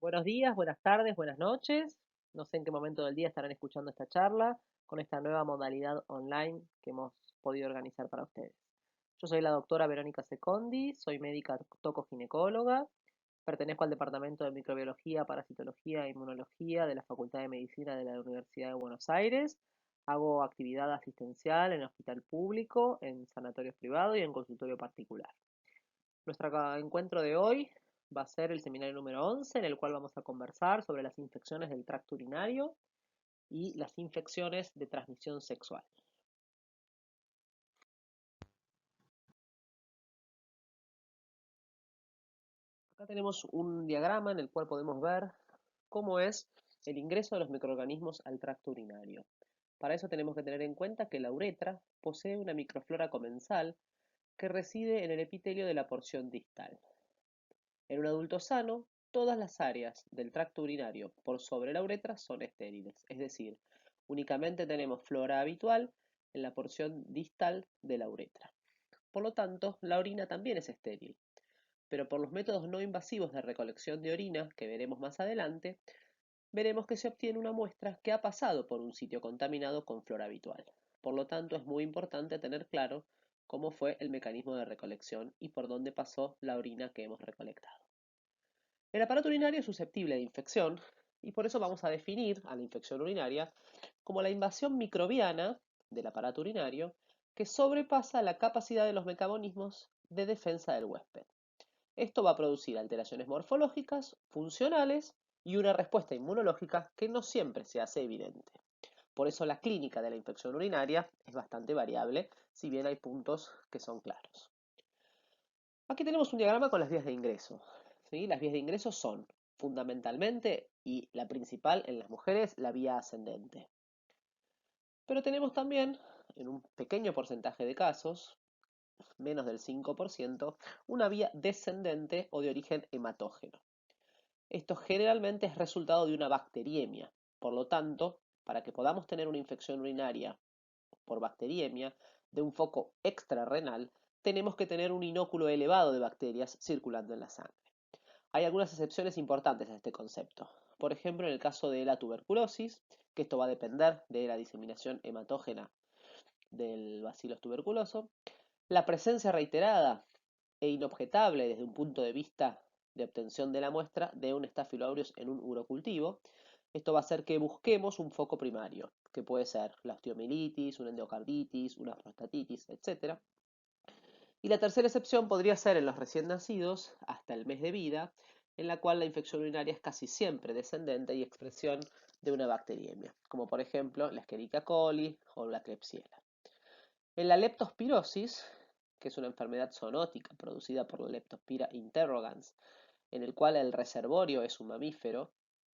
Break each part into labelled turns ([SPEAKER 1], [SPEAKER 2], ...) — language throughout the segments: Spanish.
[SPEAKER 1] Buenos días, buenas tardes, buenas noches. No sé en qué momento del día estarán escuchando esta charla con esta nueva modalidad online que hemos podido organizar para ustedes. Yo soy la doctora Verónica Secondi, soy médica tocoginecóloga, pertenezco al Departamento de Microbiología, Parasitología e Inmunología de la Facultad de Medicina de la Universidad de Buenos Aires. Hago actividad asistencial en hospital público, en sanatorios privados y en consultorio particular. Nuestro encuentro de hoy va a ser el seminario número 11, en el cual vamos a conversar sobre las infecciones del tracto urinario y las infecciones de transmisión sexual. Acá tenemos un diagrama en el cual podemos ver cómo es el ingreso de los microorganismos al tracto urinario. Para eso tenemos que tener en cuenta que la uretra posee una microflora comensal que reside en el epitelio de la porción distal. En un adulto sano, todas las áreas del tracto urinario por sobre la uretra son estériles, es decir, únicamente tenemos flora habitual en la porción distal de la uretra. Por lo tanto, la orina también es estéril, pero por los métodos no invasivos de recolección de orina, que veremos más adelante, veremos que se obtiene una muestra que ha pasado por un sitio contaminado con flora habitual. Por lo tanto, es muy importante tener claro cómo fue el mecanismo de recolección y por dónde pasó la orina que hemos recolectado. El aparato urinario es susceptible de infección y por eso vamos a definir a la infección urinaria como la invasión microbiana del aparato urinario que sobrepasa la capacidad de los mecanismos de defensa del huésped. Esto va a producir alteraciones morfológicas, funcionales y una respuesta inmunológica que no siempre se hace evidente. Por eso la clínica de la infección urinaria es bastante variable, si bien hay puntos que son claros. Aquí tenemos un diagrama con las vías de ingreso. ¿Sí? Las vías de ingreso son fundamentalmente, y la principal en las mujeres, la vía ascendente. Pero tenemos también, en un pequeño porcentaje de casos, menos del 5%, una vía descendente o de origen hematógeno. Esto generalmente es resultado de una bacteriemia. Por lo tanto, para que podamos tener una infección urinaria por bacteriemia de un foco extrarrenal, tenemos que tener un inóculo elevado de bacterias circulando en la sangre. Hay algunas excepciones importantes a este concepto. Por ejemplo, en el caso de la tuberculosis, que esto va a depender de la diseminación hematógena del bacillus tuberculoso, la presencia reiterada e inobjetable desde un punto de vista de obtención de la muestra de un Staphylococcus aureus en un urocultivo. Esto va a hacer que busquemos un foco primario, que puede ser la osteomielitis, una endocarditis, una prostatitis, etc. Y la tercera excepción podría ser en los recién nacidos hasta el mes de vida, en la cual la infección urinaria es casi siempre descendente y expresión de una bacteriemia, como por ejemplo la Escherichia coli o la Klebsiella. En la leptospirosis, que es una enfermedad zoonótica producida por la Leptospira interrogans, en el cual el reservorio es un mamífero,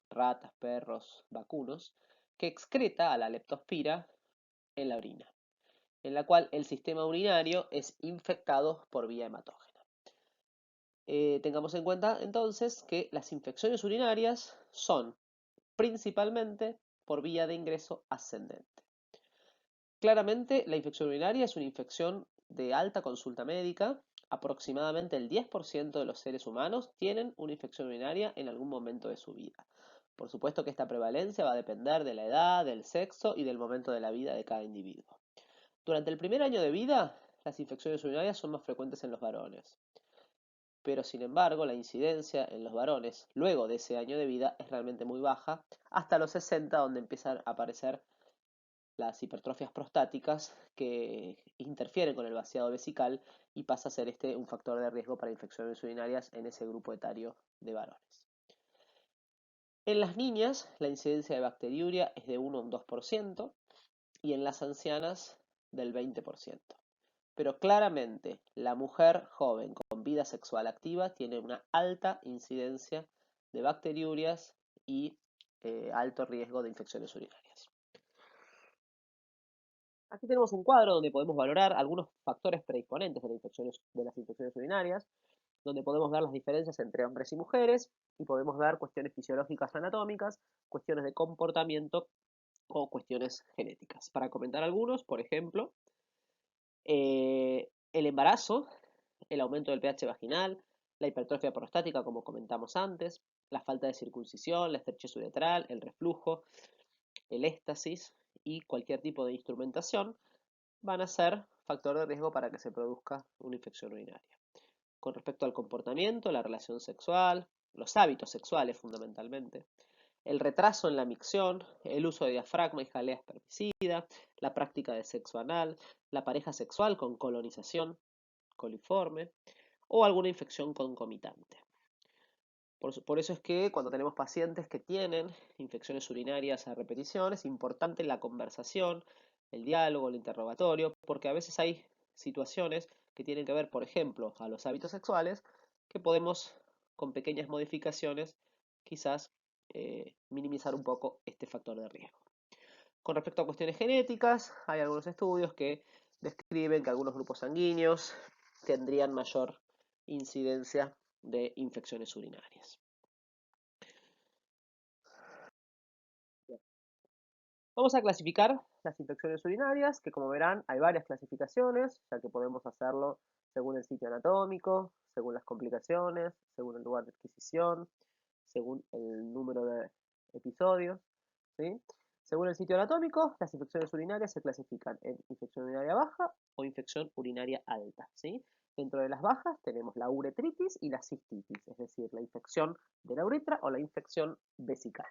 [SPEAKER 1] ratas, perros, vacunos, que excreta a la leptospira en la orina, en la cual el sistema urinario es infectado por vía hematógena. Tengamos en cuenta entonces que las infecciones urinarias son principalmente por vía de ingreso ascendente. Claramente, la infección urinaria es una infección de alta consulta médica. Aproximadamente el 10% de los seres humanos tienen una infección urinaria en algún momento de su vida. Por supuesto que esta prevalencia va a depender de la edad, del sexo y del momento de la vida de cada individuo. Durante el primer año de vida, las infecciones urinarias son más frecuentes en los varones. Pero sin embargo, la incidencia en los varones luego de ese año de vida es realmente muy baja, hasta los 60, donde empiezan a aparecer las hipertrofias prostáticas que interfieren con el vaciado vesical y pasa a ser este un factor de riesgo para infecciones urinarias en ese grupo etario de varones. En las niñas, la incidencia de bacteriuria es de 1 a un 2% y en las ancianas del 20%. Pero claramente la mujer joven con vida sexual activa tiene una alta incidencia de bacteriurias y alto riesgo de infecciones urinarias. Aquí tenemos un cuadro donde podemos valorar algunos factores predisponentes de las infecciones urinarias, donde podemos ver las diferencias entre hombres y mujeres y podemos ver cuestiones fisiológicas anatómicas, cuestiones de comportamiento o cuestiones genéticas. Para comentar algunos, por ejemplo, el embarazo, el aumento del pH vaginal, la hipertrofia prostática, como comentamos antes, la falta de circuncisión, la estrechez uretral, el reflujo, el éstasis y cualquier tipo de instrumentación van a ser factor de riesgo para que se produzca una infección urinaria. Con respecto al comportamiento, la relación sexual, los hábitos sexuales fundamentalmente, el retraso en la micción, el uso de diafragma y jaleas permicida, la práctica de sexo anal, la pareja sexual con colonización coliforme o alguna infección concomitante. Por eso es que cuando tenemos pacientes que tienen infecciones urinarias a repetición, es importante la conversación, el diálogo, el interrogatorio, porque a veces hay situaciones que tienen que ver, por ejemplo, a los hábitos sexuales, que podemos, con pequeñas modificaciones, quizás minimizar un poco este factor de riesgo. Con respecto a cuestiones genéticas, hay algunos estudios que describen que algunos grupos sanguíneos tendrían mayor incidencia de infecciones urinarias. Vamos a clasificar las infecciones urinarias, que como verán hay varias clasificaciones, ya que podemos hacerlo según el sitio anatómico, según las complicaciones, según el lugar de adquisición, según el número de episodios, ¿sí? Según el sitio anatómico, las infecciones urinarias se clasifican en infección urinaria baja o infección urinaria alta, ¿sí? Dentro de las bajas tenemos la uretritis y la cistitis, es decir, la infección de la uretra o la infección vesical.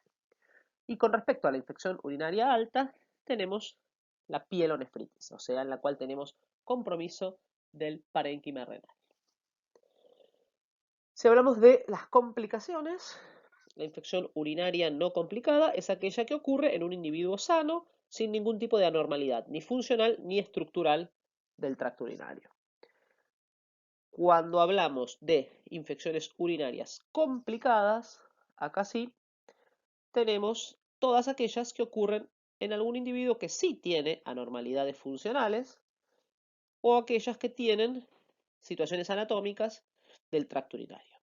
[SPEAKER 1] Y con respecto a la infección urinaria alta, tenemos la pielonefritis, o sea, en la cual tenemos compromiso del parénquima renal. Si hablamos de las complicaciones, la infección urinaria no complicada es aquella que ocurre en un individuo sano sin ningún tipo de anormalidad, ni funcional ni estructural del tracto urinario. Cuando hablamos de infecciones urinarias complicadas, acá sí tenemos todas aquellas que ocurren en algún individuo que sí tiene anormalidades funcionales o aquellas que tienen situaciones anatómicas del tracto urinario.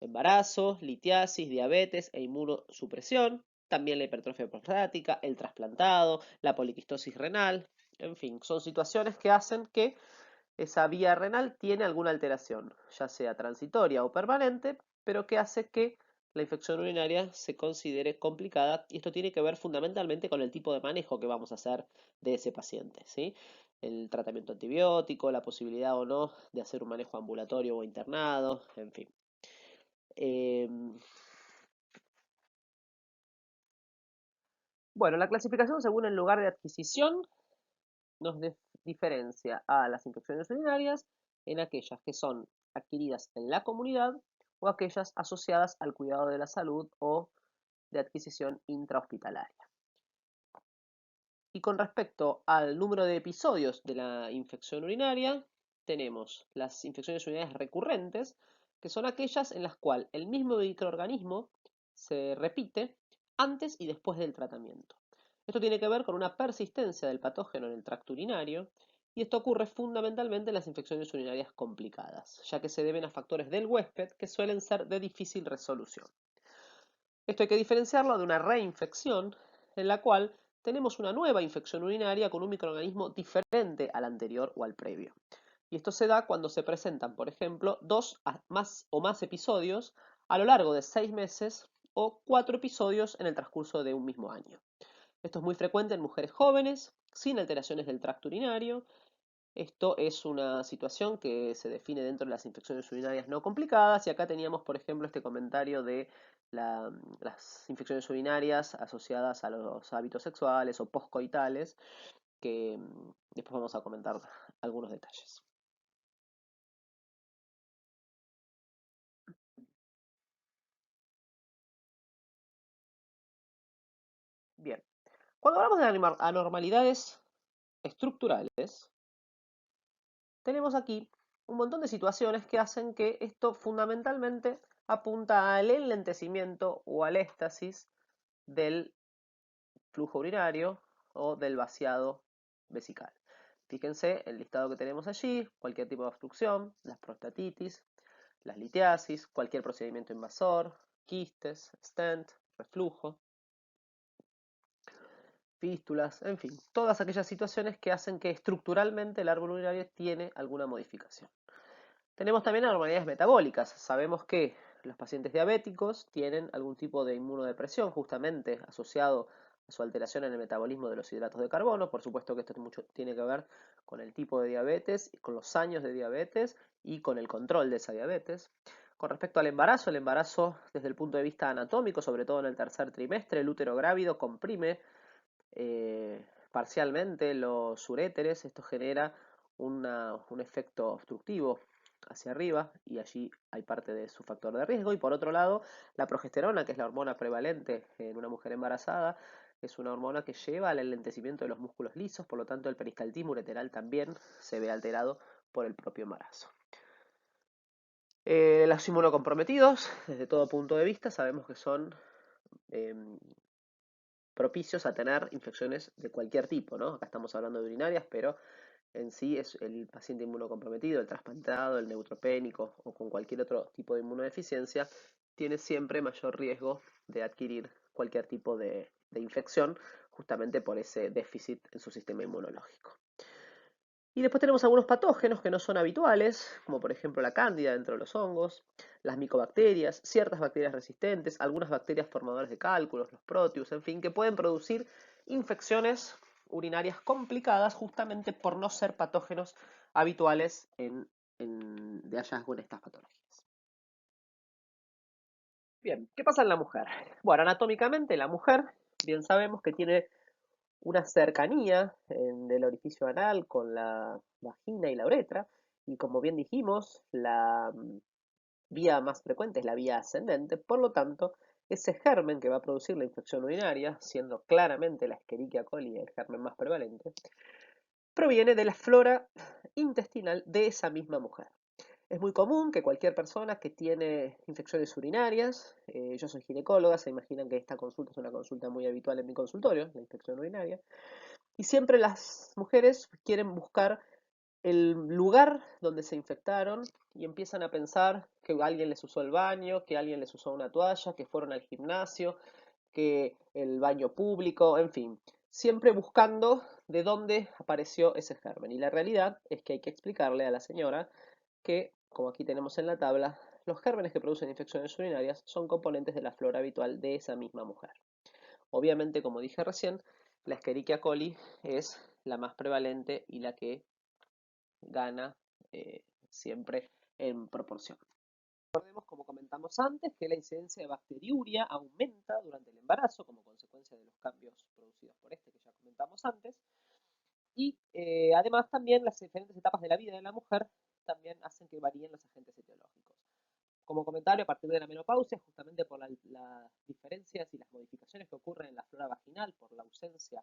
[SPEAKER 1] Embarazo, litiasis, diabetes e inmunosupresión, también la hipertrofia prostática, el trasplantado, la poliquistosis renal, en fin, son situaciones que hacen que esa vía renal tiene alguna alteración, ya sea transitoria o permanente, pero que hace que la infección urinaria se considere complicada, y esto tiene que ver fundamentalmente con el tipo de manejo que vamos a hacer de ese paciente, ¿sí? El tratamiento antibiótico, la posibilidad o no de hacer un manejo ambulatorio o internado, en fin. Bueno, la clasificación según el lugar de adquisición nos diferencia a las infecciones urinarias en aquellas que son adquiridas en la comunidad o aquellas asociadas al cuidado de la salud o de adquisición intrahospitalaria. Y con respecto al número de episodios de la infección urinaria, tenemos las infecciones urinarias recurrentes, que son aquellas en las cuales el mismo microorganismo se repite antes y después del tratamiento. Esto tiene que ver con una persistencia del patógeno en el tracto urinario, y esto ocurre fundamentalmente en las infecciones urinarias complicadas, ya que se deben a factores del huésped que suelen ser de difícil resolución. Esto hay que diferenciarlo de una reinfección, en la cual tenemos una nueva infección urinaria con un microorganismo diferente al anterior o al previo. Y esto se da cuando se presentan, por ejemplo, 2 o más episodios a lo largo de 6 meses o 4 episodios en el transcurso de un mismo año. Esto es muy frecuente en mujeres jóvenes, sin alteraciones del tracto urinario. Esto es una situación que se define dentro de las infecciones urinarias no complicadas, y acá teníamos, por ejemplo, este comentario de las infecciones urinarias asociadas a los hábitos sexuales o poscoitales, que después vamos a comentar algunos detalles. Bien, cuando hablamos de anormalidades estructurales, tenemos aquí un montón de situaciones que hacen que esto fundamentalmente apunta al enlentecimiento o al éstasis del flujo urinario o del vaciado vesical. Fíjense el listado que tenemos allí: cualquier tipo de obstrucción, las prostatitis, las litiasis, cualquier procedimiento invasor, quistes, stent, reflujo, fístulas, en fin, todas aquellas situaciones que hacen que estructuralmente el árbol urinario tiene alguna modificación. Tenemos también anormalidades metabólicas. Sabemos que los pacientes diabéticos tienen algún tipo de inmunodepresión justamente asociado a su alteración en el metabolismo de los hidratos de carbono. Por supuesto que esto tiene que ver con el tipo de diabetes, con los años de diabetes y con el control de esa diabetes. Con respecto al embarazo, el embarazo desde el punto de vista anatómico, sobre todo en el tercer trimestre, el útero grávido comprime parcialmente los uréteres. Esto genera un efecto obstructivo hacia arriba y allí hay parte de su factor de riesgo. Y por otro lado, la progesterona, que es la hormona prevalente en una mujer embarazada, es una hormona que lleva al enlentecimiento de los músculos lisos, por lo tanto el peristaltismo ureteral también se ve alterado por el propio embarazo. Los inmunocomprometidos, desde todo punto de vista, sabemos que son propicios a tener infecciones de cualquier tipo, ¿no? Acá estamos hablando de urinarias, pero en sí es el paciente inmunocomprometido, el trasplantado, el neutropénico o con cualquier otro tipo de inmunodeficiencia, tiene siempre mayor riesgo de adquirir cualquier tipo de infección, justamente por ese déficit en su sistema inmunológico. Y después tenemos algunos patógenos que no son habituales, como por ejemplo la cándida dentro de los hongos, las micobacterias, ciertas bacterias resistentes, algunas bacterias formadoras de cálculos, los proteus, en fin, que pueden producir infecciones urinarias complicadas justamente por no ser patógenos habituales de hallazgo en estas patologías. Bien, ¿qué pasa en la mujer? Bueno, anatómicamente la mujer, bien sabemos que tiene una cercanía del orificio anal con la vagina y la uretra, y como bien dijimos, la vía más frecuente es la vía ascendente, por lo tanto, ese germen que va a producir la infección urinaria, siendo claramente la Escherichia coli el germen más prevalente, proviene de la flora intestinal de esa misma mujer. Es muy común que cualquier persona que tiene infecciones urinarias, yo soy ginecóloga, se imaginan que esta consulta es una consulta muy habitual en mi consultorio, la infección urinaria, y siempre las mujeres quieren buscar el lugar donde se infectaron y empiezan a pensar que alguien les usó el baño, que alguien les usó una toalla, que fueron al gimnasio, que el baño público, en fin, siempre buscando de dónde apareció ese germen. Y la realidad es que hay que explicarle a la señora que, como aquí tenemos en la tabla, los gérmenes que producen infecciones urinarias son componentes de la flora habitual de esa misma mujer. Obviamente, como dije recién, la Escherichia coli es la más prevalente y la que gana siempre en proporción. Recordemos, como comentamos antes, que la incidencia de bacteriuria aumenta durante el embarazo como consecuencia de los cambios producidos por este que ya comentamos antes. Y además también las diferentes etapas de la vida de la mujer también hacen que varíen los agentes etiológicos. Como comentario, a partir de la menopausia, justamente por las diferencias y las modificaciones que ocurren en la flora vaginal por la ausencia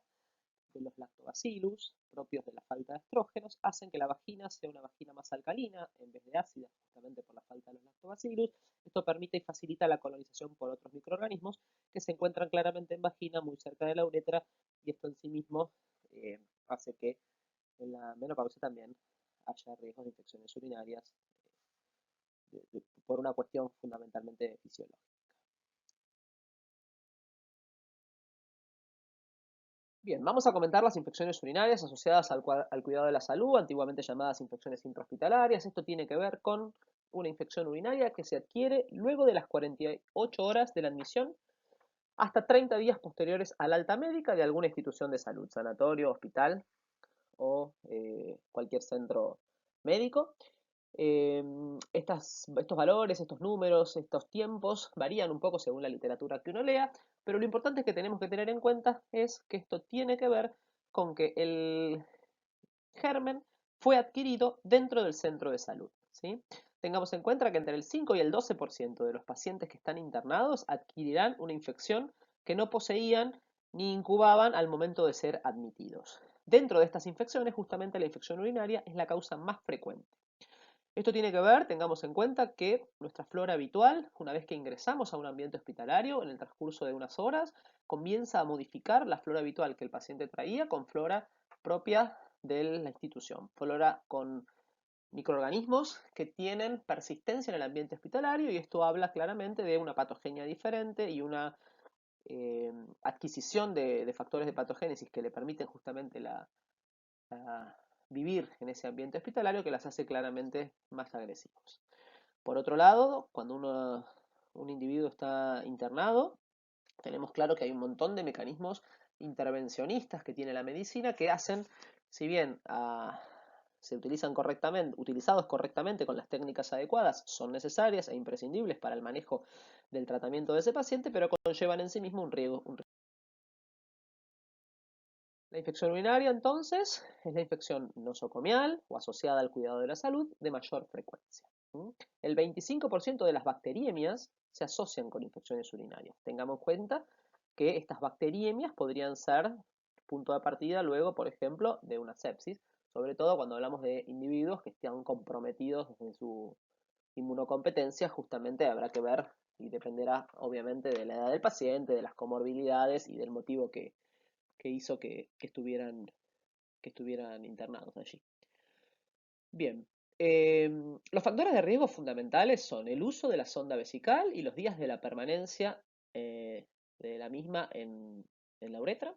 [SPEAKER 1] de los lactobacillus, propios de la falta de estrógenos, hacen que la vagina sea una vagina más alcalina en vez de ácida, justamente por la falta de los lactobacillus. Esto permite y facilita la colonización por otros microorganismos que se encuentran claramente en vagina, muy cerca de la uretra, y esto en sí mismo hace que en la menopausia también haya riesgos de infecciones urinarias por una cuestión fundamentalmente fisiológica. Bien, vamos a comentar las infecciones urinarias asociadas al cuidado de la salud, antiguamente llamadas infecciones intrahospitalarias. Esto tiene que ver con una infección urinaria que se adquiere luego de las 48 horas de la admisión hasta 30 días posteriores a la alta médica de alguna institución de salud, sanatorio, hospital o cualquier centro médico. Estos valores, estos números, estos tiempos varían un poco según la literatura que uno lea, pero lo importante que tenemos que tener en cuenta es que esto tiene que ver con que el germen fue adquirido dentro del centro de salud, ¿sí? Tengamos en cuenta que entre el 5 y el 12% de los pacientes que están internados adquirirán una infección que no poseían ni incubaban al momento de ser admitidos. Dentro de estas infecciones, justamente la infección urinaria es la causa más frecuente. Esto tiene que ver, tengamos en cuenta que nuestra flora habitual, una vez que ingresamos a un ambiente hospitalario, en el transcurso de unas horas, comienza a modificar la flora habitual que el paciente traía con flora propia de la institución, flora con microorganismos que tienen persistencia en el ambiente hospitalario, y esto habla claramente de una patogenia diferente y una adquisición de factores de patogénesis que le permiten justamente vivir en ese ambiente hospitalario, que las hace claramente más agresivos. Por otro lado, cuando uno un individuo está internado, tenemos claro que hay un montón de mecanismos intervencionistas que tiene la medicina que hacen, si bien se utilizan correctamente, utilizados correctamente con las técnicas adecuadas, son necesarias e imprescindibles para el manejo del tratamiento de ese paciente, pero conllevan en sí mismo un riesgo. La infección urinaria, entonces, es la infección nosocomial o asociada al cuidado de la salud de mayor frecuencia. El 25% de las bacteriemias se asocian con infecciones urinarias. Tengamos en cuenta que estas bacteriemias podrían ser punto de partida luego, por ejemplo, de una sepsis, sobre todo cuando hablamos de individuos que están comprometidos en su inmunocompetencia, justamente habrá que ver y dependerá obviamente de la edad del paciente, de las comorbilidades y del motivo que hizo que estuvieran internados allí. Bien, los factores de riesgo fundamentales son el uso de la sonda vesical y los días de la permanencia de la misma en la uretra,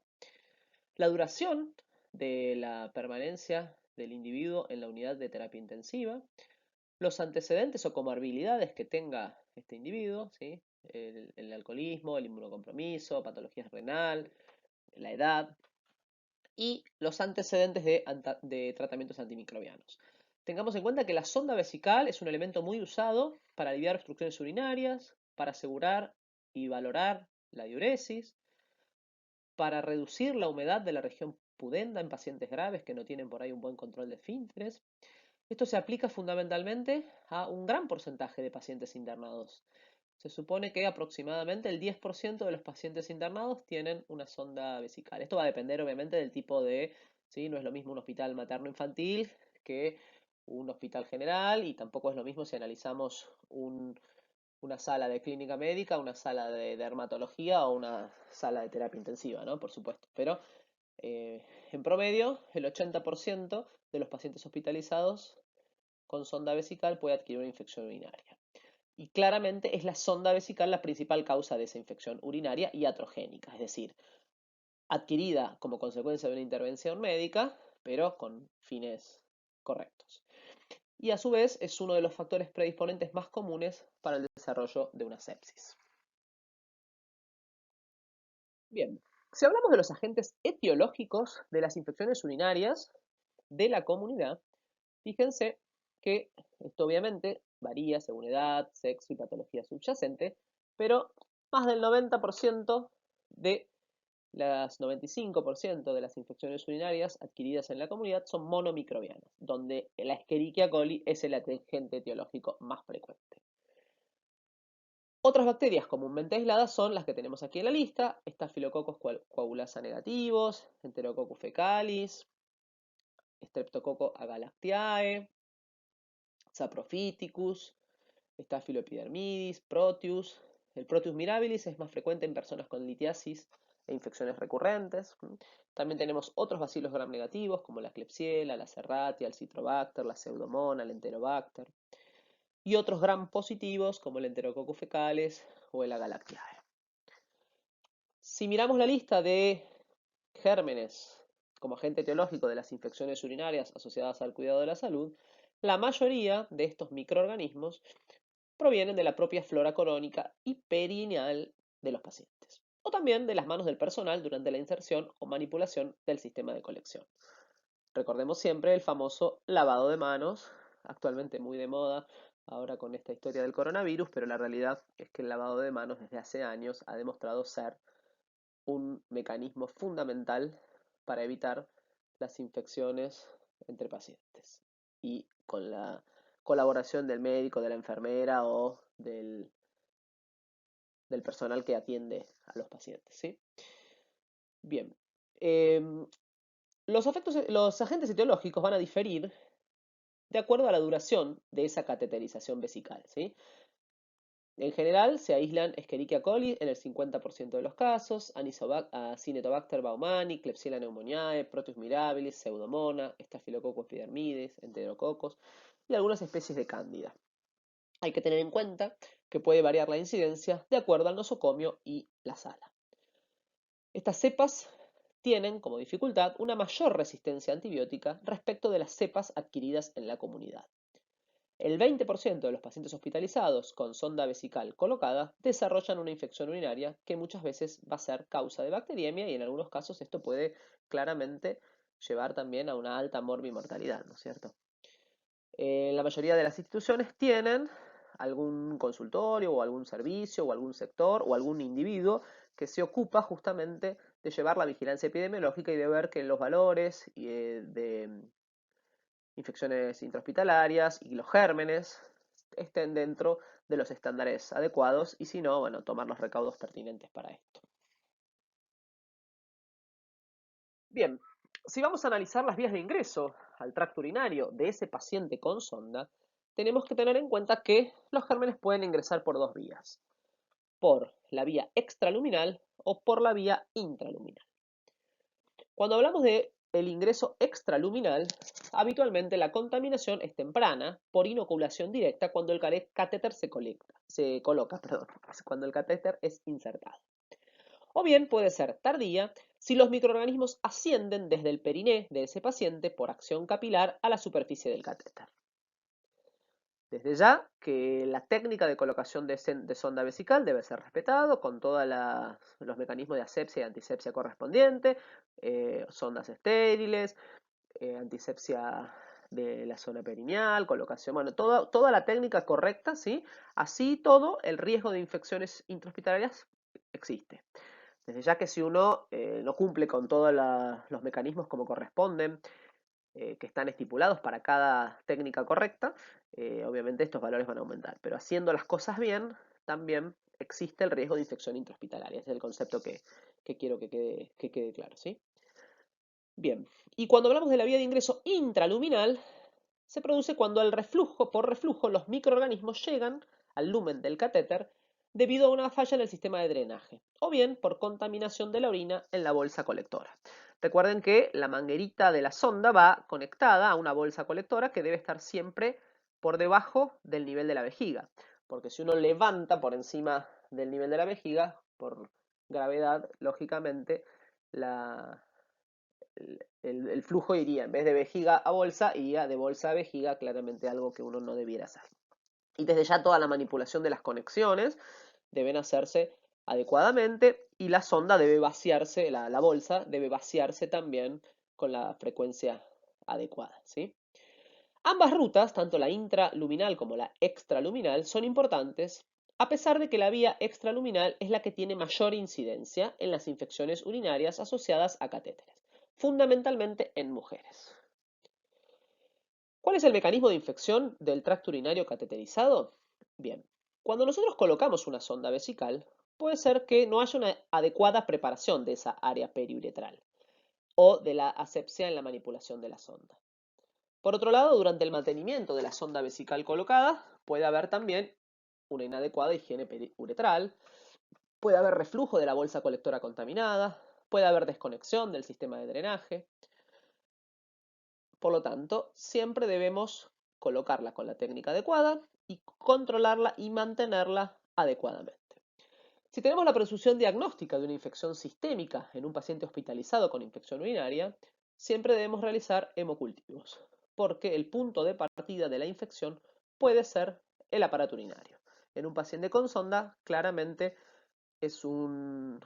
[SPEAKER 1] la duración de la permanencia del individuo en la unidad de terapia intensiva, los antecedentes o comorbilidades que tenga este individuo, ¿sí? El alcoholismo, el inmunocompromiso, patología renal, la edad, y los antecedentes de tratamientos antimicrobianos. Tengamos en cuenta que la sonda vesical es un elemento muy usado para aliviar obstrucciones urinarias, para asegurar y valorar la diuresis, para reducir la humedad de la región pudenda en pacientes graves que no tienen por ahí un buen control de esfínteres. Esto se aplica fundamentalmente a un gran porcentaje de pacientes internados. Se supone que aproximadamente el 10% de los pacientes internados tienen una sonda vesical. Esto va a depender obviamente del tipo de, ¿sí? No es lo mismo un hospital materno-infantil que un hospital general y tampoco es lo mismo si analizamos una sala de clínica médica, una sala de dermatología o una sala de terapia intensiva, ¿no? Por supuesto. Pero en promedio, el 80% de los pacientes hospitalizados con sonda vesical puede adquirir una infección urinaria. Y claramente es la sonda vesical la principal causa de esa infección urinaria iatrogénica, es decir, adquirida como consecuencia de una intervención médica, pero con fines correctos. Y a su vez es uno de los factores predisponentes más comunes para el desarrollo de una sepsis. Bien, si hablamos de los agentes etiológicos de las infecciones urinarias de la comunidad, fíjense que esto obviamente varía según edad, sexo y patología subyacente, pero más del 90% de las 95% de las infecciones urinarias adquiridas en la comunidad son monomicrobianas, donde la Escherichia coli es el agente etiológico más frecuente. Otras bacterias comúnmente aisladas son las que tenemos aquí en la lista: Staphylococcus coagulasa negativos, Enterococcus fecalis, Streptococcus agalactiae, Saprophyticus, Staphyloepidermidis, Proteus. El Proteus mirabilis es más frecuente en personas con litiasis e infecciones recurrentes. También tenemos otros bacilos gram negativos como la Klebsiella, la Serratia, el Citrobacter, la Pseudomonas, el Enterobacter. Y otros gram positivos como el Enterococcus fecalis o el Agalactiae. Si miramos la lista de gérmenes como agente etiológico de las infecciones urinarias asociadas al cuidado de la salud, la mayoría de estos microorganismos provienen de la propia flora corónica y perineal de los pacientes, o también de las manos del personal durante la inserción o manipulación del sistema de colección. Recordemos siempre el famoso lavado de manos, actualmente muy de moda ahora con esta historia del coronavirus, pero la realidad es que el lavado de manos desde hace años ha demostrado ser un mecanismo fundamental para evitar las infecciones entre pacientes y con la colaboración del médico, de la enfermera o del personal que atiende a los pacientes, ¿sí? Bien, los agentes etiológicos van a diferir de acuerdo a la duración de esa cateterización vesical, ¿sí? En general, se aíslan Escherichia coli en el 50% de los casos, Acinetobacter baumannii, Klebsiella pneumoniae, Proteus mirabilis, Pseudomonas, Staphylococcus epidermidis, Enterococos y algunas especies de cándida. Hay que tener en cuenta que puede variar la incidencia de acuerdo al nosocomio y la sala. Estas cepas tienen como dificultad una mayor resistencia antibiótica respecto de las cepas adquiridas en la comunidad. El 20% de los pacientes hospitalizados con sonda vesical colocada desarrollan una infección urinaria que muchas veces va a ser causa de bacteriemia y en algunos casos esto puede claramente llevar también a una alta morbimortalidad, ¿no es cierto? La mayoría de las instituciones tienen algún consultorio o algún servicio o algún sector o algún individuo que se ocupa justamente de llevar la vigilancia epidemiológica y de ver que los valores de infecciones intrahospitalarias y los gérmenes estén dentro de los estándares adecuados y si no, bueno, tomar los recaudos pertinentes para esto. Bien, si vamos a analizar las vías de ingreso al tracto urinario de ese paciente con sonda, tenemos que tener en cuenta que los gérmenes pueden ingresar por dos vías, por la vía extraluminal o por la vía intraluminal. Cuando hablamos de el ingreso extraluminal, habitualmente la contaminación es temprana por inoculación directa cuando el catéter se coloca, cuando el catéter es insertado. O bien puede ser tardía si los microorganismos ascienden desde el periné de ese paciente por acción capilar a la superficie del catéter. Desde ya que la técnica de colocación de sonda vesical debe ser respetado con todos los mecanismos de asepsia y antisepsia correspondientes, sondas estériles, antisepsia de la zona perineal, colocación, bueno, toda la técnica correcta, ¿sí? Así todo, el riesgo de infecciones intrahospitalarias existe. Desde ya que si uno no cumple con todos los mecanismos como corresponden, que están estipulados para cada técnica correcta, obviamente estos valores van a aumentar. Pero haciendo las cosas bien, también existe el riesgo de infección intrahospitalaria. Ese es el concepto que quiero que quede claro, ¿sí? Bien, y cuando hablamos de la vía de ingreso intraluminal, se produce cuando por reflujo los microorganismos llegan al lumen del catéter debido a una falla en el sistema de drenaje, o bien por contaminación de la orina en la bolsa colectora. Recuerden que la manguerita de la sonda va conectada a una bolsa colectora que debe estar siempre por debajo del nivel de la vejiga, porque si uno levanta por encima del nivel de la vejiga, por gravedad, lógicamente, el flujo iría, en vez de vejiga a bolsa, iría de bolsa a vejiga, claramente algo que uno no debiera hacer. Y desde ya toda la manipulación de las conexiones deben hacerse adecuadamente y la sonda debe vaciarse, la bolsa debe vaciarse también con la frecuencia adecuada, ¿sí? Ambas rutas, tanto la intraluminal como la extraluminal, son importantes, a pesar de que la vía extraluminal es la que tiene mayor incidencia en las infecciones urinarias asociadas a catéteres, fundamentalmente en mujeres. ¿Cuál es el mecanismo de infección del tracto urinario cateterizado? Bien, cuando nosotros colocamos una sonda vesical, puede ser que no haya una adecuada preparación de esa área periuretral o de la asepsia en la manipulación de la sonda. Por otro lado, durante el mantenimiento de la sonda vesical colocada, puede haber también una inadecuada higiene periuretral, puede haber reflujo de la bolsa colectora contaminada, puede haber desconexión del sistema de drenaje. Por lo tanto, siempre debemos colocarla con la técnica adecuada y controlarla y mantenerla adecuadamente. Si tenemos la presunción diagnóstica de una infección sistémica en un paciente hospitalizado con infección urinaria, siempre debemos realizar hemocultivos, porque el punto de partida de la infección puede ser el aparato urinario. En un paciente con sonda, claramente es un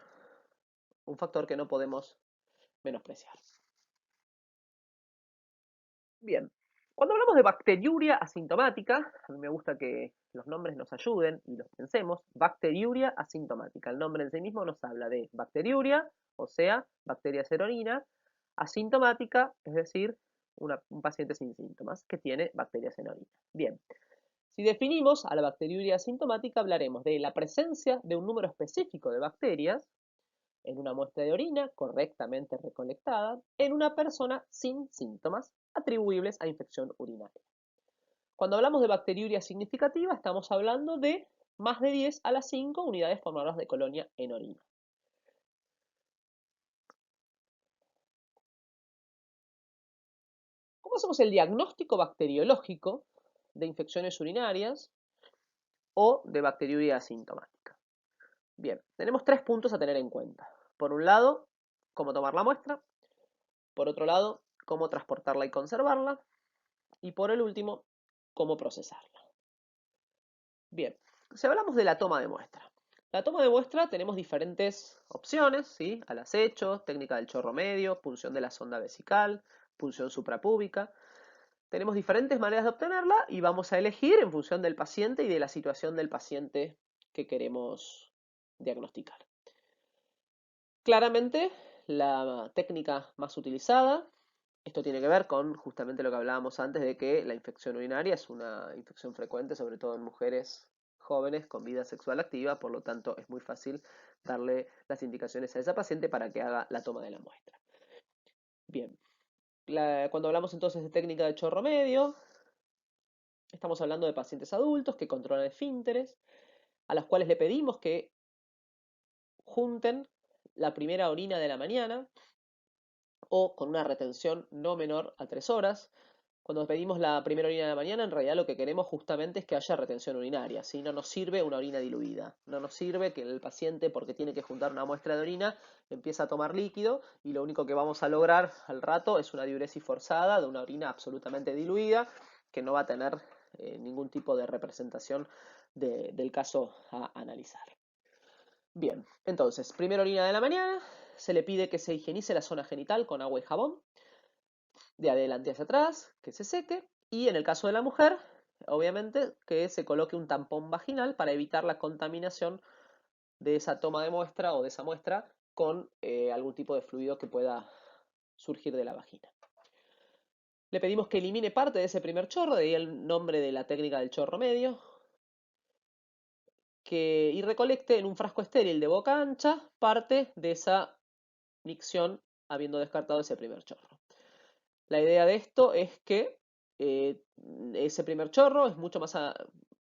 [SPEAKER 1] factor que no podemos menospreciar. Bien, cuando hablamos de bacteriuria asintomática, a mí me gusta que los nombres nos ayuden y los pensemos. Bacteriuria asintomática. El nombre en sí mismo nos habla de bacteriuria, o sea, bacterias en orina, asintomática, es decir, un paciente sin síntomas que tiene bacterias en orina. Bien, si definimos a la bacteriuria asintomática, hablaremos de la presencia de un número específico de bacterias en una muestra de orina correctamente recolectada en una persona sin síntomas atribuibles a infección urinaria. Cuando hablamos de bacteriuria significativa, estamos hablando de más de 10 a las 5 unidades formadoras de colonia en orina. ¿Cómo hacemos el diagnóstico bacteriológico de infecciones urinarias o de bacteriuria asintomática? Bien, tenemos tres puntos a tener en cuenta. Por un lado, cómo tomar la muestra. Por otro lado, cómo transportarla y conservarla. Y por el último, cómo procesarla. Bien, si hablamos de la toma de muestra. La toma de muestra tenemos diferentes opciones, ¿sí? Al acecho, técnica del chorro medio, punción de la sonda vesical, punción suprapúbica. Tenemos diferentes maneras de obtenerla y vamos a elegir en función del paciente y de la situación del paciente que queremos diagnosticar. Claramente, la técnica más utilizada, esto tiene que ver con justamente lo que hablábamos antes de que la infección urinaria es una infección frecuente, sobre todo en mujeres jóvenes con vida sexual activa, por lo tanto es muy fácil darle las indicaciones a esa paciente para que haga la toma de la muestra. Bien, cuando hablamos entonces de técnica de chorro medio, estamos hablando de pacientes adultos que controlan esfínteres, a los cuales le pedimos que junten la primera orina de la mañana o con una retención no menor a 3 horas. Cuando pedimos la primera orina de la mañana, en realidad lo que queremos justamente es que haya retención urinaria, ¿sí? No nos sirve una orina diluida, no nos sirve que el paciente, porque tiene que juntar una muestra de orina, empiece a tomar líquido y lo único que vamos a lograr al rato es una diuresis forzada de una orina absolutamente diluida que no va a tener ningún tipo de representación del caso a analizar. Bien, entonces, primera orina de la mañana, se le pide que se higienice la zona genital con agua y jabón, de adelante hacia atrás, que se seque, y en el caso de la mujer, obviamente, que se coloque un tampón vaginal para evitar la contaminación de esa toma de muestra o de esa muestra con algún tipo de fluido que pueda surgir de la vagina. Le pedimos que elimine parte de ese primer chorro, de ahí el nombre de la técnica del chorro medio, y recolecte en un frasco estéril de boca ancha parte de esa micción habiendo descartado ese primer chorro. La idea de esto es que ese primer chorro es mucho más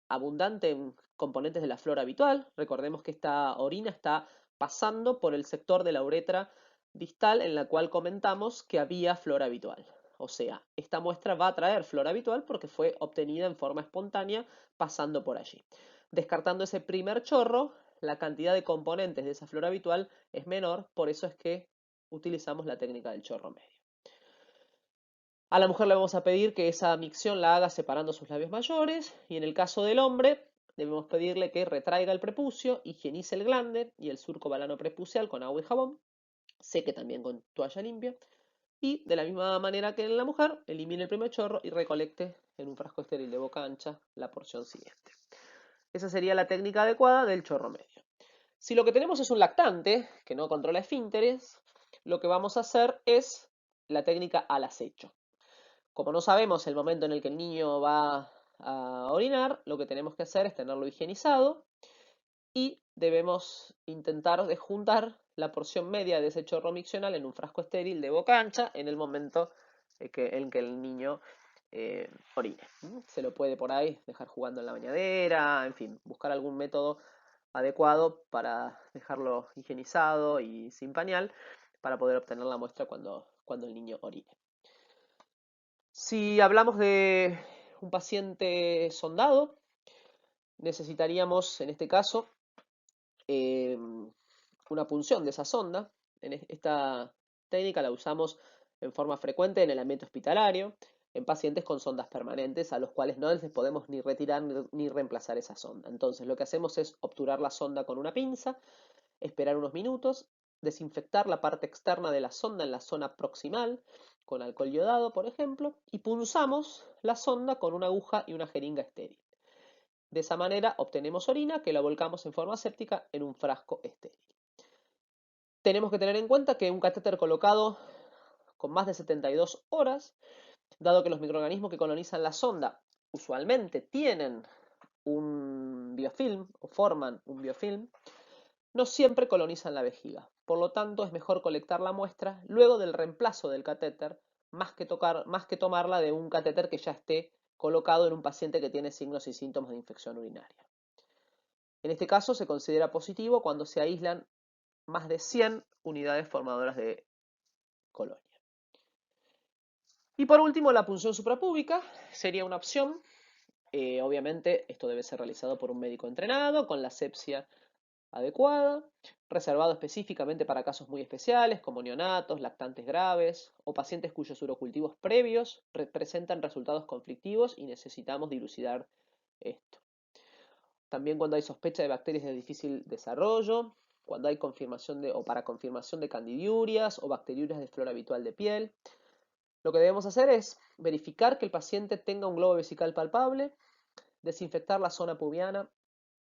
[SPEAKER 1] abundante en componentes de la flora habitual. Recordemos que esta orina está pasando por el sector de la uretra distal en la cual comentamos que había flora habitual. O sea, esta muestra va a traer flora habitual porque fue obtenida en forma espontánea pasando por allí. Descartando ese primer chorro, la cantidad de componentes de esa flora habitual es menor, por eso es que utilizamos la técnica del chorro medio. A la mujer le vamos a pedir que esa micción la haga separando sus labios mayores y en el caso del hombre debemos pedirle que retraiga el prepucio, higienice el glande y el surco balano prepucial con agua y jabón, seque también con toalla limpia y de la misma manera que en la mujer elimine el primer chorro y recolecte en un frasco estéril de boca ancha la porción siguiente. Esa sería la técnica adecuada del chorro medio. Si lo que tenemos es un lactante que no controla esfínteres, lo que vamos a hacer es la técnica al acecho. Como no sabemos el momento en el que el niño va a orinar, lo que tenemos que hacer es tenerlo higienizado y debemos intentar de juntar la porción media de ese chorro miccional en un frasco estéril de boca ancha en el momento en que el niño orine. Se lo puede por ahí dejar jugando en la bañadera, en fin, buscar algún método adecuado para dejarlo higienizado y sin pañal para poder obtener la muestra cuando el niño orine. Si hablamos de un paciente sondado, necesitaríamos en este caso una punción de esa sonda. Esta técnica la usamos en forma frecuente en el ambiente hospitalario, en pacientes con sondas permanentes a los cuales no les podemos ni retirar ni reemplazar esa sonda. Entonces lo que hacemos es obturar la sonda con una pinza, esperar unos minutos, desinfectar la parte externa de la sonda en la zona proximal, con alcohol yodado, por ejemplo, y punzamos la sonda con una aguja y una jeringa estéril. De esa manera obtenemos orina que la volcamos en forma séptica en un frasco estéril. Tenemos que tener en cuenta que un catéter colocado con más de 72 horas, dado que los microorganismos que colonizan la sonda usualmente tienen un biofilm o forman un biofilm, no siempre colonizan la vejiga. Por lo tanto, es mejor colectar la muestra luego del reemplazo del catéter, más que tomarla de un catéter que ya esté colocado en un paciente que tiene signos y síntomas de infección urinaria. En este caso se considera positivo cuando se aíslan más de 100 unidades formadoras de colonia. Y por último, la punción suprapúbica sería una opción. Obviamente, esto debe ser realizado por un médico entrenado, con la asepsia adecuada, reservado específicamente para casos muy especiales como neonatos, lactantes graves o pacientes cuyos urocultivos previos presentan resultados conflictivos y necesitamos dilucidar esto. También cuando hay sospecha de bacterias de difícil desarrollo, cuando hay confirmación o para confirmación de candidiurias o bacteriurias de flora habitual de piel. Lo que debemos hacer es verificar que el paciente tenga un globo vesical palpable, desinfectar la zona pubiana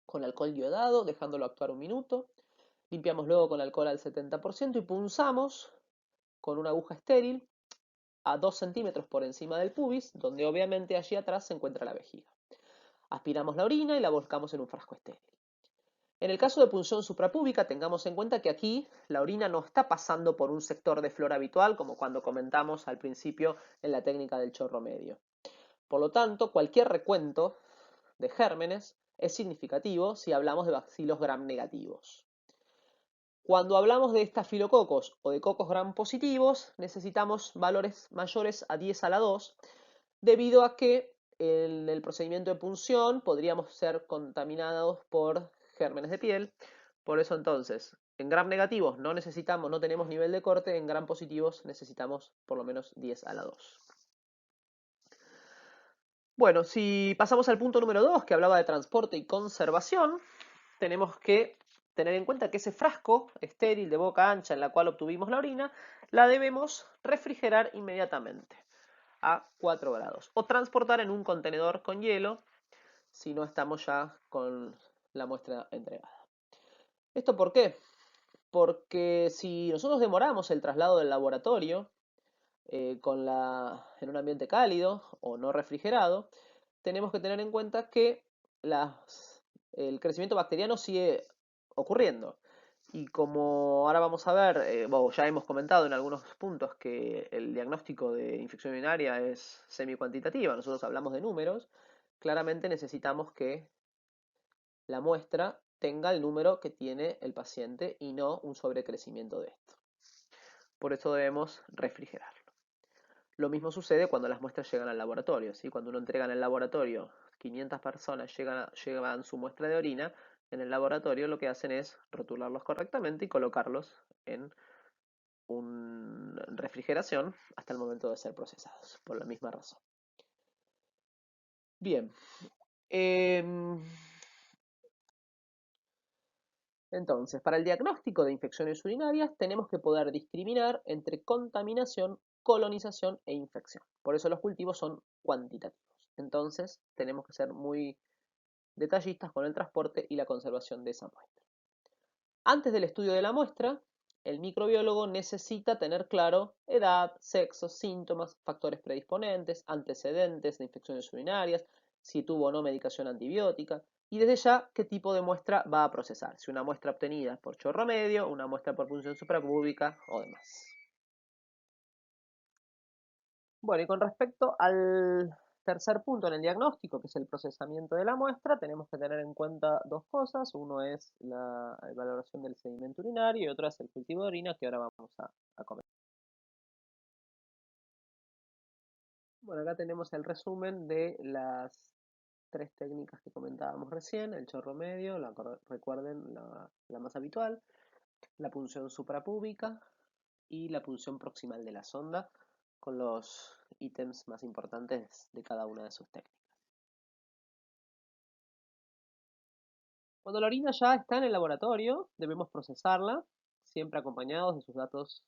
[SPEAKER 1] con alcohol iodado, dejándolo actuar un minuto. Limpiamos luego con alcohol al 70% y punzamos con una aguja estéril a 2 centímetros por encima del pubis, donde obviamente allí atrás se encuentra la vejiga. Aspiramos la orina y la volcamos en un frasco estéril. En el caso de punción suprapúbica, tengamos en cuenta que aquí la orina no está pasando por un sector de flora habitual, como cuando comentamos al principio en la técnica del chorro medio. Por lo tanto, cualquier recuento de gérmenes es significativo si hablamos de bacilos gram negativos. Cuando hablamos de estafilococos o de cocos gram positivos, necesitamos valores mayores a 10 a la 2, debido a que en el procedimiento de punción podríamos ser contaminados por gérmenes de piel. Por eso entonces, en gram negativos no tenemos nivel de corte, en gram positivos necesitamos por lo menos 10 a la 2. Bueno, si pasamos al punto número 2, que hablaba de transporte y conservación, tenemos que tener en cuenta que ese frasco estéril de boca ancha en la cual obtuvimos la orina, la debemos refrigerar inmediatamente a 4 grados o transportar en un contenedor con hielo si no estamos ya con la muestra entregada. ¿Esto por qué? Porque si nosotros demoramos el traslado del laboratorio en un ambiente cálido o no refrigerado, tenemos que tener en cuenta que el crecimiento bacteriano sigue ocurriendo. Y como ahora vamos a ver, ya hemos comentado en algunos puntos que el diagnóstico de infección urinaria es semi-cuantitativa, nosotros hablamos de números, claramente necesitamos que la muestra tenga el número que tiene el paciente y no un sobrecrecimiento de esto. Por eso debemos refrigerarlo. Lo mismo sucede cuando las muestras llegan al laboratorio, ¿sí? Cuando uno entrega en el laboratorio, 500 personas llevan su muestra de orina, en el laboratorio lo que hacen es rotularlos correctamente y colocarlos en una refrigeración hasta el momento de ser procesados, por la misma razón. Bien. Entonces, para el diagnóstico de infecciones urinarias tenemos que poder discriminar entre contaminación, colonización e infección. Por eso los cultivos son cuantitativos. Entonces, tenemos que ser muy detallistas con el transporte y la conservación de esa muestra. Antes del estudio de la muestra, el microbiólogo necesita tener claro edad, sexo, síntomas, factores predisponentes, antecedentes de infecciones urinarias, si tuvo o no medicación antibiótica, y desde ya qué tipo de muestra va a procesar, si una muestra obtenida por chorro medio, una muestra por punción suprapúbica o demás. Bueno, y con respecto al tercer punto en el diagnóstico, que es el procesamiento de la muestra, tenemos que tener en cuenta dos cosas. Uno es la valoración del sedimento urinario y otro es el cultivo de orina, que ahora vamos a comentar. Bueno, acá tenemos el resumen de las tres técnicas que comentábamos recién: el chorro medio, recuerden la más habitual, la punción suprapúbica y la punción proximal de la sonda, con los ítems más importantes de cada una de sus técnicas. Cuando la orina ya está en el laboratorio, debemos procesarla, siempre acompañados de sus datos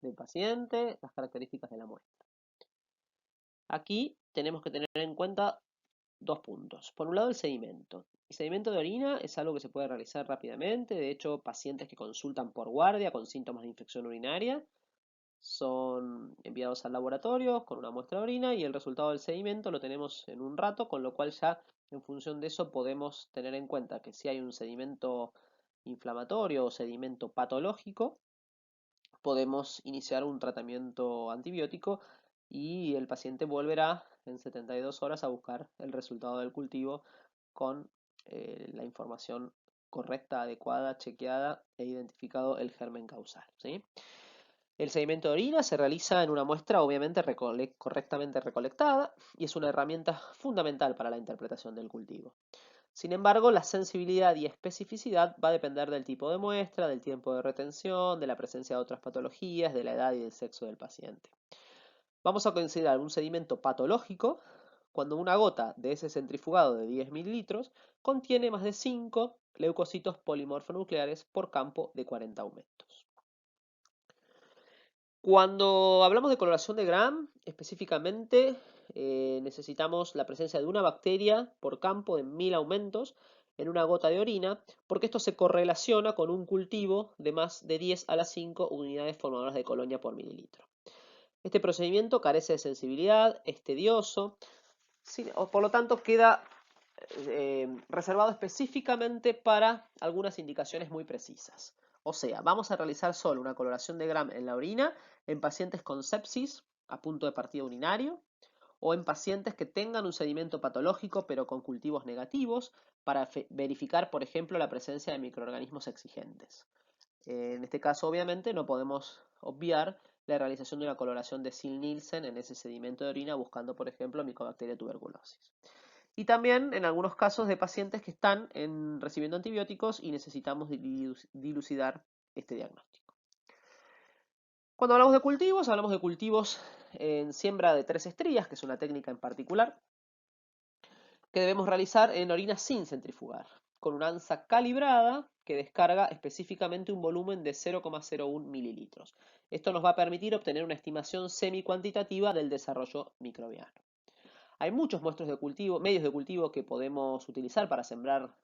[SPEAKER 1] del paciente, las características de la muestra. Aquí tenemos que tener en cuenta dos puntos. Por un lado, el sedimento. El sedimento de orina es algo que se puede realizar rápidamente. De hecho, pacientes que consultan por guardia con síntomas de infección urinaria son enviados al laboratorio con una muestra de orina y el resultado del sedimento lo tenemos en un rato, con lo cual ya en función de eso podemos tener en cuenta que si hay un sedimento inflamatorio o sedimento patológico, podemos iniciar un tratamiento antibiótico y el paciente volverá en 72 horas a buscar el resultado del cultivo con la información correcta, adecuada, chequeada e identificado el germen causal, ¿sí? El sedimento de orina se realiza en una muestra obviamente correctamente recolectada y es una herramienta fundamental para la interpretación del cultivo. Sin embargo, la sensibilidad y especificidad va a depender del tipo de muestra, del tiempo de retención, de la presencia de otras patologías, de la edad y del sexo del paciente. Vamos a considerar un sedimento patológico cuando una gota de ese centrifugado de 10 mililitros contiene más de 5 leucocitos polimorfonucleares por campo de 40 aumentos. Cuando hablamos de coloración de Gram, específicamente necesitamos la presencia de una bacteria por campo de 1000 aumentos en una gota de orina, porque esto se correlaciona con un cultivo de más de 10 a la 5 unidades formadoras de colonia por mililitro. Este procedimiento carece de sensibilidad, es tedioso, por lo tanto queda reservado específicamente para algunas indicaciones muy precisas. O sea, vamos a realizar solo una coloración de Gram en la orina en pacientes con sepsis a punto de partida urinario o en pacientes que tengan un sedimento patológico pero con cultivos negativos para verificar, por ejemplo, la presencia de microorganismos exigentes. En este caso, obviamente, no podemos obviar la realización de una coloración de Ziel-Nielsen en ese sedimento de orina buscando, por ejemplo, Mycobacteria tuberculosis. Y también en algunos casos de pacientes que están recibiendo antibióticos y necesitamos dilucidar este diagnóstico. Cuando hablamos de cultivos en siembra de 3 estrías, que es una técnica en particular, que debemos realizar en orina sin centrifugar, con una ANSA calibrada que descarga específicamente un volumen de 0,01 mililitros. Esto nos va a permitir obtener una estimación semi-cuantitativa del desarrollo microbiano. Hay muchos medios de cultivo que podemos utilizar para sembrar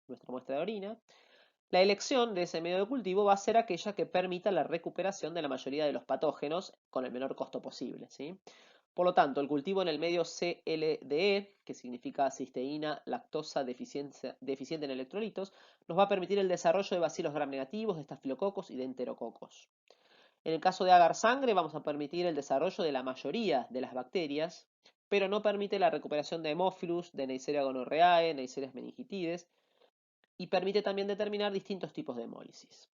[SPEAKER 1] nuestra muestra de orina. La elección de ese medio de cultivo va a ser aquella que permita la recuperación de la mayoría de los patógenos con el menor costo posible, ¿sí? Por lo tanto, el cultivo en el medio CLDE, que significa cisteína lactosa deficiente en electrolitos, nos va a permitir el desarrollo de bacilos gram negativos, de estafilococos y de enterococos. En el caso de agar sangre, vamos a permitir el desarrollo de la mayoría de las bacterias, pero no permite la recuperación de Haemophilus, de Neisseria gonorrhoeae, Neisseria meningitidis, y permite también determinar distintos tipos de hemólisis.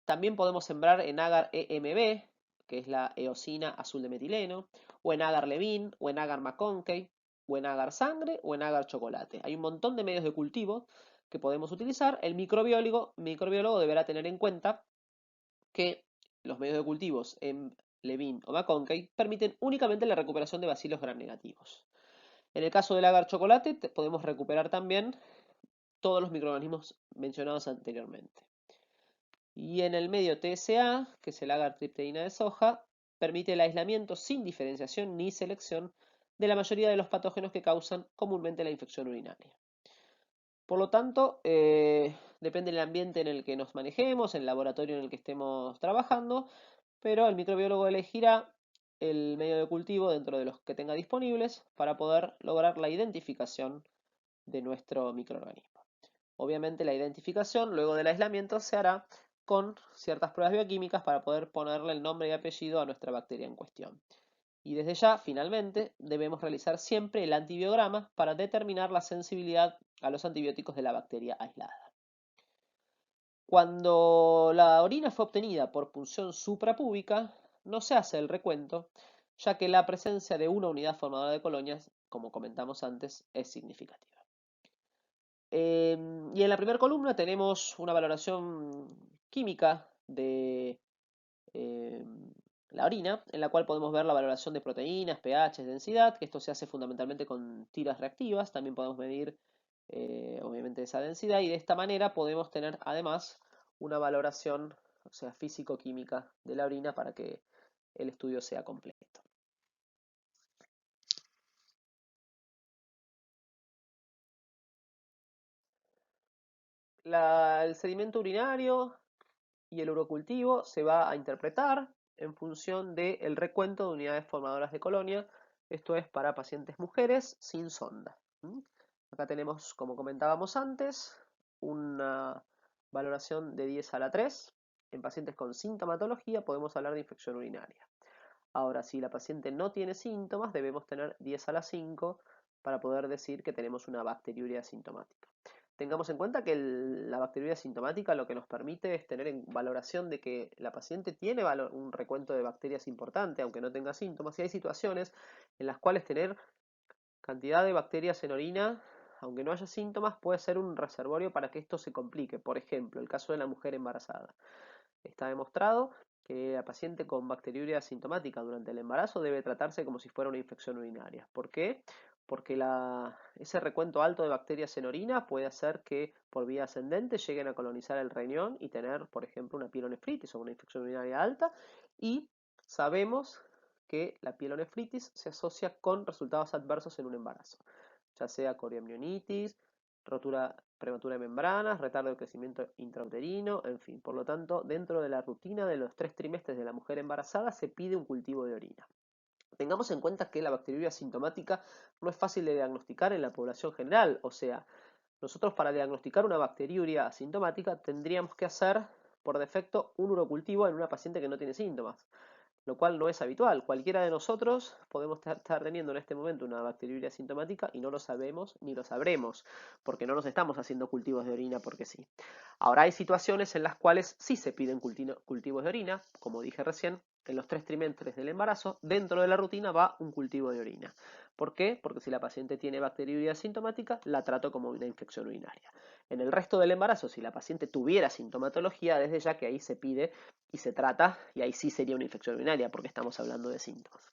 [SPEAKER 1] También podemos sembrar en agar EMB, que es la eosina azul de metileno, o en agar Levin, o en agar McConkey, o en agar sangre, o en agar chocolate. Hay un montón de medios de cultivo que podemos utilizar. El microbiólogo deberá tener en cuenta que los medios de cultivos en Levin o McConkey permiten únicamente la recuperación de bacilos gram negativos. En el caso del agar chocolate podemos recuperar también todos los microorganismos mencionados anteriormente. Y en el medio TSA, que es el agar tripteína de soja, permite el aislamiento sin diferenciación ni selección de la mayoría de los patógenos que causan comúnmente la infección urinaria. Por lo tanto, depende del ambiente en el que nos manejemos, el laboratorio en el que estemos trabajando, pero el microbiólogo elegirá el medio de cultivo dentro de los que tenga disponibles para poder lograr la identificación de nuestro microorganismo. Obviamente la identificación luego del aislamiento se hará con ciertas pruebas bioquímicas para poder ponerle el nombre y apellido a nuestra bacteria en cuestión. Y desde ya, finalmente, debemos realizar siempre el antibiograma para determinar la sensibilidad a los antibióticos de la bacteria aislada. Cuando la orina fue obtenida por punción suprapúbica, no se hace el recuento, ya que la presencia de una unidad formadora de colonias, como comentamos antes, es significativa. Y en la primera columna tenemos una valoración química de la orina, en la cual podemos ver la valoración de proteínas, pH, densidad, que esto se hace fundamentalmente con tiras reactivas. También podemos medir, obviamente, esa densidad y de esta manera podemos tener además una valoración, o sea, físico-química de la orina para que el estudio sea completo. El sedimento urinario y el urocultivo se va a interpretar en función del recuento de unidades formadoras de colonia. Esto es para pacientes mujeres sin sonda. Acá tenemos, como comentábamos antes, una valoración de 10 a la 3. En pacientes con sintomatología podemos hablar de infección urinaria. Ahora, si la paciente no tiene síntomas, debemos tener 10 a la 5 para poder decir que tenemos una bacteriuria asintomática. Tengamos en cuenta que la bacteriuria asintomática lo que nos permite es tener en valoración de que la paciente tiene un recuento de bacterias importante, aunque no tenga síntomas, y hay situaciones en las cuales tener cantidad de bacterias en orina aunque no haya síntomas, puede ser un reservorio para que esto se complique. Por ejemplo, el caso de la mujer embarazada. Está demostrado que la paciente con bacteriuria asintomática durante el embarazo debe tratarse como si fuera una infección urinaria. ¿Por qué? Porque ese recuento alto de bacterias en orina puede hacer que por vía ascendente lleguen a colonizar el riñón y tener, por ejemplo, una pielonefritis o una infección urinaria alta. Y sabemos que la pielonefritis se asocia con resultados adversos en un embarazo, ya sea coriamnionitis, rotura prematura de membranas, retardo de crecimiento intrauterino, en fin. Por lo tanto, dentro de la rutina de los 3 trimestres de la mujer embarazada se pide un cultivo de orina. Tengamos en cuenta que la bacteriuria asintomática no es fácil de diagnosticar en la población general, o sea, nosotros para diagnosticar una bacteriuria asintomática tendríamos que hacer por defecto un urocultivo en una paciente que no tiene síntomas, lo cual no es habitual. Cualquiera de nosotros podemos estar teniendo en este momento una bacteriuria asintomática y no lo sabemos ni lo sabremos, porque no nos estamos haciendo cultivos de orina porque sí. Ahora hay situaciones en las cuales sí se piden cultivos de orina, como dije recién, en los 3 trimestres del embarazo, dentro de la rutina va un cultivo de orina. ¿Por qué? Porque si la paciente tiene bacteriuria asintomática, la trato como una infección urinaria. En el resto del embarazo, si la paciente tuviera sintomatología, desde ya que ahí se pide y se trata, y ahí sí sería una infección urinaria, porque estamos hablando de síntomas.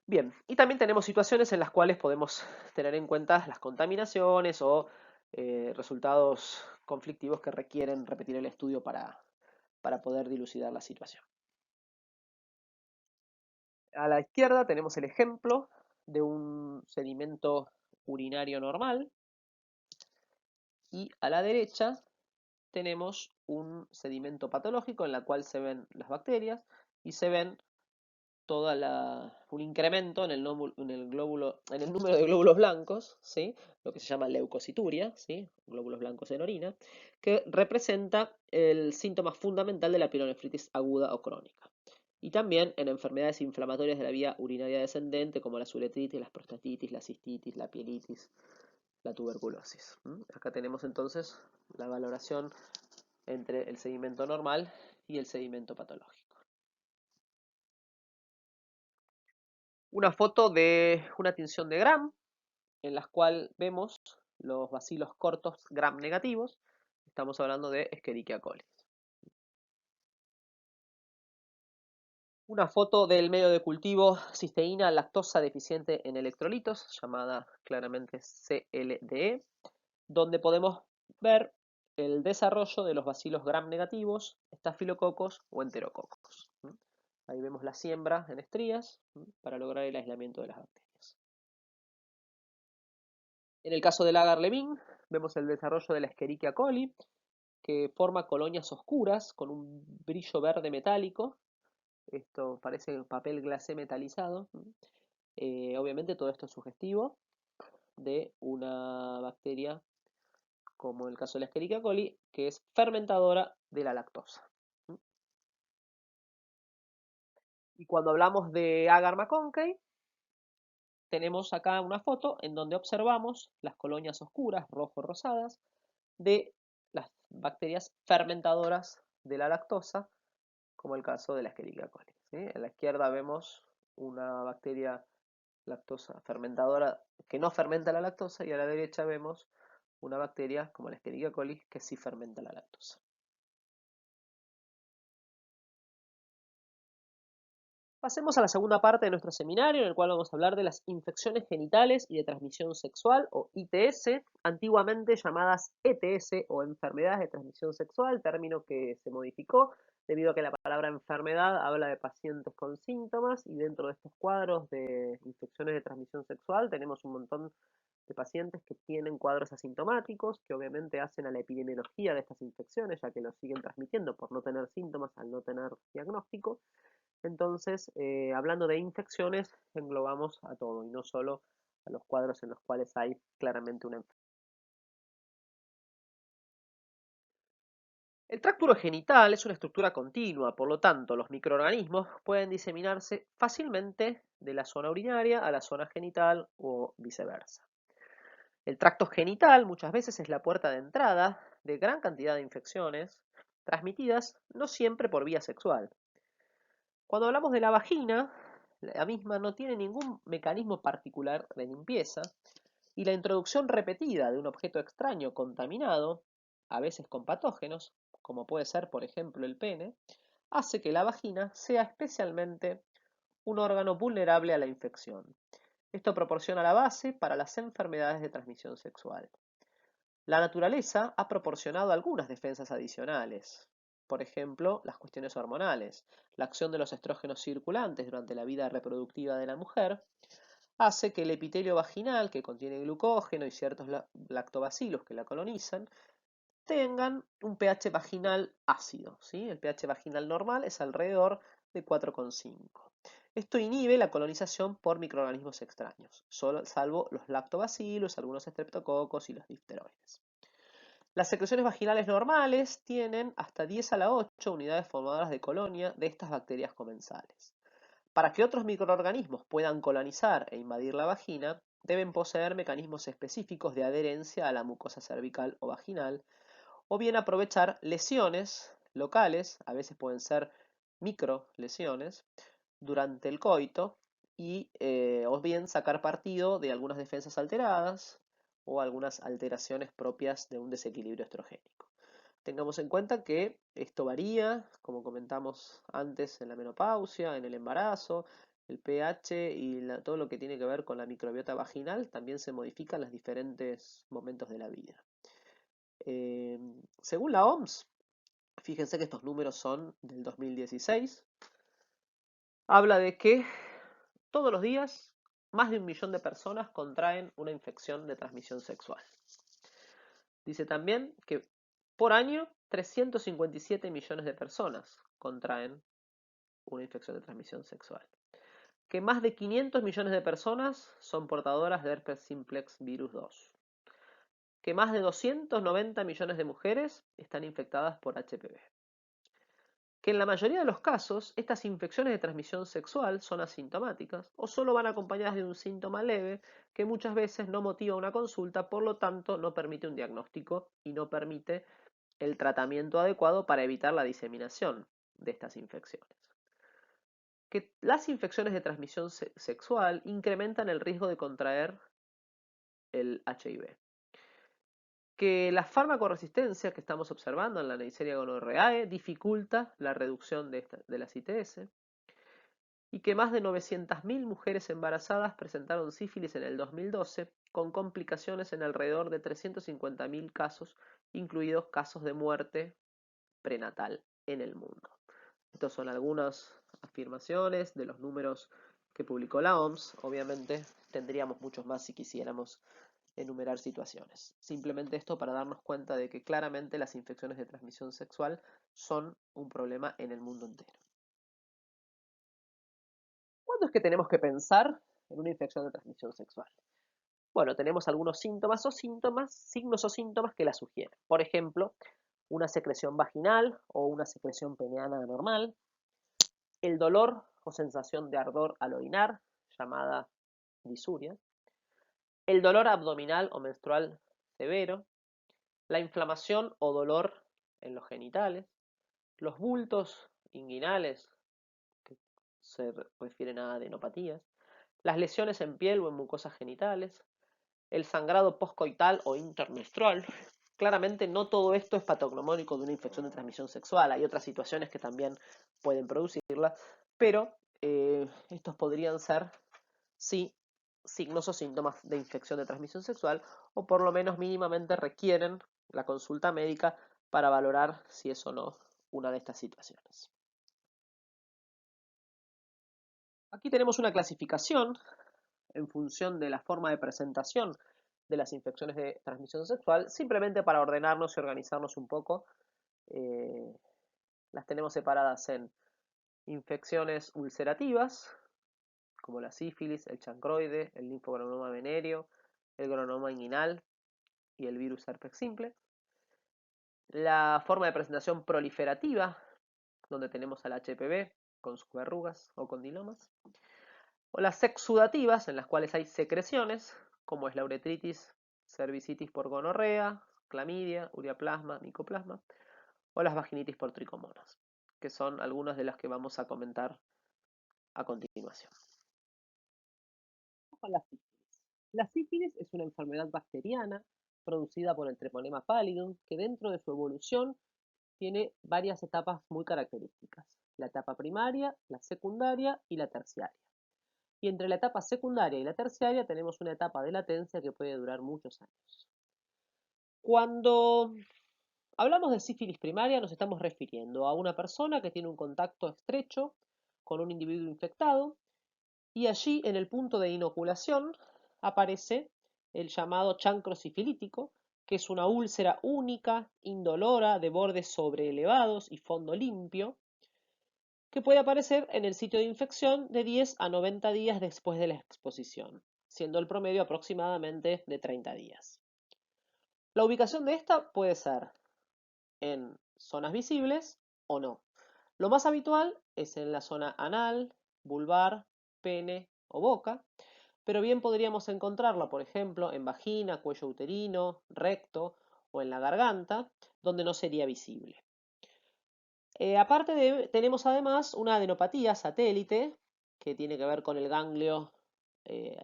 [SPEAKER 1] Bien, y también tenemos situaciones en las cuales podemos tener en cuenta las contaminaciones o resultados conflictivos que requieren repetir el estudio para poder dilucidar la situación. A la izquierda tenemos el ejemplo de un sedimento urinario normal y a la derecha tenemos un sedimento patológico en la cual se ven las bacterias y se ven un incremento en el número de glóbulos blancos, ¿sí? Lo que se llama leucocituria, ¿sí? Glóbulos blancos en orina, que representa el síntoma fundamental de la pielonefritis aguda o crónica. Y también en enfermedades inflamatorias de la vía urinaria descendente, como la uretritis, la prostatitis, la cistitis, la pielitis, la tuberculosis. Acá tenemos entonces la valoración entre el sedimento normal y el sedimento patológico. Una foto de una tinción de Gram, en la cual vemos los bacilos cortos Gram negativos. Estamos hablando de Escherichia coli. Una foto del medio de cultivo cisteína lactosa deficiente en electrolitos, llamada claramente CLDE, donde podemos ver el desarrollo de los bacilos Gram negativos, estafilococos o enterococos. Ahí vemos la siembra en estrías para lograr el aislamiento de las bacterias. En el caso del agar-Levin, vemos el desarrollo de la Escherichia coli, que forma colonias oscuras con un brillo verde metálico. Esto parece papel glacé metalizado. Obviamente todo esto es sugestivo de una bacteria, como en el caso de la Escherichia coli, que es fermentadora de la lactosa. Y cuando hablamos de agar maconcay, tenemos acá una foto en donde observamos las colonias oscuras, rojo-rosadas, de las bacterias fermentadoras de la lactosa, como el caso de la Escherichia coli. ¿Sí? En la izquierda vemos una bacteria lactosa fermentadora que no fermenta la lactosa y a la derecha vemos una bacteria como la Escherichia coli que sí fermenta la lactosa. Pasemos a la segunda parte de nuestro seminario, en el cual vamos a hablar de las infecciones genitales y de transmisión sexual, o ITS, antiguamente llamadas ETS o enfermedades de transmisión sexual, término que se modificó debido a que la palabra enfermedad habla de pacientes con síntomas y dentro de estos cuadros de infecciones de transmisión sexual tenemos un montón de pacientes que tienen cuadros asintomáticos, que obviamente hacen a la epidemiología de estas infecciones, ya que los siguen transmitiendo por no tener síntomas al no tener diagnóstico. Entonces, hablando de infecciones, englobamos a todo y no solo a los cuadros en los cuales hay claramente una enfermedad. El tracto urogenital es una estructura continua, por lo tanto, los microorganismos pueden diseminarse fácilmente de la zona urinaria a la zona genital o viceversa. El tracto genital muchas veces es la puerta de entrada de gran cantidad de infecciones transmitidas no siempre por vía sexual. Cuando hablamos de la vagina, la misma no tiene ningún mecanismo particular de limpieza y la introducción repetida de un objeto extraño contaminado, a veces con patógenos, como puede ser por ejemplo el pene, hace que la vagina sea especialmente un órgano vulnerable a la infección. Esto proporciona la base para las enfermedades de transmisión sexual. La naturaleza ha proporcionado algunas defensas adicionales, por ejemplo, las cuestiones hormonales. La acción de los estrógenos circulantes durante la vida reproductiva de la mujer hace que el epitelio vaginal, que contiene glucógeno y ciertos lactobacilos que la colonizan, tengan un pH vaginal ácido, ¿sí? El pH vaginal normal es alrededor de 4,5. Esto inhibe la colonización por microorganismos extraños, salvo los lactobacilos, algunos estreptococos y los difteroides. Las secreciones vaginales normales tienen hasta 10 a la 8 unidades formadoras de colonia de estas bacterias comensales. Para que otros microorganismos puedan colonizar e invadir la vagina, deben poseer mecanismos específicos de adherencia a la mucosa cervical o vaginal, o bien aprovechar lesiones locales, a veces pueden ser microlesiones, durante el coito, o bien sacar partido de algunas defensas alteradas o algunas alteraciones propias de un desequilibrio estrogénico. Tengamos en cuenta que esto varía, como comentamos antes, en la menopausia, en el embarazo, el pH y todo lo que tiene que ver con la microbiota vaginal también se modifica en los diferentes momentos de la vida. Según la OMS, fíjense que estos números son del 2016, habla de que todos los días más de 1 millón de personas contraen una infección de transmisión sexual. Dice también que por año 357 millones de personas contraen una infección de transmisión sexual. Que más de 500 millones de personas son portadoras de herpes simplex virus 2. Que más de 290 millones de mujeres están infectadas por HPV. Que en la mayoría de los casos, estas infecciones de transmisión sexual son asintomáticas o solo van acompañadas de un síntoma leve que muchas veces no motiva una consulta, por lo tanto no permite un diagnóstico y no permite el tratamiento adecuado para evitar la diseminación de estas infecciones. Que las infecciones de transmisión sexual incrementan el riesgo de contraer el HIV. Que la farmacoresistencia que estamos observando en la Neisseria gonorrhoeae dificulta la reducción de las ITS, y que más de 900.000 mujeres embarazadas presentaron sífilis en el 2012, con complicaciones en alrededor de 350.000 casos, incluidos casos de muerte prenatal en el mundo. Estas son algunas afirmaciones de los números que publicó la OMS. Obviamente tendríamos muchos más si quisiéramos enumerar situaciones. Simplemente esto para darnos cuenta de que claramente las infecciones de transmisión sexual son un problema en el mundo entero. ¿Cuándo es que tenemos que pensar en una infección de transmisión sexual? Bueno, tenemos algunos signos o síntomas que la sugieren. Por ejemplo, una secreción vaginal o una secreción peneana anormal, el dolor o sensación de ardor al orinar, llamada disuria, el dolor abdominal o menstrual severo, la inflamación o dolor en los genitales, los bultos inguinales, que se refieren a adenopatías, las lesiones en piel o en mucosas genitales, el sangrado postcoital o intermenstrual. Claramente no todo esto es patognomónico de una infección de transmisión sexual, hay otras situaciones que también pueden producirla, pero estos podrían ser, sí, signos o síntomas de infección de transmisión sexual, o por lo menos mínimamente requieren la consulta médica para valorar si es o no una de estas situaciones. Aquí tenemos una clasificación en función de la forma de presentación de las infecciones de transmisión sexual, simplemente para ordenarnos y organizarnos un poco. Las tenemos separadas en infecciones ulcerativas, como la sífilis, el chancroide, el linfogranoma venéreo, el granuloma inguinal y el virus herpes simple. La forma de presentación proliferativa, donde tenemos al HPV con sus verrugas o condilomas. O las exudativas, en las cuales hay secreciones, como es la uretritis, cervicitis por gonorrea, clamidia, ureaplasma, micoplasma, o las vaginitis por tricomonas, que son algunas de las que vamos a comentar a continuación. La sífilis es una enfermedad bacteriana producida por el Treponema pallidum que dentro de su evolución tiene varias etapas muy características. La etapa primaria, la secundaria y la terciaria. Y entre la etapa secundaria y la terciaria tenemos una etapa de latencia que puede durar muchos años. Cuando hablamos de sífilis primaria nos estamos refiriendo a una persona que tiene un contacto estrecho con un individuo infectado y allí en el punto de inoculación aparece el llamado chancro sifilítico, que es una úlcera única, indolora, de bordes sobreelevados y fondo limpio, que puede aparecer en el sitio de infección de 10 a 90 días después de la exposición, siendo el promedio aproximadamente de 30 días. La ubicación de esta puede ser en zonas visibles o no. Lo más habitual es en la zona anal, vulvar, pene o boca, pero bien podríamos encontrarla, por ejemplo, en vagina, cuello uterino, recto o en la garganta, donde no sería visible. Tenemos además una adenopatía satélite, que tiene que ver con el ganglio eh,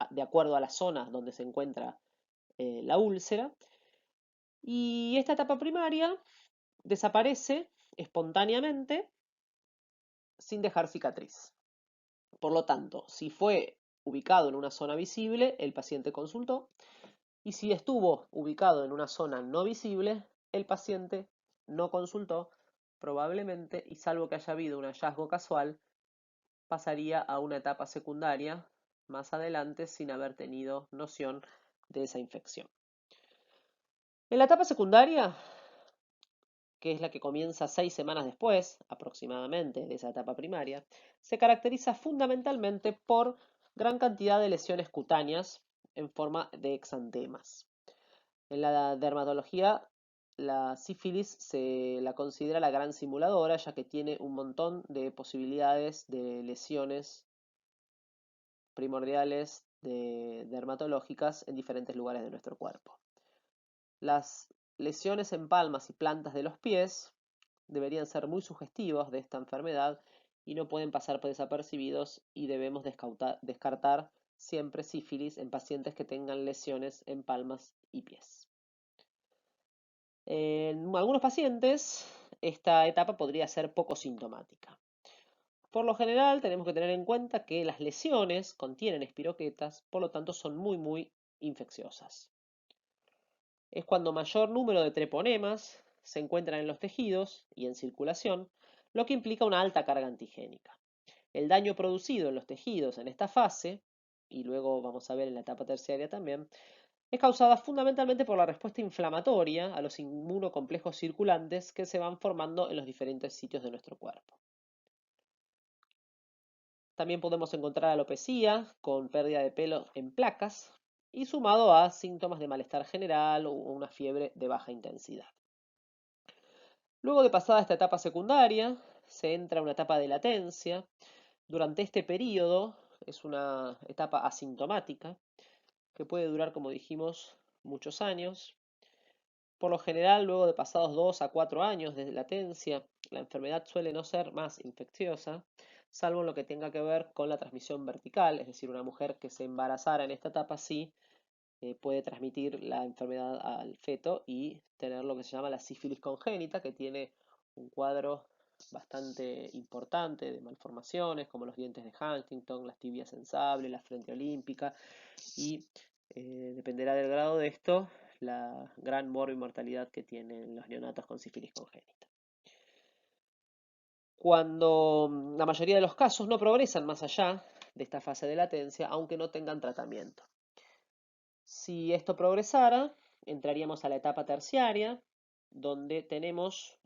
[SPEAKER 1] de acuerdo a la zona donde se encuentra la úlcera. Y esta etapa primaria desaparece espontáneamente sin dejar cicatriz. Por lo tanto, si fue ubicado en una zona visible, el paciente consultó, y si estuvo ubicado en una zona no visible, el paciente no consultó probablemente, y salvo que haya habido un hallazgo casual, pasaría a una etapa secundaria más adelante sin haber tenido noción de esa infección. En la etapa secundaria, que es la que comienza 6 semanas después, aproximadamente, de esa etapa primaria, se caracteriza fundamentalmente por gran cantidad de lesiones cutáneas en forma de exantemas. En la dermatología, la sífilis se la considera la gran simuladora, ya que tiene un montón de posibilidades de lesiones primordiales dermatológicas en diferentes lugares de nuestro cuerpo. Las lesiones en palmas y plantas de los pies deberían ser muy sugestivos de esta enfermedad y no pueden pasar por desapercibidos, y debemos descartar siempre sífilis en pacientes que tengan lesiones en palmas y pies. En algunos pacientes esta etapa podría ser poco sintomática. Por lo general tenemos que tener en cuenta que las lesiones contienen espiroquetas, por lo tanto son muy infecciosas. Es cuando mayor número de treponemas se encuentran en los tejidos y en circulación, lo que implica una alta carga antigénica. El daño producido en los tejidos en esta fase, y luego vamos a ver en la etapa terciaria también, es causada fundamentalmente por la respuesta inflamatoria a los inmunocomplejos circulantes que se van formando en los diferentes sitios de nuestro cuerpo. También podemos encontrar alopecia con pérdida de pelo en placas y sumado a síntomas de malestar general o una fiebre de baja intensidad. Luego de pasada esta etapa secundaria, se entra a una etapa de latencia. Durante este periodo es una etapa asintomática que puede durar, como dijimos, muchos años. Por lo general, luego de pasados 2 a 4 años de latencia, la enfermedad suele no ser más infecciosa, salvo en lo que tenga que ver con la transmisión vertical, es decir, una mujer que se embarazara en esta etapa sí puede transmitir la enfermedad al feto y tener lo que se llama la sífilis congénita, que tiene un cuadro bastante importante de malformaciones, como los dientes de Huntington, las tibias sensables, la frente olímpica, y dependerá del grado de esto la gran mortalidad que tienen los neonatos con sífilis congénita. Cuando la mayoría de los casos no progresan más allá de esta fase de latencia, aunque no tengan tratamiento. Si esto progresara, entraríamos a la etapa terciaria, donde tenemos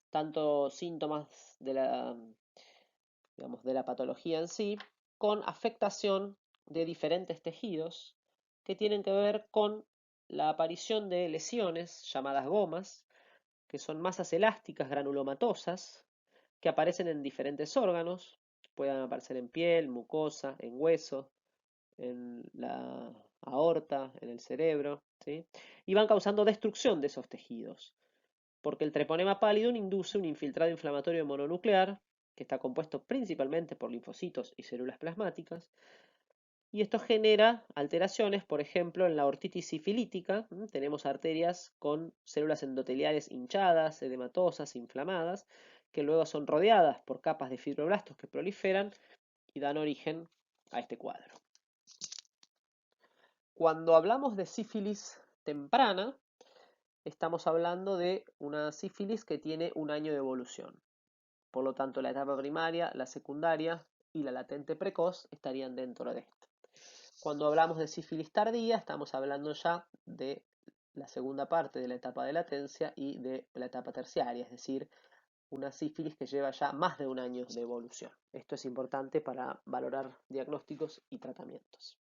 [SPEAKER 1] tanto síntomas digamos, de la patología en sí, con afectación de diferentes tejidos que tienen que ver con la aparición de lesiones llamadas gomas, que son masas elásticas granulomatosas que aparecen en diferentes órganos, pueden aparecer en piel, mucosa, en hueso, en la aorta, en el cerebro, ¿sí? Y van causando destrucción de esos tejidos, porque el treponema pallidum induce un infiltrado inflamatorio mononuclear, que está compuesto principalmente por linfocitos y células plasmáticas, Y esto genera alteraciones, por ejemplo, en la ortitis sifilítica. Tenemos arterias con células endoteliales hinchadas, edematosas, inflamadas, que luego son rodeadas por capas de fibroblastos que proliferan y dan origen a este cuadro. Cuando hablamos de sífilis temprana, estamos hablando de una sífilis que tiene un año de evolución. Por lo tanto, la etapa primaria, la secundaria y la latente precoz estarían dentro de esto. Cuando hablamos de sífilis tardía, estamos hablando ya de la segunda parte de la etapa de latencia y de la etapa terciaria, es decir, una sífilis que lleva ya más de un año de evolución. Esto es importante para valorar diagnósticos y tratamientos.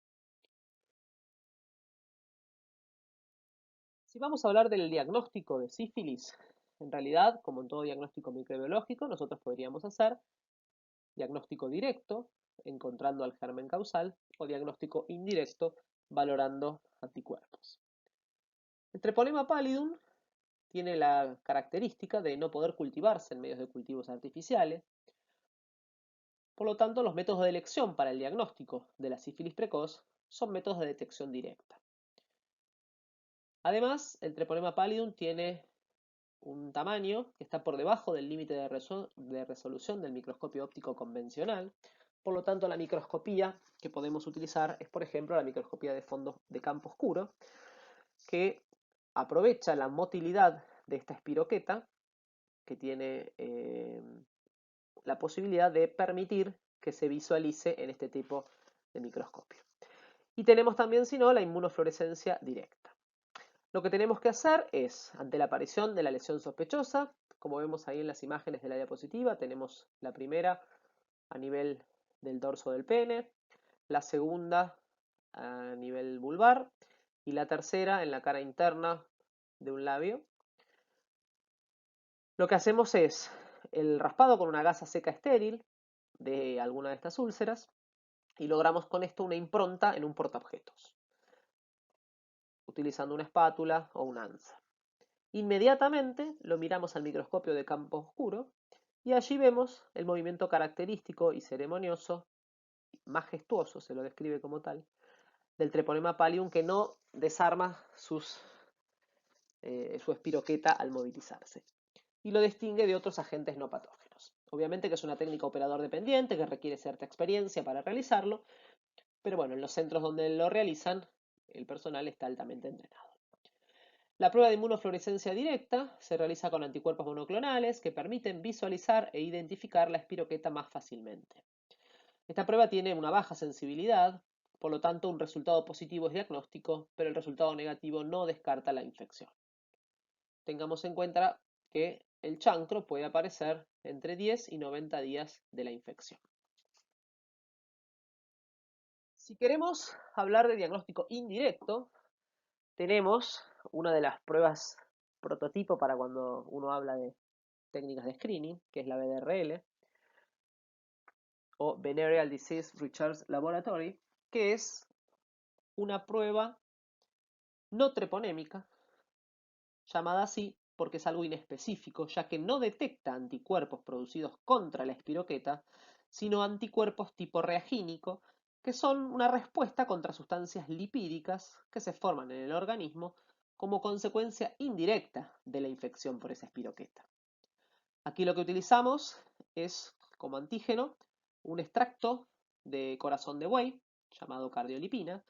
[SPEAKER 1] Si vamos a hablar del diagnóstico de sífilis, en realidad, como en todo diagnóstico microbiológico, nosotros podríamos hacer diagnóstico directo, encontrando al germen causal, o diagnóstico indirecto, valorando anticuerpos. El Treponema pallidum tiene la característica de no poder cultivarse en medios de cultivos artificiales. Por lo tanto, los métodos de elección para el diagnóstico de la sífilis precoz son métodos de detección directa. Además, el Treponema pallidum tiene un tamaño que está por debajo del límite de resolución del microscopio óptico convencional. Por lo tanto, la microscopía que podemos utilizar es, por ejemplo, la microscopía de fondo de campo oscuro, que aprovecha la motilidad de esta espiroqueta, que tiene la posibilidad de permitir que se visualice en este tipo de microscopio. Y tenemos también, si no, la inmunofluorescencia directa. Lo que tenemos que hacer es, ante la aparición de la lesión sospechosa, como vemos ahí en las imágenes de la diapositiva, tenemos la primera a nivel del dorso del pene, la segunda a nivel vulvar y la tercera en la cara interna de un labio. Lo que hacemos es el raspado con una gasa seca estéril de alguna de estas úlceras y logramos con esto una impronta en un portaobjetos, utilizando una espátula o una anza. Inmediatamente lo miramos al microscopio de campo oscuro y allí vemos el movimiento característico y ceremonioso, majestuoso, se lo describe como tal, del Treponema pallidum, que no desarma su espiroqueta al movilizarse y lo distingue de otros agentes no patógenos. Obviamente que es una técnica operador dependiente que requiere cierta experiencia para realizarlo, pero bueno, en los centros donde lo realizan, el personal está altamente entrenado. La prueba de inmunofluorescencia directa se realiza con anticuerpos monoclonales que permiten visualizar e identificar la espiroqueta más fácilmente. Esta prueba tiene una baja sensibilidad, por lo tanto un resultado positivo es diagnóstico, pero el resultado negativo no descarta la infección. Tengamos en cuenta que el chancro puede aparecer entre 10 y 90 días de la infección. Si queremos hablar de diagnóstico indirecto, tenemos una de las pruebas prototipo para cuando uno habla de técnicas de screening, que es la BDRL, o Venereal Disease Research Laboratory, que es una prueba no treponémica, llamada así porque es algo inespecífico, ya que no detecta anticuerpos producidos contra la espiroqueta, sino anticuerpos tipo reagínico, que son una respuesta contra sustancias lipídicas que se forman en el organismo como consecuencia indirecta de la infección por esa espiroqueta. Aquí lo que utilizamos es como antígeno un extracto de corazón de buey, llamado cardiolipina,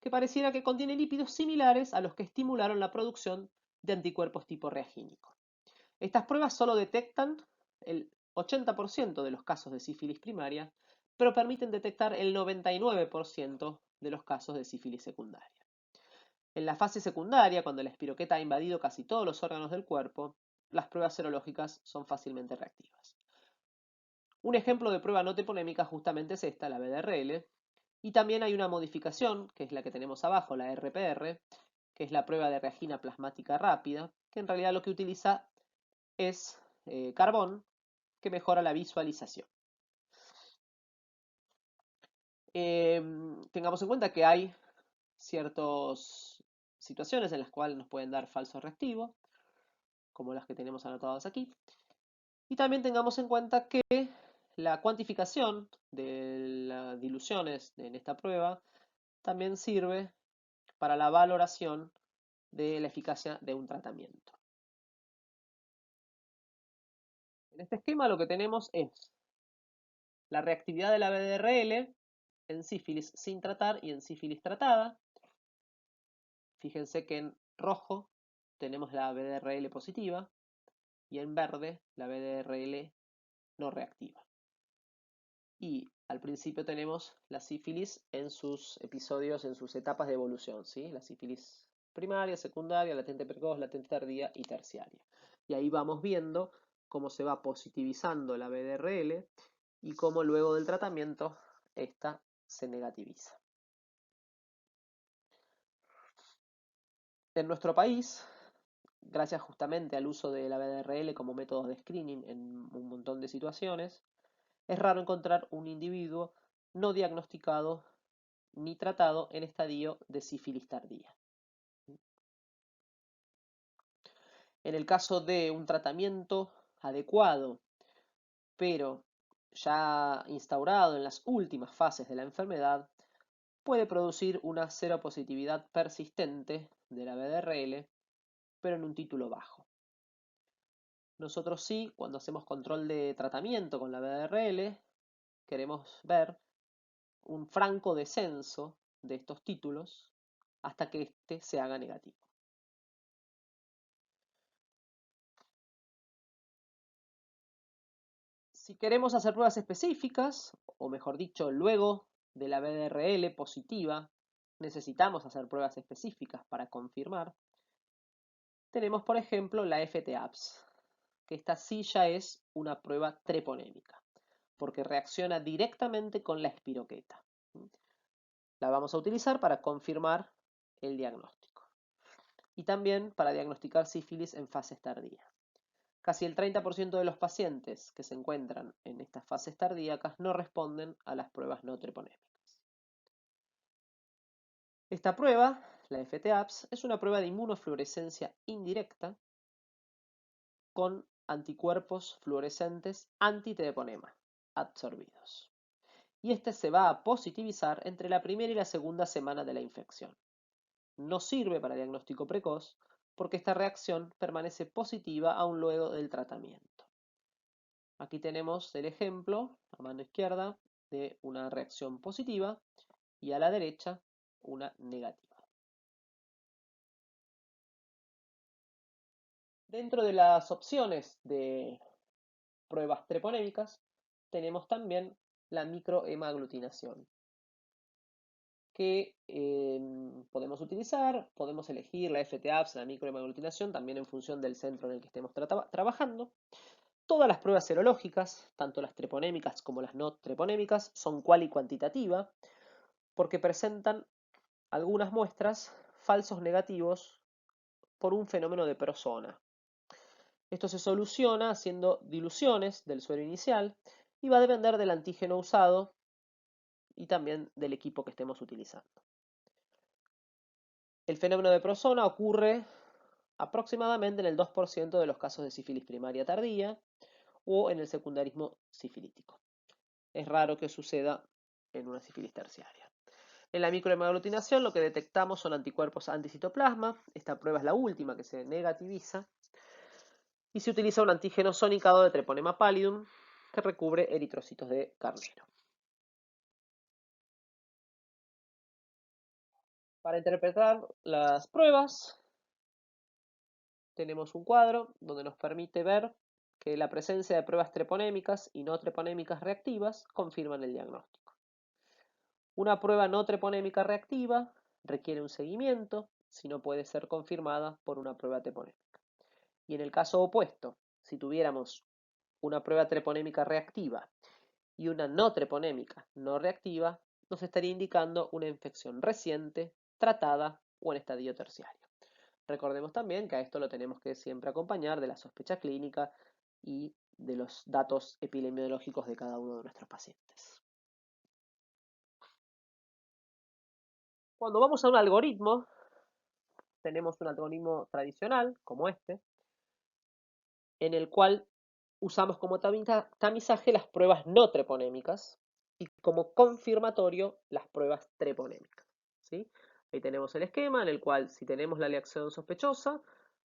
[SPEAKER 1] que pareciera que contiene lípidos similares a los que estimularon la producción de anticuerpos tipo reagínico. Estas pruebas solo detectan el 80% de los casos de sífilis primaria, pero permiten detectar el 99% de los casos de sífilis secundaria. En la fase secundaria, cuando la espiroqueta ha invadido casi todos los órganos del cuerpo, las pruebas serológicas son fácilmente reactivas. Un ejemplo de prueba no treponémica justamente es esta, la BDRL, y también hay una modificación, que es la que tenemos abajo, la RPR, que es la prueba de reagina plasmática rápida, que en realidad lo que utiliza es carbón, que mejora la visualización. Tengamos en cuenta que hay ciertas situaciones en las cuales nos pueden dar falsos reactivos, como las que tenemos anotadas aquí. Y también tengamos en cuenta que la cuantificación de las diluciones en esta prueba también sirve para la valoración de la eficacia de un tratamiento. En este esquema lo que tenemos es la reactividad de la BDRL en sífilis sin tratar y en sífilis tratada. Fíjense que en rojo tenemos la BDRL positiva y en verde la BDRL no reactiva. Y al principio tenemos la sífilis en sus episodios, en sus etapas de evolución, ¿sí? La sífilis primaria, secundaria, latente precoz, latente tardía y terciaria. Y ahí vamos viendo cómo se va positivizando la BDRL y cómo luego del tratamiento esta se negativiza. En nuestro país, gracias justamente al uso de la BDRL como método de screening en un montón de situaciones, es raro encontrar un individuo no diagnosticado ni tratado en estadio de sífilis tardía. En el caso de un tratamiento adecuado, pero ya instaurado en las últimas fases de la enfermedad, puede producir una seropositividad persistente de la BDRL, pero en un título bajo. Nosotros sí, cuando hacemos control de tratamiento con la BDRL, queremos ver un franco descenso de estos títulos hasta que éste se haga negativo. Si queremos hacer pruebas específicas, o mejor dicho, luego de la BDRL positiva, necesitamos hacer pruebas específicas para confirmar, tenemos por ejemplo la FT-APS, que esta sí ya es una prueba treponémica, porque reacciona directamente con la espiroqueta. La vamos a utilizar para confirmar el diagnóstico y también para diagnosticar sífilis en fases tardías. Casi el 30% de los pacientes que se encuentran en estas fases tardíacas no responden a las pruebas no treponémicas. Esta prueba, la FT-APS, es una prueba de inmunofluorescencia indirecta con anticuerpos fluorescentes antitreponema absorbidos. Y este se va a positivizar entre la primera y la segunda semana de la infección. No sirve para diagnóstico precoz porque esta reacción permanece positiva aún luego del tratamiento. Aquí tenemos el ejemplo, a mano izquierda, de una reacción positiva y a la derecha una negativa. Dentro de las opciones de pruebas treponémicas tenemos también la microhemaglutinación que podemos utilizar, podemos elegir la FT-APS, la microhemaglutinación, también en función del centro en el que estemos trabajando. Todas las pruebas serológicas, tanto las treponémicas como las no treponémicas, son cual y cuantitativa porque presentan algunas muestras falsos negativos por un fenómeno de prosona. Esto se soluciona haciendo diluciones del suero inicial y va a depender del antígeno usado y también del equipo que estemos utilizando. El fenómeno de prosona ocurre aproximadamente en el 2% de los casos de sífilis primaria tardía o en el secundarismo sifilítico. Es raro que suceda en una sífilis terciaria. En la microhemaglutinación lo que detectamos son anticuerpos anticitoplasma. Esta prueba es la última que se negativiza. Y se utiliza un antígeno sonicado de Treponema pallidum que recubre eritrocitos de carnero. Para interpretar las pruebas tenemos un cuadro donde nos permite ver que la presencia de pruebas treponémicas y no treponémicas reactivas confirman el diagnóstico. Una prueba no treponémica reactiva requiere un seguimiento si no puede ser confirmada por una prueba treponémica. Y en el caso opuesto, si tuviéramos una prueba treponémica reactiva y una no treponémica no reactiva, nos estaría indicando una infección reciente, tratada o en estadio terciario. Recordemos también que a esto lo tenemos que siempre acompañar de la sospecha clínica y de los datos epidemiológicos de cada uno de nuestros pacientes. Cuando vamos a un algoritmo, tenemos un algoritmo tradicional, como este, en el cual usamos como tamizaje las pruebas no treponémicas y como confirmatorio las pruebas treponémicas. ¿sí? Ahí tenemos el esquema en el cual si tenemos la aleación sospechosa,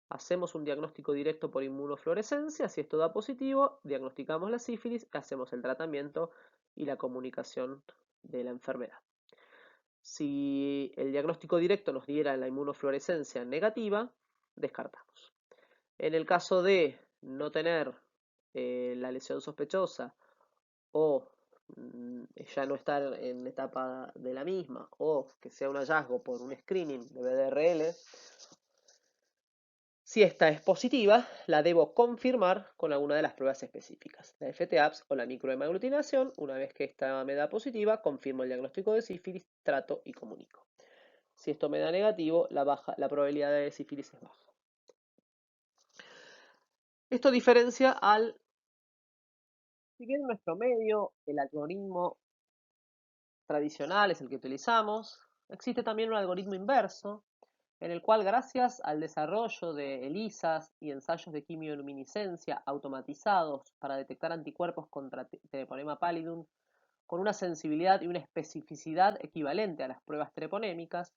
[SPEAKER 1] hacemos un diagnóstico directo por inmunofluorescencia, si esto da positivo, diagnosticamos la sífilis, hacemos el tratamiento y la comunicación de la enfermedad. Si el diagnóstico directo nos diera la inmunofluorescencia negativa, descartamos. En el caso de no tener la lesión sospechosa o ya no estar en etapa de la misma o que sea un hallazgo por un screening de BDRL, si esta es positiva, la debo confirmar con alguna de las pruebas específicas, la FTAPS o la microhemaglutinación. Una vez que esta me da positiva, confirmo el diagnóstico de sífilis, trato y comunico. Si esto me da negativo, la probabilidad de sífilis es baja. Esto diferencia al... Si bien en nuestro medio el algoritmo tradicional es el que utilizamos, existe también un algoritmo inverso en el cual, gracias al desarrollo de ELISAs y ensayos de quimioluminiscencia automatizados para detectar anticuerpos contra Treponema pallidum con una sensibilidad y una especificidad equivalente a las pruebas treponémicas,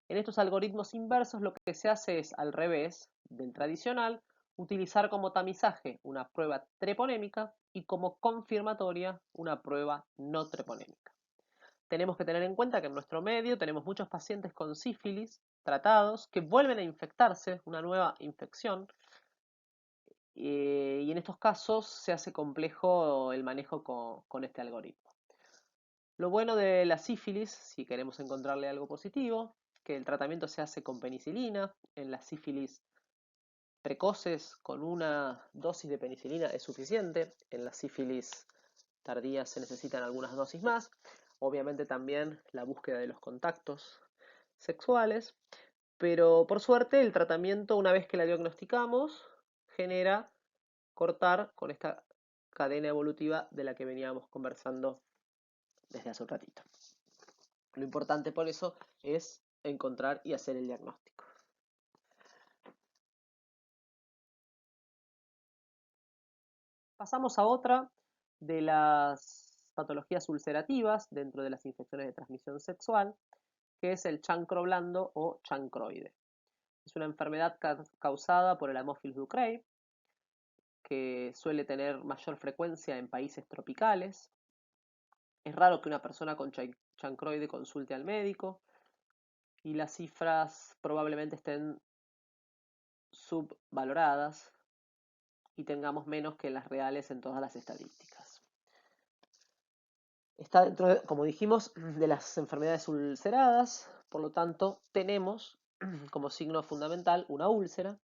[SPEAKER 1] en estos algoritmos inversos lo que se hace es, al revés del tradicional, utilizar como tamizaje una prueba treponémica y como confirmatoria una prueba no treponémica. Tenemos que tener en cuenta que en nuestro medio tenemos muchos pacientes con sífilis tratados que vuelven a infectarse, una nueva infección, y en estos casos se hace complejo el manejo con este algoritmo. Lo bueno de la sífilis, si queremos encontrarle algo positivo, que el tratamiento se hace con penicilina. En las sífilis precoces, con una dosis de penicilina es suficiente. En las sífilis tardías se necesitan algunas dosis más. Obviamente también la búsqueda de los contactos sexuales. Pero por suerte el tratamiento, una vez que la diagnosticamos, genera cortar con esta cadena evolutiva de la que veníamos conversando desde hace un ratito. Lo importante por eso es encontrar y hacer el diagnóstico. Pasamos a otra de las patologías ulcerativas dentro de las infecciones de transmisión sexual, que es el chancro blando o chancroide. Es una enfermedad causada por el Haemophilus ducreyi, que suele tener mayor frecuencia en países tropicales. Es raro que una persona con chancroide consulte al médico y las cifras probablemente estén subvaloradas y tengamos menos que las reales en todas las estadísticas. Está dentro, como dijimos, de las enfermedades ulceradas, por lo tanto tenemos como signo fundamental una úlcera,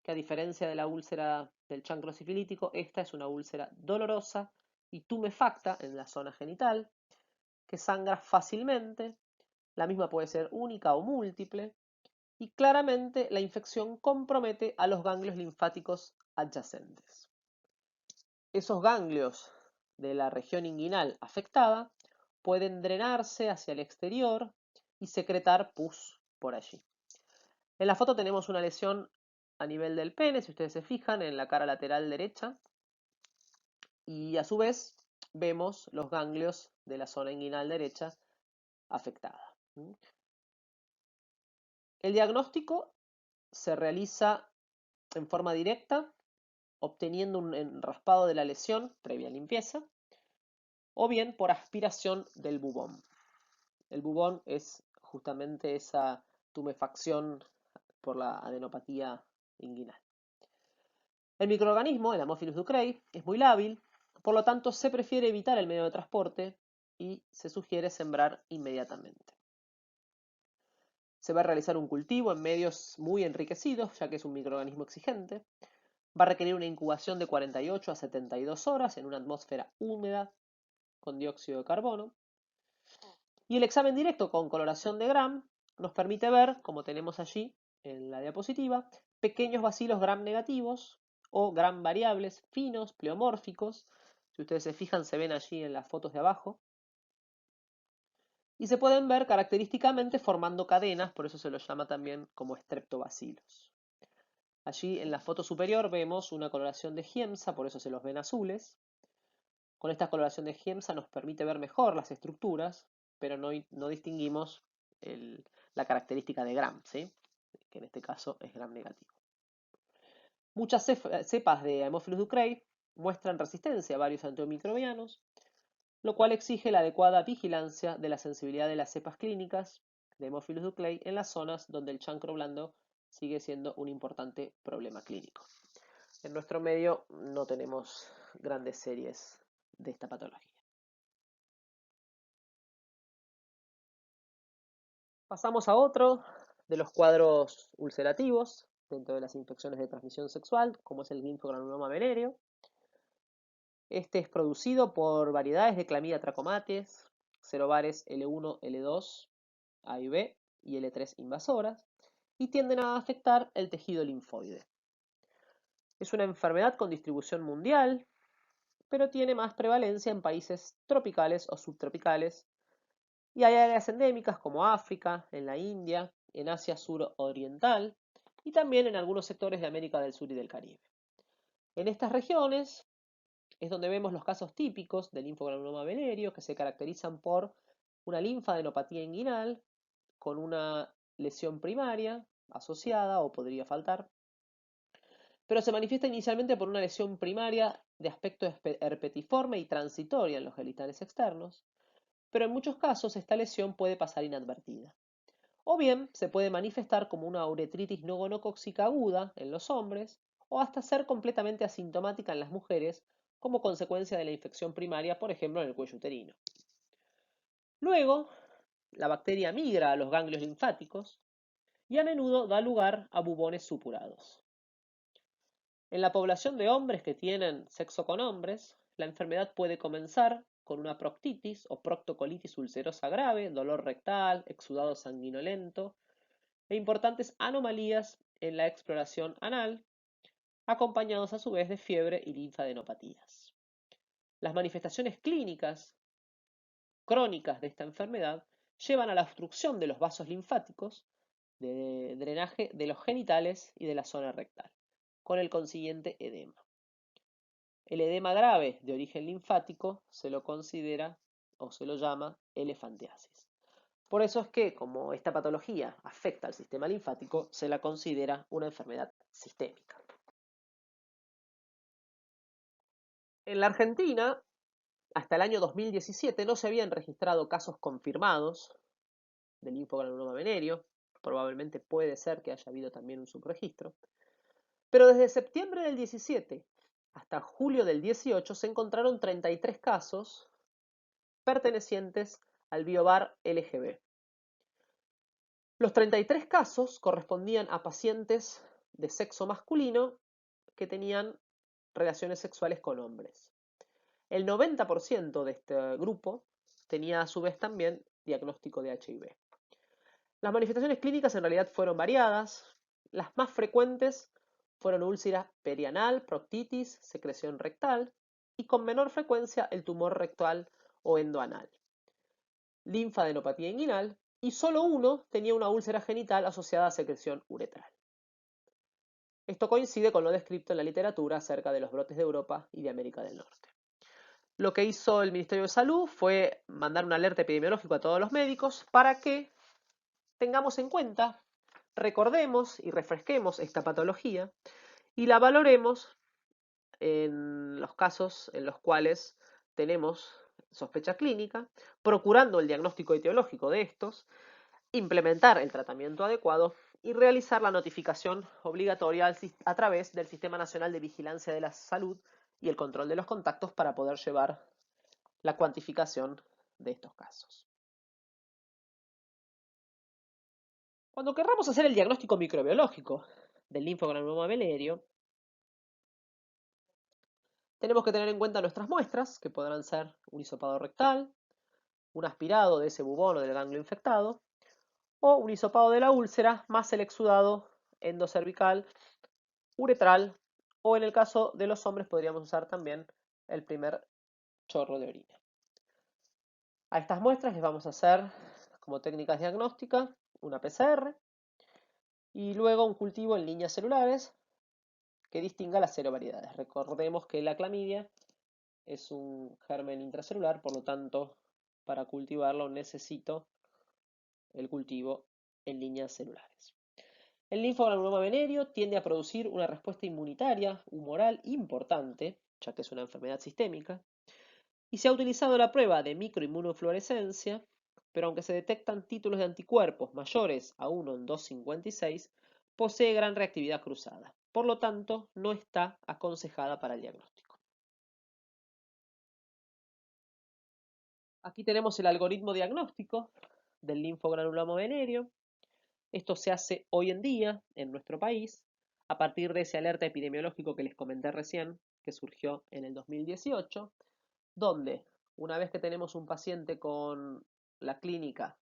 [SPEAKER 1] que a diferencia de la úlcera del chancro sifilítico, esta es una úlcera dolorosa y tumefacta en la zona genital, que sangra fácilmente, la misma puede ser única o múltiple, y claramente la infección compromete a los ganglios linfáticos adyacentes. Esos ganglios de la región inguinal afectada pueden drenarse hacia el exterior y secretar pus por allí. En la foto tenemos una lesión a nivel del pene, si ustedes se fijan, en la cara lateral derecha, y a su vez vemos los ganglios de la zona inguinal derecha afectada. El diagnóstico se realiza en forma directa, obteniendo un raspado de la lesión previa limpieza, o bien por aspiración del bubón. El bubón es justamente esa tumefacción por la adenopatía inguinal. El microorganismo, el Haemophilus ducreyi, es muy lábil, por lo tanto se prefiere evitar el medio de transporte y se sugiere sembrar inmediatamente. Se va a realizar un cultivo en medios muy enriquecidos, ya que es un microorganismo exigente. Va a requerir una incubación de 48 a 72 horas en una atmósfera húmeda con dióxido de carbono. Y el examen directo con coloración de Gram nos permite ver, como tenemos allí en la diapositiva, pequeños bacilos Gram negativos o Gram variables finos, pleomórficos. Si ustedes se fijan, se ven allí en las fotos de abajo. Y se pueden ver característicamente formando cadenas, por eso se los llama también como streptobacilos. Allí en la foto superior vemos una coloración de Giemsa, por eso se los ven azules. Con esta coloración de Giemsa nos permite ver mejor las estructuras, pero no distinguimos la característica de Gram, ¿sí? Que en este caso es Gram negativo. Muchas cepas de Haemophilus ducreyi muestran resistencia a varios antimicrobianos, lo cual exige la adecuada vigilancia de la sensibilidad de las cepas clínicas de Haemophilus ducreyi en las zonas donde el chancro blando sigue siendo un importante problema clínico. En nuestro medio no tenemos grandes series de esta patología. Pasamos a otro de los cuadros ulcerativos dentro de las infecciones de transmisión sexual, como es el linfogranuloma venéreo. Este es producido por variedades de Clamidia trachomatis, serobares L1, L2, A y B y L3 invasoras, y tienden a afectar el tejido linfoide. Es una enfermedad con distribución mundial, pero tiene más prevalencia en países tropicales o subtropicales, y hay áreas endémicas como África, en la India, en Asia suroriental y también en algunos sectores de América del Sur y del Caribe. En estas regiones es donde vemos los casos típicos del linfogranuloma venéreo, que se caracterizan por una linfadenopatía inguinal con una lesión primaria asociada o podría faltar, pero se manifiesta inicialmente por una lesión primaria de aspecto herpetiforme y transitoria en los genitales externos, pero en muchos casos esta lesión puede pasar inadvertida. O bien se puede manifestar como una uretritis no gonocóxica aguda en los hombres, o hasta ser completamente asintomática en las mujeres como consecuencia de la infección primaria, por ejemplo en el cuello uterino. Luego, la bacteria migra a los ganglios linfáticos y a menudo da lugar a bubones supurados. En la población de hombres que tienen sexo con hombres, la enfermedad puede comenzar con una proctitis o proctocolitis ulcerosa grave, dolor rectal, exudado sanguinolento e importantes anomalías en la exploración anal, acompañados a su vez de fiebre y linfadenopatías. Las manifestaciones clínicas crónicas de esta enfermedad llevan a la obstrucción de los vasos linfáticos, de drenaje de los genitales y de la zona rectal, con el consiguiente edema. El edema grave de origen linfático se lo considera o se lo llama elefantiasis. Por eso es que, como esta patología afecta al sistema linfático, se la considera una enfermedad sistémica. En la Argentina, hasta el año 2017 no se habían registrado casos confirmados del linfogranuloma venéreo. Probablemente puede ser que haya habido también un subregistro. Pero desde septiembre del 17 hasta julio del 18 se encontraron 33 casos pertenecientes al biobar LGB. Los 33 casos correspondían a pacientes de sexo masculino que tenían relaciones sexuales con hombres. El 90% de este grupo tenía a su vez también diagnóstico de HIV. Las manifestaciones clínicas en realidad fueron variadas. Las más frecuentes fueron úlcera perianal, proctitis, secreción rectal y con menor frecuencia el tumor rectal o endoanal, linfadenopatía inguinal, y solo uno tenía una úlcera genital asociada a secreción uretral. Esto coincide con lo descrito en la literatura acerca de los brotes de Europa y de América del Norte. Lo que hizo el Ministerio de Salud fue mandar un alerta epidemiológico a todos los médicos para que tengamos en cuenta, recordemos y refresquemos esta patología y la valoremos en los casos en los cuales tenemos sospecha clínica, procurando el diagnóstico etiológico de estos, implementar el tratamiento adecuado y realizar la notificación obligatoria a través del Sistema Nacional de Vigilancia de la Salud y el control de los contactos para poder llevar la cuantificación de estos casos. Cuando querramos hacer el diagnóstico microbiológico del linfogranuloma venéreo, tenemos que tener en cuenta nuestras muestras, que podrán ser un hisopado rectal, un aspirado de ese bubón o del ganglio infectado, o un hisopado de la úlcera más el exudado endocervical, uretral, o en el caso de los hombres podríamos usar también el primer chorro de orina. A estas muestras les vamos a hacer como técnicas diagnósticas una PCR y luego un cultivo en líneas celulares que distinga las serovariedades. Recordemos que la clamidia es un germen intracelular, por lo tanto, para cultivarlo necesito el cultivo en líneas celulares. El linfogranuloma venéreo tiende a producir una respuesta inmunitaria humoral importante, ya que es una enfermedad sistémica, y se ha utilizado la prueba de microinmunofluorescencia, pero aunque se detectan títulos de anticuerpos mayores a 1 en 256, posee gran reactividad cruzada. Por lo tanto, no está aconsejada para el diagnóstico. Aquí tenemos el algoritmo diagnóstico del linfogranuloma venéreo. Esto se hace hoy en día en nuestro país a partir de ese alerta epidemiológico que les comenté recién, que surgió en el 2018, donde una vez que tenemos un paciente con la clínica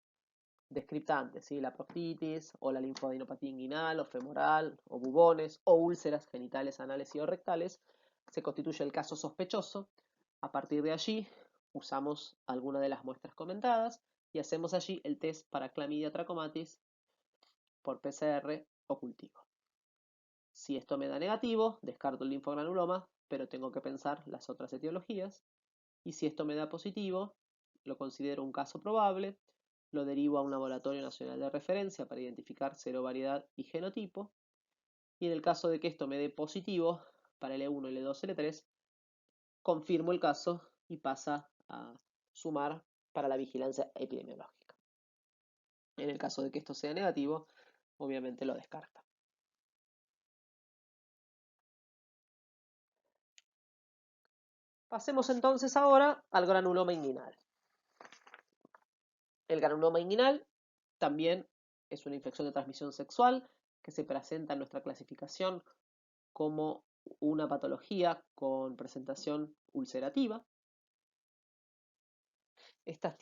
[SPEAKER 1] descriptante, ¿sí? La proctitis o la linfoadenopatía inguinal o femoral o bubones o úlceras genitales, anales y o rectales, se constituye el caso sospechoso. A partir de allí usamos alguna de las muestras comentadas y hacemos allí el test para clamidia trachomatis por PCR o cultivo. Si esto me da negativo, descarto el linfogranuloma, pero tengo que pensar las otras etiologías. Y si esto me da positivo, lo considero un caso probable, lo derivo a un laboratorio nacional de referencia para identificar serovariedad y genotipo. Y en el caso de que esto me dé positivo para L1, L2, L3, confirmo el caso y pasa a sumar para la vigilancia epidemiológica. En el caso de que esto sea negativo, obviamente lo descarta. Pasemos entonces ahora al granuloma inguinal. El granuloma inguinal también es una infección de transmisión sexual que se presenta en nuestra clasificación como una patología con presentación ulcerativa. Estas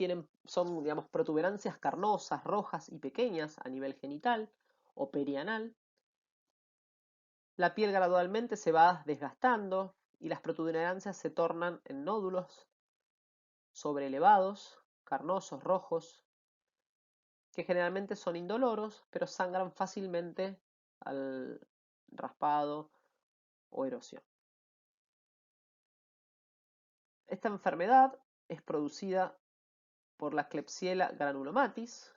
[SPEAKER 1] son, digamos, protuberancias carnosas, rojas y pequeñas a nivel genital o perianal. La piel gradualmente se va desgastando y las protuberancias se tornan en nódulos sobreelevados, carnosos, rojos, que generalmente son indoloros, pero sangran fácilmente al raspado o erosión. Esta enfermedad es producida por la Klebsiella granulomatis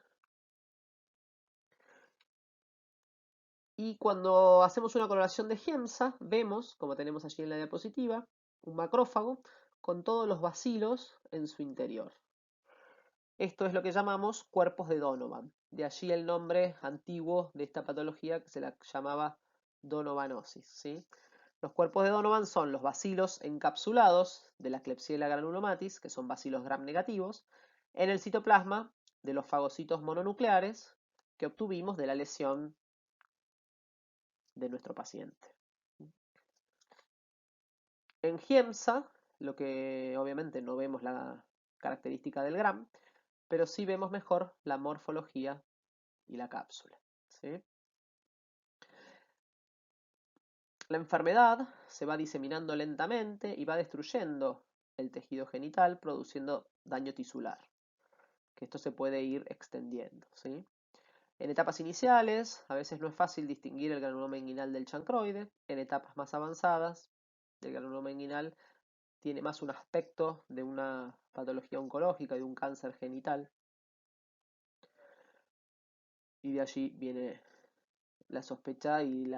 [SPEAKER 1] y cuando hacemos una coloración de Giemsa vemos, como tenemos allí en la diapositiva, un macrófago con todos los bacilos en su interior. Esto es lo que llamamos cuerpos de Donovan. De allí el nombre antiguo de esta patología que se la llamaba donovanosis, ¿sí? Los cuerpos de Donovan son los bacilos encapsulados de la Klebsiella granulomatis, que son bacilos gram negativos, en el citoplasma de los fagocitos mononucleares que obtuvimos de la lesión de nuestro paciente. En Giemsa, lo que obviamente no vemos la característica del gram, pero sí vemos mejor la morfología y la cápsula, ¿sí? La enfermedad se va diseminando lentamente y va destruyendo el tejido genital, produciendo daño tisular, que esto se puede ir extendiendo, ¿sí? En etapas iniciales, a veces no es fácil distinguir el granuloma inguinal del chancroide. En etapas más avanzadas, el granuloma inguinal tiene más un aspecto de una patología oncológica, de un cáncer genital. Y de allí viene la sospecha y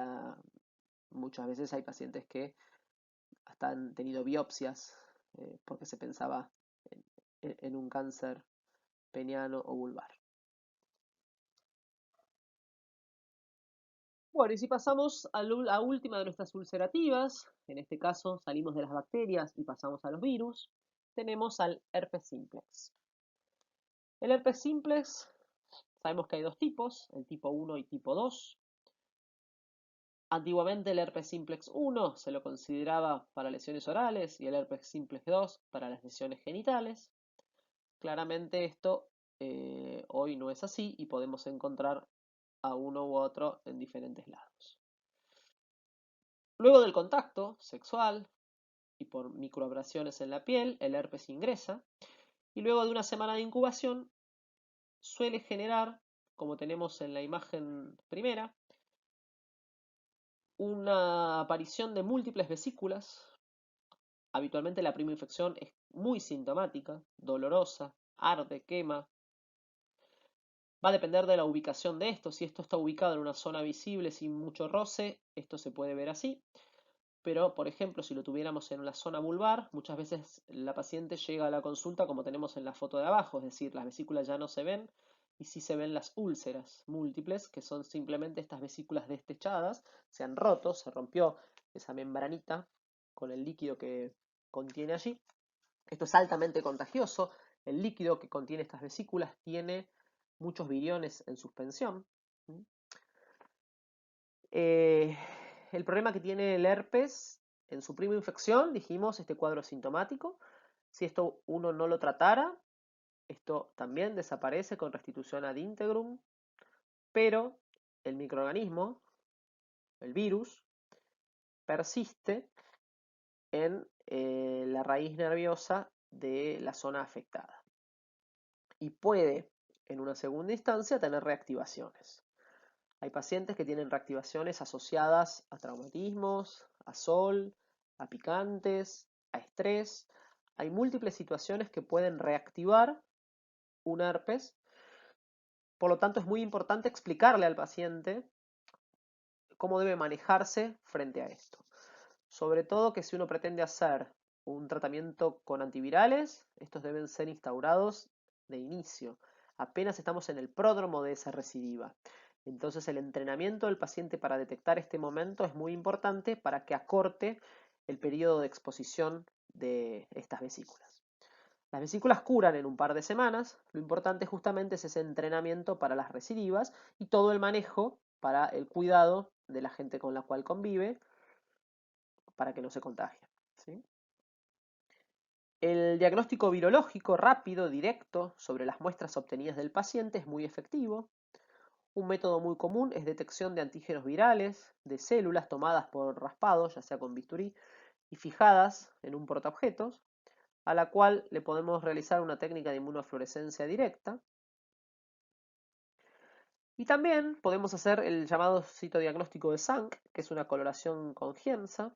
[SPEAKER 1] muchas veces hay pacientes que hasta han tenido biopsias porque se pensaba en un cáncer peniano o vulvar. Bueno, y si pasamos a la última de nuestras ulcerativas, en este caso salimos de las bacterias y pasamos a los virus, tenemos al herpes simplex. El herpes simplex, sabemos que hay dos tipos, el tipo 1 y tipo 2. Antiguamente el herpes simplex 1 se lo consideraba para lesiones orales y el herpes simplex 2 para las lesiones genitales. Claramente esto hoy no es así y podemos encontrar a uno u otro en diferentes lados. Luego del contacto sexual y por microabrasiones en la piel, el herpes ingresa y luego de una semana de incubación suele generar, como tenemos en la imagen primera, una aparición de múltiples vesículas. Habitualmente la primera infección es muy sintomática, dolorosa, arde, quema. Va a depender de la ubicación de esto. Si esto está ubicado en una zona visible sin mucho roce, esto se puede ver así. Pero, por ejemplo, si lo tuviéramos en la zona vulvar, muchas veces la paciente llega a la consulta como tenemos en la foto de abajo, es decir, las vesículas ya no se ven y sí se ven las úlceras múltiples, que son simplemente estas vesículas destechadas, se han roto, se rompió esa membranita con el líquido que contiene allí. Esto es altamente contagioso. El líquido que contiene estas vesículas tiene muchos viriones en suspensión. El problema que tiene el herpes en su prima infección, dijimos, este cuadro sintomático. Si esto uno no lo tratara, esto también desaparece con restitución ad integrum, pero el microorganismo, el virus, persiste en la raíz nerviosa de la zona afectada y puede, en una segunda instancia, tener reactivaciones. Hay pacientes que tienen reactivaciones asociadas a traumatismos, a sol, a picantes, a estrés. Hay múltiples situaciones que pueden reactivar un herpes. Por lo tanto, es muy importante explicarle al paciente cómo debe manejarse frente a esto. Sobre todo que si uno pretende hacer un tratamiento con antivirales, estos deben ser instaurados de inicio, apenas estamos en el pródromo de esa recidiva. Entonces el entrenamiento del paciente para detectar este momento es muy importante para que acorte el periodo de exposición de estas vesículas. Las vesículas curan en un par de semanas, lo importante justamente es ese entrenamiento para las recidivas y todo el manejo para el cuidado de la gente con la cual convive para que no se contagie, ¿sí? El diagnóstico virológico rápido, directo, sobre las muestras obtenidas del paciente es muy efectivo. Un método muy común es detección de antígenos virales, de células tomadas por raspado, ya sea con bisturí, y fijadas en un portaobjetos, a la cual le podemos realizar una técnica de inmunofluorescencia directa. Y también podemos hacer el llamado citodiagnóstico de Zank, que es una coloración con Giemsa,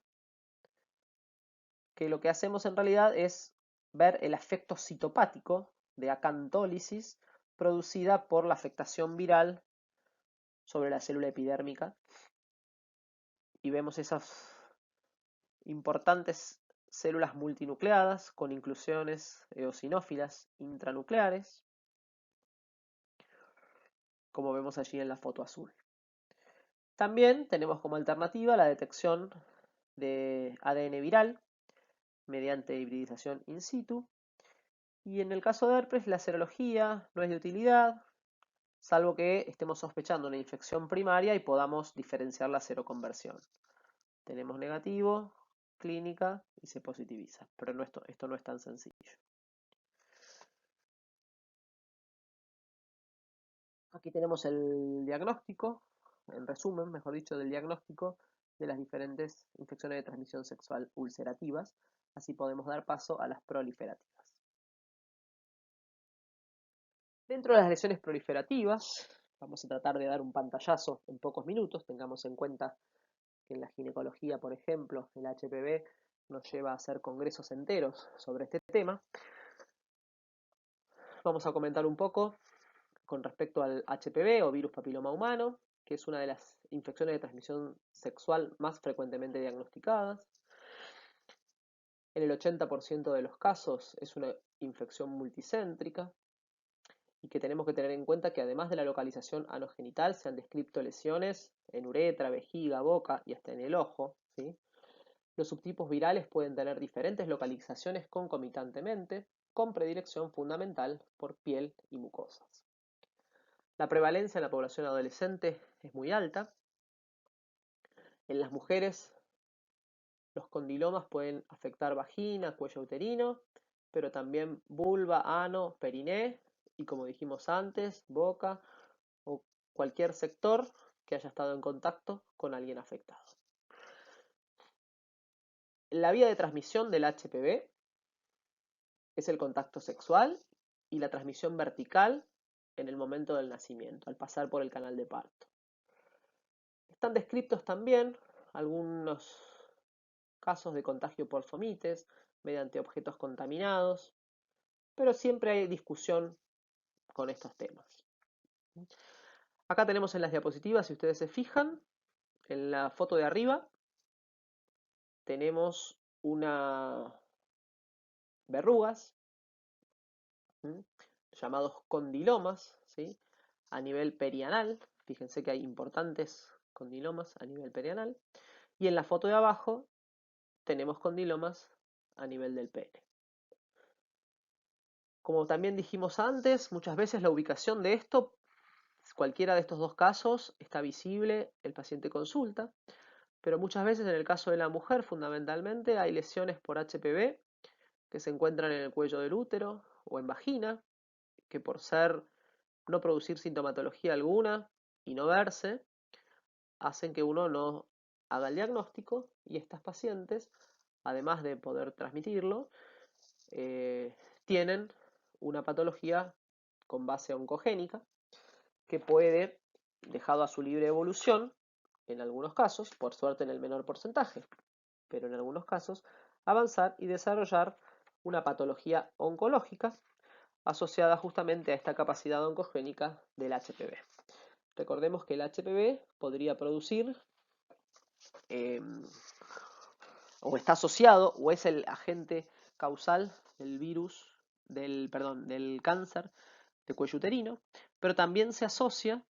[SPEAKER 1] que lo que hacemos en realidad es ver el efecto citopático de acantólisis producida por la afectación viral sobre la célula epidérmica y vemos esas importantes células multinucleadas con inclusiones eosinófilas intranucleares, como vemos allí en la foto azul. También tenemos como alternativa la detección de ADN viral mediante hibridización in situ. Y en el caso de herpes, la serología no es de utilidad, salvo que estemos sospechando una infección primaria y podamos diferenciar la seroconversión. Tenemos negativo, clínica y se positiviza, pero no, esto no es tan sencillo. Aquí tenemos el diagnóstico, en resumen, mejor dicho, del diagnóstico de las diferentes infecciones de transmisión sexual ulcerativas. Así podemos dar paso a las proliferativas. Dentro de las lesiones proliferativas, vamos a tratar de dar un pantallazo en pocos minutos. Tengamos en cuenta que en la ginecología, por ejemplo, el HPV nos lleva a hacer congresos enteros sobre este tema. Vamos a comentar un poco con respecto al HPV o virus papiloma humano, que es una de las infecciones de transmisión sexual más frecuentemente diagnosticadas. En el 80% de los casos es una infección multicéntrica y que tenemos que tener en cuenta que además de la localización anogenital se han descrito lesiones en uretra, vejiga, boca y hasta en el ojo, ¿sí? Los subtipos virales pueden tener diferentes localizaciones concomitantemente, con predilección fundamental por piel y mucosas. La prevalencia en la población adolescente es muy alta. En las mujeres, los condilomas pueden afectar vagina, cuello uterino, pero también vulva, ano, periné y, como dijimos antes, boca o cualquier sector que haya estado en contacto con alguien afectado. La vía de transmisión del HPV es el contacto sexual y la transmisión vertical en el momento del nacimiento, al pasar por el canal de parto. Están descritos también algunos casos de contagio por fomites mediante objetos contaminados, pero siempre hay discusión con estos temas. Acá tenemos en las diapositivas, si ustedes se fijan, en la foto de arriba tenemos una verrugas, ¿m? llamados condilomas, ¿sí? A nivel perianal. Fíjense que hay importantes condilomas a nivel perianal. Y en la foto de abajo tenemos condilomas a nivel del pene. Como también dijimos antes, muchas veces la ubicación de esto, cualquiera de estos dos casos, está visible, el paciente consulta, pero muchas veces en el caso de la mujer, fundamentalmente, hay lesiones por HPV que se encuentran en el cuello del útero o en vagina, que por ser no producir sintomatología alguna y no verse, hacen que uno no haga el diagnóstico y estas pacientes, además de poder transmitirlo, tienen una patología con base oncogénica que puede, dejado a su libre evolución, en algunos casos, por suerte en el menor porcentaje, pero en algunos casos, avanzar y desarrollar una patología oncológica asociada justamente a esta capacidad oncogénica del HPV. Recordemos que el HPV podría producir o está asociado o es el agente causal del virus, del cáncer de cuello uterino, pero también se asocia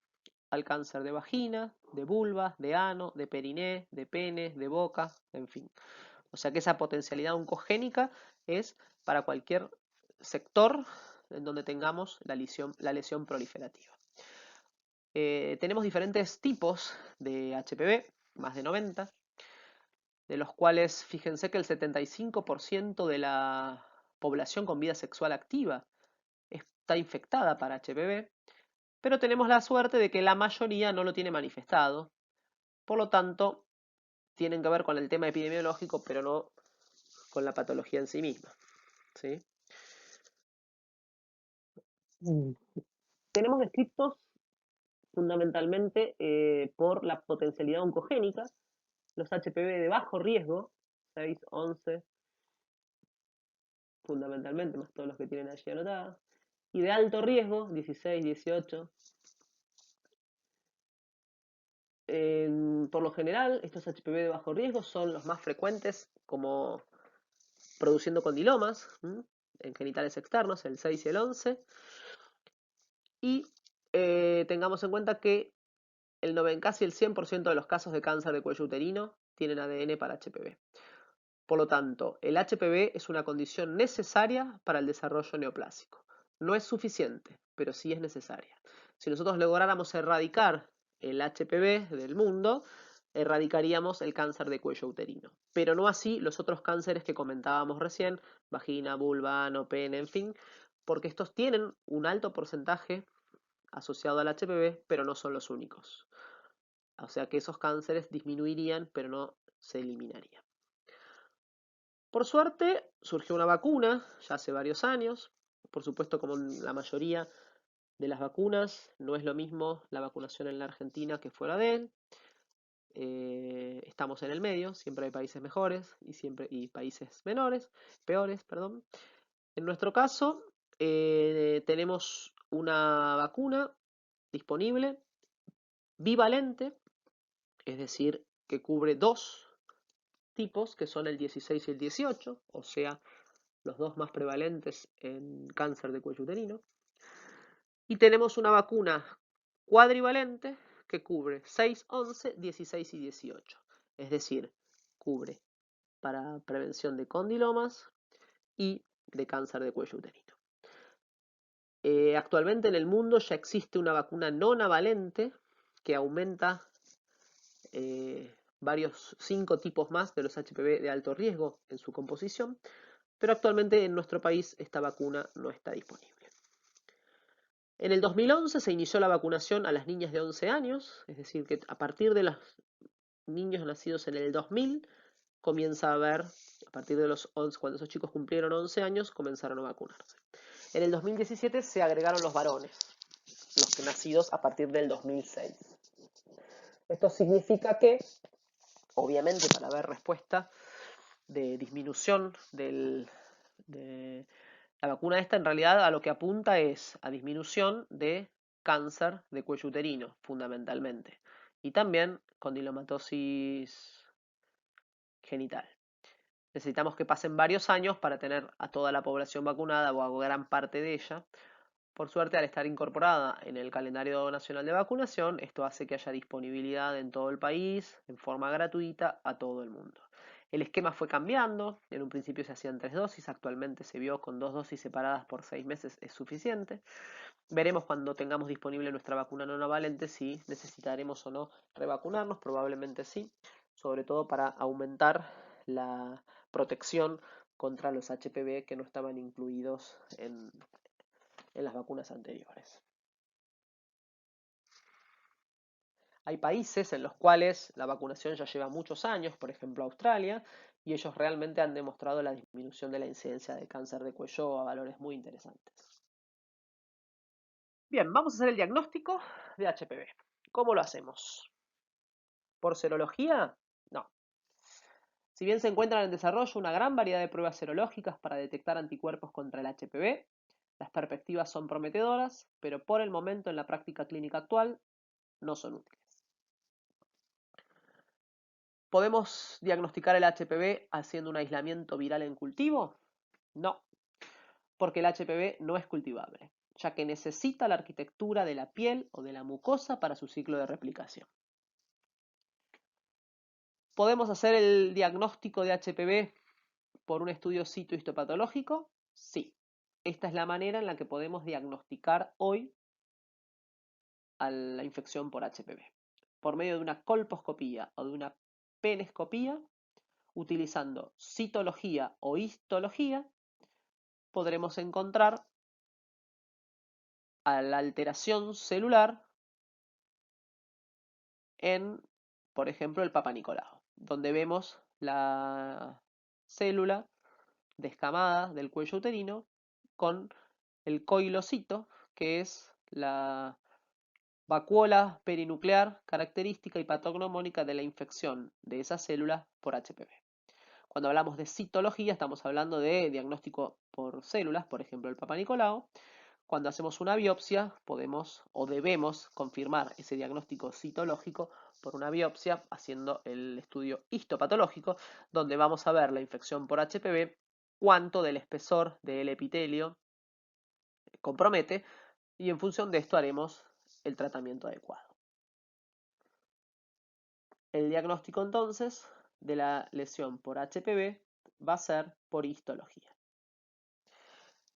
[SPEAKER 1] al cáncer de vagina, de vulva, de ano, de periné, de pene, de boca, en fin. O sea que esa potencialidad oncogénica es para cualquier sector en donde tengamos la lesión proliferativa. Tenemos diferentes tipos de HPV, más de 90, de los cuales fíjense que el 75% de la población con vida sexual activa está infectada para HPV, pero tenemos la suerte de que la mayoría no lo tiene manifestado, por lo tanto tienen que ver con el tema epidemiológico, pero no con la patología en sí misma, ¿sí? Tenemos descritos fundamentalmente por la potencialidad oncogénica, los HPV de bajo riesgo, 6, 11, fundamentalmente, más todos los que tienen allí anotadas, y de alto riesgo, 16, 18. Por lo general, estos HPV de bajo riesgo son los más frecuentes como produciendo condilomas en genitales externos, el 6 y el 11. Y tengamos en cuenta que casi el 100% de los casos de cáncer de cuello uterino tienen ADN para HPV. Por lo tanto, el HPV es una condición necesaria para el desarrollo neoplásico. No es suficiente, pero sí es necesaria. Si nosotros lográramos erradicar el HPV del mundo, erradicaríamos el cáncer de cuello uterino. Pero no así los otros cánceres que comentábamos recién, vagina, vulva, ano, pene, en fin, porque estos tienen un alto porcentaje asociado al HPV, pero no son los únicos. O sea que esos cánceres disminuirían, pero no se eliminarían. Por suerte, surgió una vacuna ya hace varios años. Por supuesto, como en la mayoría de las vacunas, no es lo mismo la vacunación en la Argentina que fuera de él. Estamos en el medio, siempre hay países mejores y países peores, perdón. En nuestro caso, tenemos una vacuna disponible bivalente, es decir, que cubre dos tipos, que son el 16 y el 18, o sea, los dos más prevalentes en cáncer de cuello uterino. Y tenemos una vacuna cuadrivalente que cubre 6, 11, 16 y 18. Es decir, cubre para prevención de condilomas y de cáncer de cuello uterino. Actualmente en el mundo ya existe una vacuna nonavalente que aumenta varios 5 tipos más de los HPV de alto riesgo en su composición, pero actualmente en nuestro país esta vacuna no está disponible. En el 2011 se inició la vacunación a las niñas de 11 años, es decir, que a partir de los niños nacidos en el 2000 comienza a haber, a partir de los 11, cuando esos chicos cumplieron 11 años, comenzaron a vacunarse. En el 2017 se agregaron los varones, los nacidos a partir del 2006. Esto significa que, obviamente, para ver respuesta de disminución de la vacuna esta, en realidad a lo que apunta es a disminución de cáncer de cuello uterino, fundamentalmente, y también condilomatosis genital. Necesitamos que pasen varios años para tener a toda la población vacunada o a gran parte de ella. Por suerte, al estar incorporada en el calendario nacional de vacunación, esto hace que haya disponibilidad en todo el país, en forma gratuita, a todo el mundo. El esquema fue cambiando, en un principio se hacían 3 dosis, actualmente se vio con 2 dosis separadas por 6 meses es suficiente. Veremos cuando tengamos disponible nuestra vacuna nonavalente si necesitaremos o no revacunarnos, probablemente sí, sobre todo para aumentar la protección contra los HPV que no estaban incluidos en las vacunas anteriores. Hay países en los cuales la vacunación ya lleva muchos años, por ejemplo Australia, y ellos realmente han demostrado la disminución de la incidencia de cáncer de cuello a valores muy interesantes. Bien, vamos a hacer el diagnóstico de HPV. ¿Cómo lo hacemos? ¿Por serología? No. Si bien se encuentran en desarrollo una gran variedad de pruebas serológicas para detectar anticuerpos contra el HPV, las perspectivas son prometedoras, pero por el momento en la práctica clínica actual no son útiles. ¿Podemos diagnosticar el HPV haciendo un aislamiento viral en cultivo? No, porque el HPV no es cultivable, ya que necesita la arquitectura de la piel o de la mucosa para su ciclo de replicación. ¿Podemos hacer el diagnóstico de HPV por un estudio citohistopatológico? Sí. Esta es la manera en la que podemos diagnosticar hoy a la infección por HPV. Por medio de una colposcopía o de una penescopía, utilizando citología o histología, podremos encontrar a la alteración celular en, por ejemplo, el Papa Nicolau, donde vemos la célula descamada del cuello uterino con el coilocito, que es la vacuola perinuclear característica y patognomónica de la infección de esas células por HPV. Cuando hablamos de citología, estamos hablando de diagnóstico por células, por ejemplo, el Papa Nicolau. Cuando hacemos una biopsia, podemos o debemos confirmar ese diagnóstico citológico por una biopsia haciendo el estudio histopatológico, donde vamos a ver la infección por HPV, cuánto del espesor del epitelio compromete, y en función de esto haremos el tratamiento adecuado. El diagnóstico entonces de la lesión por HPV va a ser por histología.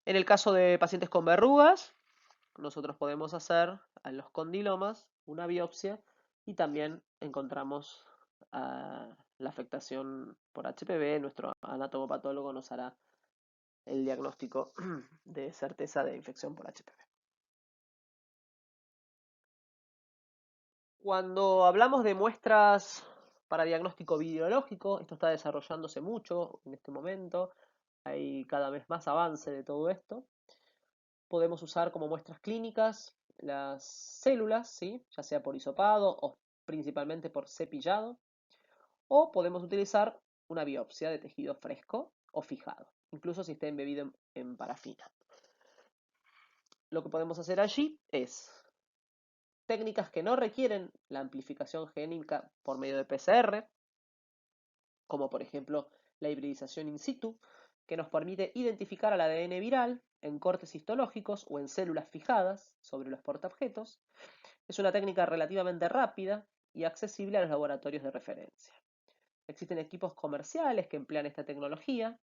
[SPEAKER 1] En el caso de pacientes con verrugas, nosotros podemos hacer a los condilomas una biopsia y también encontramos la afectación por HPV. Nuestro anatomopatólogo nos hará el diagnóstico de certeza de infección por HPV. Cuando hablamos de muestras para diagnóstico videológico, esto está desarrollándose mucho en este momento, hay cada vez más avance de todo esto. Podemos usar como muestras clínicas las células, ¿sí? Ya sea por hisopado o principalmente por cepillado, o podemos utilizar una biopsia de tejido fresco o fijado, incluso si está embebido en parafina. Lo que podemos hacer allí es técnicas que no requieren la amplificación génica por medio de PCR, como por ejemplo la hibridización in situ, que nos permite identificar al ADN viral en cortes histológicos o en células fijadas sobre los portaobjetos. Es una técnica relativamente rápida y accesible a los laboratorios de referencia. Existen equipos comerciales que emplean esta tecnología.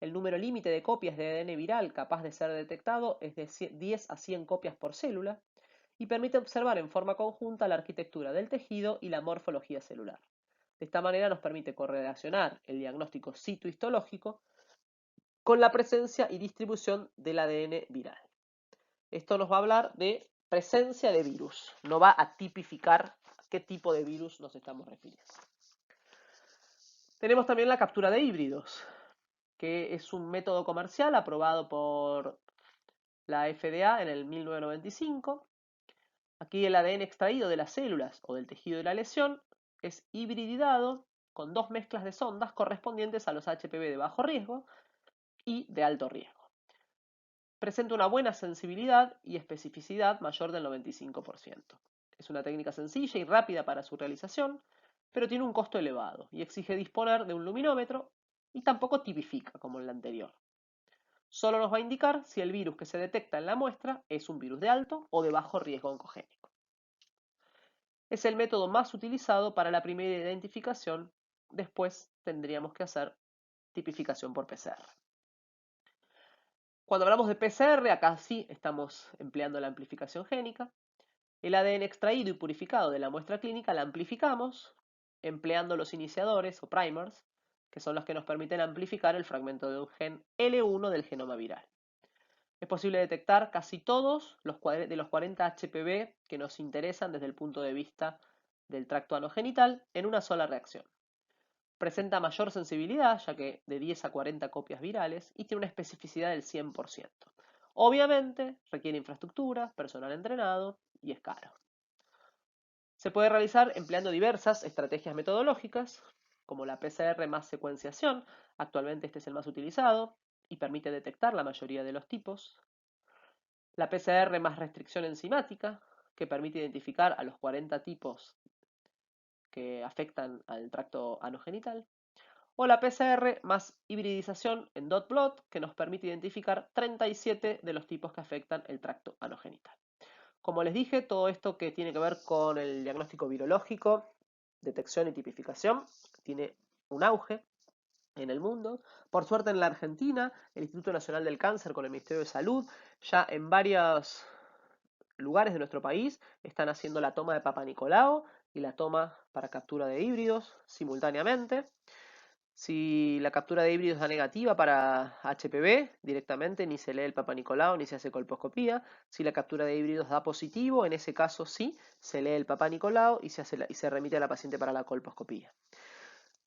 [SPEAKER 1] El número límite de copias de ADN viral capaz de ser detectado es de 10 a 100 copias por célula y permite observar en forma conjunta la arquitectura del tejido y la morfología celular. De esta manera nos permite correlacionar el diagnóstico citohistológico con la presencia y distribución del ADN viral. Esto nos va a hablar de presencia de virus, no va a tipificar a qué tipo de virus nos estamos refiriendo. Tenemos también la captura de híbridos, que es un método comercial aprobado por la FDA en el 1995. Aquí el ADN extraído de las células o del tejido de la lesión es hibridizado con 2 mezclas de sondas correspondientes a los HPV de bajo riesgo y de alto riesgo. presenta una buena sensibilidad y especificidad mayor del 95%. Es una técnica sencilla y rápida para su realización, pero tiene un costo elevado y exige disponer de un luminómetro y tampoco tipifica como en la anterior. Solo nos va a indicar si el virus que se detecta en la muestra es un virus de alto o de bajo riesgo oncogénico. Es el método más utilizado para la primera identificación, después tendríamos que hacer tipificación por PCR. Cuando hablamos de PCR, acá sí estamos empleando la amplificación génica. El ADN extraído y purificado de la muestra clínica la amplificamos empleando los iniciadores o primers, que son los que nos permiten amplificar el fragmento de un gen L1 del genoma viral. Es posible detectar casi todos de los 40 HPV que nos interesan desde el punto de vista del tracto anogenital en una sola reacción. Presenta mayor sensibilidad, ya que de 10 a 40 copias virales, y tiene una especificidad del 100%. Obviamente, requiere infraestructura, personal entrenado y es caro. Se puede realizar empleando diversas estrategias metodológicas, como la PCR más secuenciación, actualmente este es el más utilizado, y permite detectar la mayoría de los tipos. La PCR más restricción enzimática, que permite identificar a los 40 tipos que afectan al tracto anogenital. O la PCR más hibridización en dot plot, que nos permite identificar 37 de los tipos que afectan el tracto anogenital. Como les dije, todo esto que tiene que ver con el diagnóstico virológico, detección y tipificación, tiene un auge en el mundo. Por suerte en la Argentina, el Instituto Nacional del Cáncer con el Ministerio de Salud, ya en varios lugares de nuestro país están haciendo la toma de Papa Nicolau y la toma para captura de híbridos simultáneamente. Si la captura de híbridos da negativa para HPV, directamente ni se lee el Papa Nicolau ni se hace colposcopía. Si la captura de híbridos da positivo, en ese caso sí, se lee el Papa Nicolau y se remite a la paciente para la colposcopía.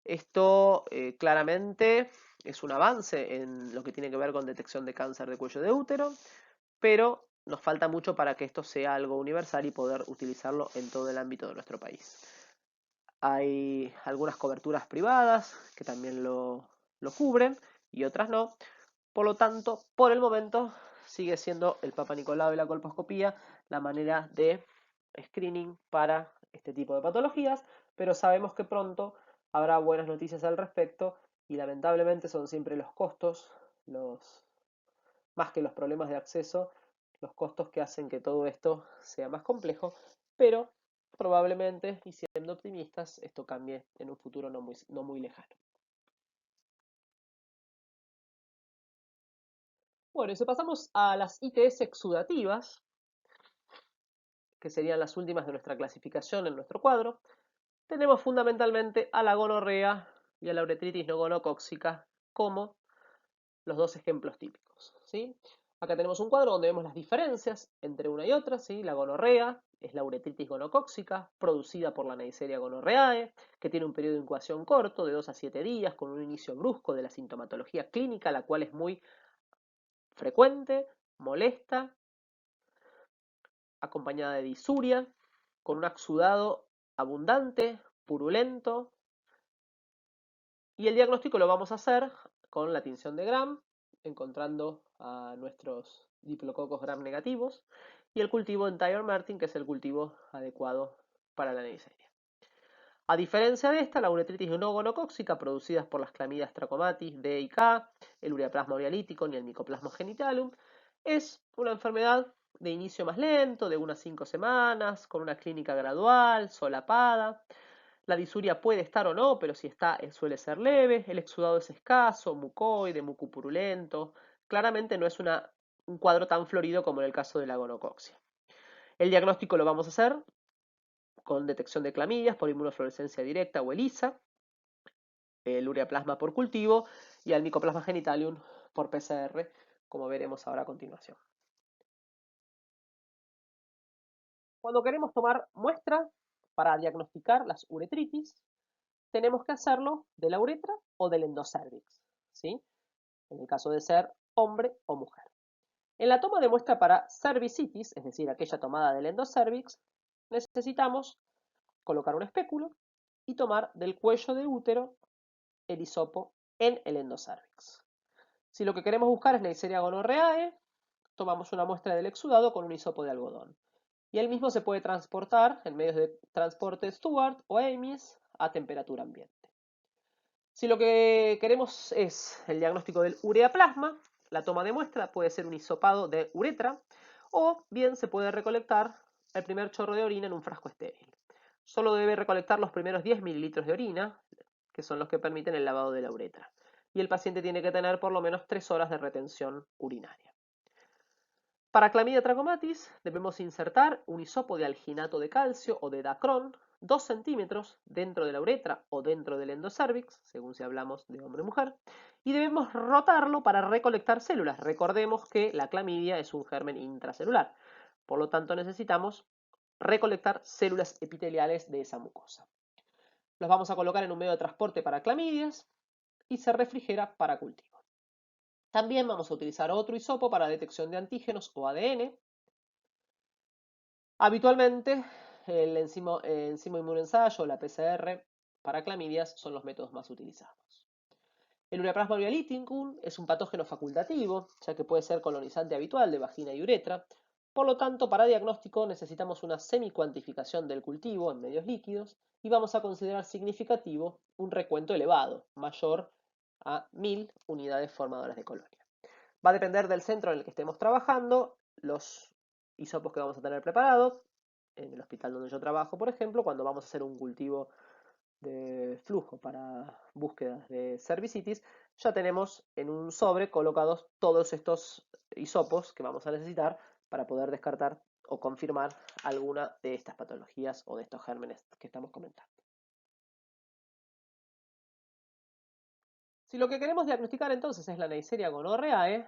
[SPEAKER 1] Esto claramente es un avance en lo que tiene que ver con detección de cáncer de cuello de útero, pero nos falta mucho para que esto sea algo universal y poder utilizarlo en todo el ámbito de nuestro país. Hay algunas coberturas privadas que también lo cubren y otras no. Por lo tanto, por el momento sigue siendo el Papa Nicolau y la colposcopía la manera de screening para este tipo de patologías, pero sabemos que pronto habrá buenas noticias al respecto y lamentablemente son siempre los costos, más que los problemas de acceso, los costos que hacen que todo esto sea más complejo, pero probablemente, y siendo optimistas, esto cambie en un futuro no muy lejano. Bueno, y si pasamos a las ITS exudativas, que serían las últimas de nuestra clasificación en nuestro cuadro, tenemos fundamentalmente a la gonorrea y a la uretritis no gonocóxica como los dos ejemplos típicos, ¿sí? Acá tenemos un cuadro donde vemos las diferencias entre una y otra, ¿sí? La gonorrea es la uretritis gonocóxica, producida por la Neisseria gonorrheae, que tiene un periodo de incubación corto, de 2 a 7 días, con un inicio brusco de la sintomatología clínica, la cual es muy frecuente, molesta, acompañada de disuria, con un exudado abundante, purulento, y el diagnóstico lo vamos a hacer con la tinción de Gram, encontrando a nuestros diplococos Gram negativos, y el cultivo en Thayer-Martin, que es el cultivo adecuado para la Neisseria. A diferencia de esta, la uretritis no gonocóxica, producidas por las clamidas trachomatis D y K, el ureaplasma urealítico ni el micoplasma genitalum, es una enfermedad de inicio más lento, de unas 5 semanas, con una clínica gradual, solapada. La disuria puede estar o no, pero si está suele ser leve. El exudado es escaso, mucoide, mucopurulento. Claramente no es un cuadro tan florido como en el caso de la gonocoxia. El diagnóstico lo vamos a hacer con detección de clamidias por inmunofluorescencia directa o ELISA, el ureaplasma por cultivo y el micoplasma genitalium por PCR, como veremos ahora a continuación. Cuando queremos tomar muestra para diagnosticar las uretritis, tenemos que hacerlo de la uretra o del endocervix, ¿sí? En el caso de ser hombre o mujer. En la toma de muestra para cervicitis, es decir, aquella tomada del endocervix, necesitamos colocar un espéculo y tomar del cuello de útero el hisopo en el endocervix. Si lo que queremos buscar es Neisseria gonorrheae, tomamos una muestra del exudado con un hisopo de algodón. Y el mismo se puede transportar en medios de transporte Stuart o Amis a temperatura ambiente. Si lo que queremos es el diagnóstico del ureaplasma, la toma de muestra puede ser un hisopado de uretra o bien se puede recolectar el primer chorro de orina en un frasco estéril. Solo debe recolectar los primeros 10 mililitros de orina, que son los que permiten el lavado de la uretra. Y el paciente tiene que tener por lo menos 3 horas de retención urinaria. Para clamidia trachomatis debemos insertar un hisopo de alginato de calcio o de dacrón 2 centímetros dentro de la uretra o dentro del endocérvix, según si hablamos de hombre o mujer, y debemos rotarlo para recolectar células. Recordemos que la clamidia es un germen intracelular, por lo tanto necesitamos recolectar células epiteliales de esa mucosa. Los vamos a colocar en un medio de transporte para clamidias y se refrigera para cultivo. También vamos a utilizar otro hisopo para detección de antígenos o ADN. Habitualmente, el enzimo inmunoensayo o la PCR para clamidias son los métodos más utilizados. El Ureaplasma urealyticum es un patógeno facultativo, ya que puede ser colonizante habitual de vagina y uretra. Por lo tanto, para diagnóstico necesitamos una semi-cuantificación del cultivo en medios líquidos y vamos a considerar significativo un recuento elevado, mayor a 1000 unidades formadoras de colonia. Va a depender del centro en el que estemos trabajando, los hisopos que vamos a tener preparados. En el hospital donde yo trabajo, por ejemplo, cuando vamos a hacer un cultivo de flujo para búsquedas de cervicitis, ya tenemos en un sobre colocados todos estos hisopos que vamos a necesitar para poder descartar o confirmar alguna de estas patologías o de estos gérmenes que estamos comentando. Si lo que queremos diagnosticar entonces es la Neisseria gonorrheae,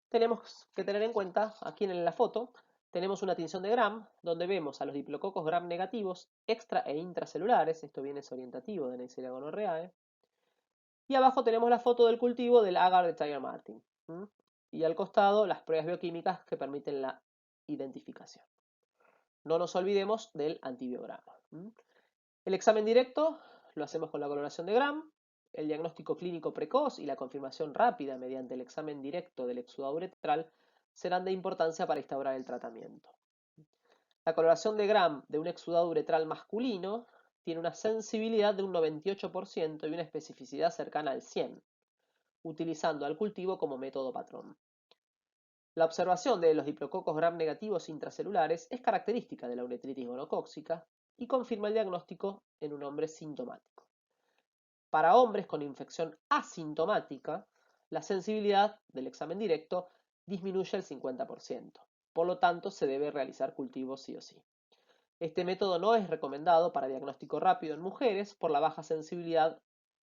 [SPEAKER 1] tenemos que tener en cuenta, aquí en la foto, tenemos una tinción de Gram, donde vemos a los diplococos Gram negativos extra e intracelulares, esto viene es orientativo de Neisseria gonorrheae, y abajo tenemos la foto del cultivo del agar de Tiger Martin, y al costado las pruebas bioquímicas que permiten la identificación. No nos olvidemos del antibiograma. El examen directo lo hacemos con la coloración de Gram, el diagnóstico clínico precoz y la confirmación rápida mediante el examen directo del exudado uretral serán de importancia para instaurar el tratamiento. La coloración de Gram de un exudado uretral masculino tiene una sensibilidad de un 98% y una especificidad cercana al 100%, utilizando al cultivo como método patrón. La observación de los diplococos Gram negativos intracelulares es característica de la uretritis gonocócica y confirma el diagnóstico en un hombre sintomático. Para hombres con infección asintomática, la sensibilidad del examen directo disminuye el 50%. Por lo tanto, se debe realizar cultivo sí o sí. Este método no es recomendado para diagnóstico rápido en mujeres por la baja sensibilidad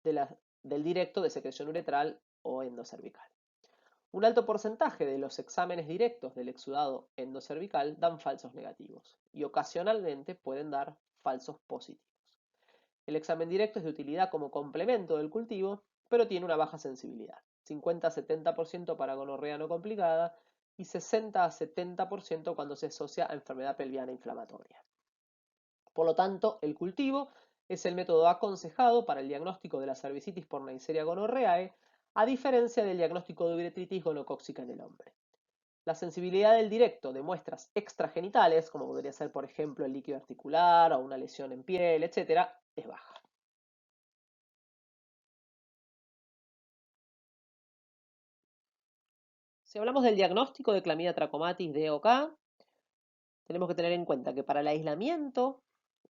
[SPEAKER 1] del directo de secreción uretral o endocervical. Un alto porcentaje de los exámenes directos del exudado endocervical dan falsos negativos y ocasionalmente pueden dar falsos positivos. El examen directo es de utilidad como complemento del cultivo, pero tiene una baja sensibilidad, 50 a 70% para gonorrea no complicada y 60 a 70% cuando se asocia a enfermedad pelviana inflamatoria. Por lo tanto, el cultivo es el método aconsejado para el diagnóstico de la cervicitis por Neisseria gonorrheae, a diferencia del diagnóstico de uretritis gonocócica en el hombre. La sensibilidad del directo de muestras extragenitales, como podría ser por ejemplo el líquido articular o una lesión en piel, etc., es baja. Si hablamos del diagnóstico de clamidia trachomatis D o K, tenemos que tener en cuenta que para el aislamiento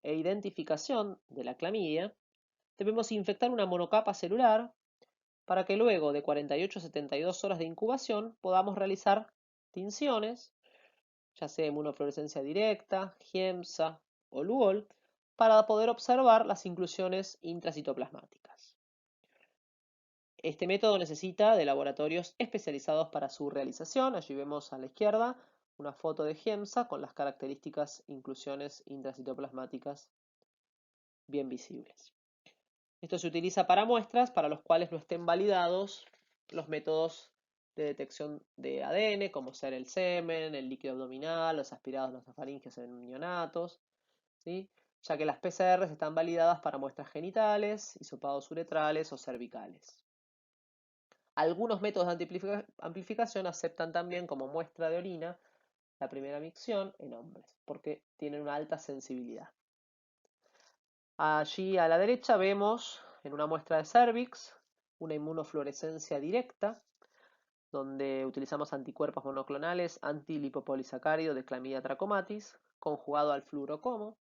[SPEAKER 1] e identificación de la clamidia, debemos infectar una monocapa celular para que luego de 48 a 72 horas de incubación podamos realizar tinciones, ya sea inmunofluorescencia directa, GEMSA o LUOL, para poder observar las inclusiones intracitoplasmáticas. Este método necesita de laboratorios especializados para su realización. Allí vemos a la izquierda una foto de GEMSA con las características inclusiones intracitoplasmáticas bien visibles. Esto se utiliza para muestras para los cuales no estén validados los métodos de detección de ADN, como ser el semen, el líquido abdominal, los aspirados nasofaringeos en neonatos, ¿sí? Ya que las PCRs están validadas para muestras genitales, hisopados uretrales o cervicales. Algunos métodos de amplificación aceptan también como muestra de orina la primera micción en hombres, porque tienen una alta sensibilidad. Allí a la derecha vemos en una muestra de cervix una inmunofluorescencia directa, donde utilizamos anticuerpos monoclonales antilipopolisacárido de Chlamydia trachomatis, conjugado al fluorocomo.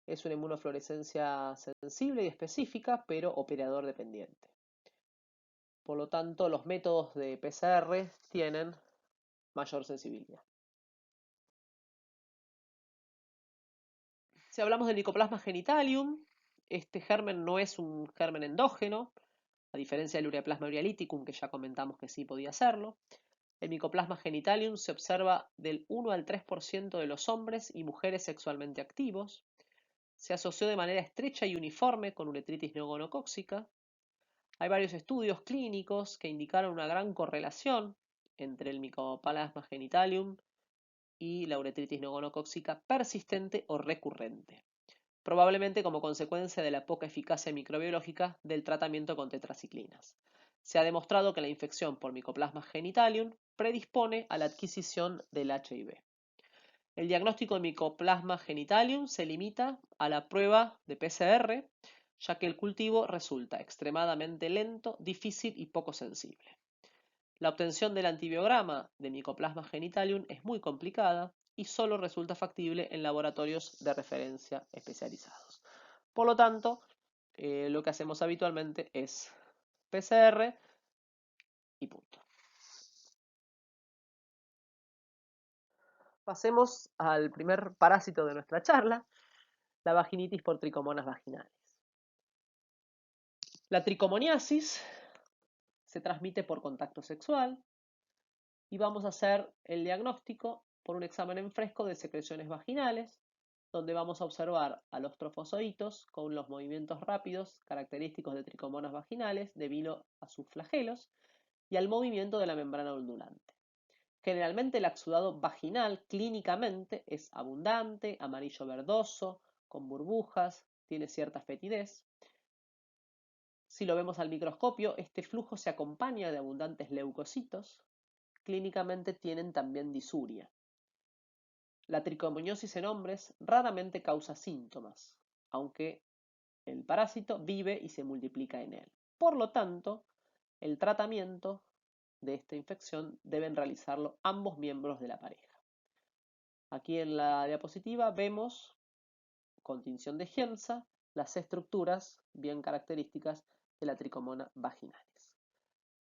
[SPEAKER 1] Es una inmunofluorescencia sensible y específica, pero operador dependiente. Por lo tanto, los métodos de PCR tienen mayor sensibilidad. Si hablamos del Mycoplasma genitalium, este germen no es un germen endógeno, a diferencia del Ureaplasma urealyticum, que ya comentamos que sí podía serlo. El Mycoplasma genitalium se observa del 1 al 3% de los hombres y mujeres sexualmente activos. Se asoció de manera estrecha y uniforme con uretritis neogonocóxica. Hay varios estudios clínicos que indicaron una gran correlación entre el Mycoplasma genitalium y la uretritis neogonocóxica persistente o recurrente, probablemente como consecuencia de la poca eficacia microbiológica del tratamiento con tetraciclinas. Se ha demostrado que la infección por Mycoplasma genitalium predispone a la adquisición del HIV. El diagnóstico de Mycoplasma genitalium se limita a la prueba de PCR, ya que el cultivo resulta extremadamente lento, difícil y poco sensible. La obtención del antibiograma de Mycoplasma genitalium es muy complicada y solo resulta factible en laboratorios de referencia especializados. Por lo tanto, lo que hacemos habitualmente es PCR y punto. Pasemos al primer parásito de nuestra charla, la vaginitis por tricomonas vaginales. La tricomoniasis se transmite por contacto sexual y vamos a hacer el diagnóstico por un examen en fresco de secreciones vaginales, donde vamos a observar a los trofozoitos con los movimientos rápidos característicos de tricomonas vaginales debido a sus flagelos y al movimiento de la membrana ondulante. Generalmente el exudado vaginal clínicamente es abundante, amarillo verdoso, con burbujas, tiene cierta fetidez. Si lo vemos al microscopio, este flujo se acompaña de abundantes leucocitos. Clínicamente tienen también disuria. La tricomoniosis en hombres raramente causa síntomas, aunque el parásito vive y se multiplica en él. Por lo tanto, el tratamiento de esta infección deben realizarlo ambos miembros de la pareja. Aquí en la diapositiva vemos, con tinción de Giemsa, las estructuras bien características de la tricomona vaginalis.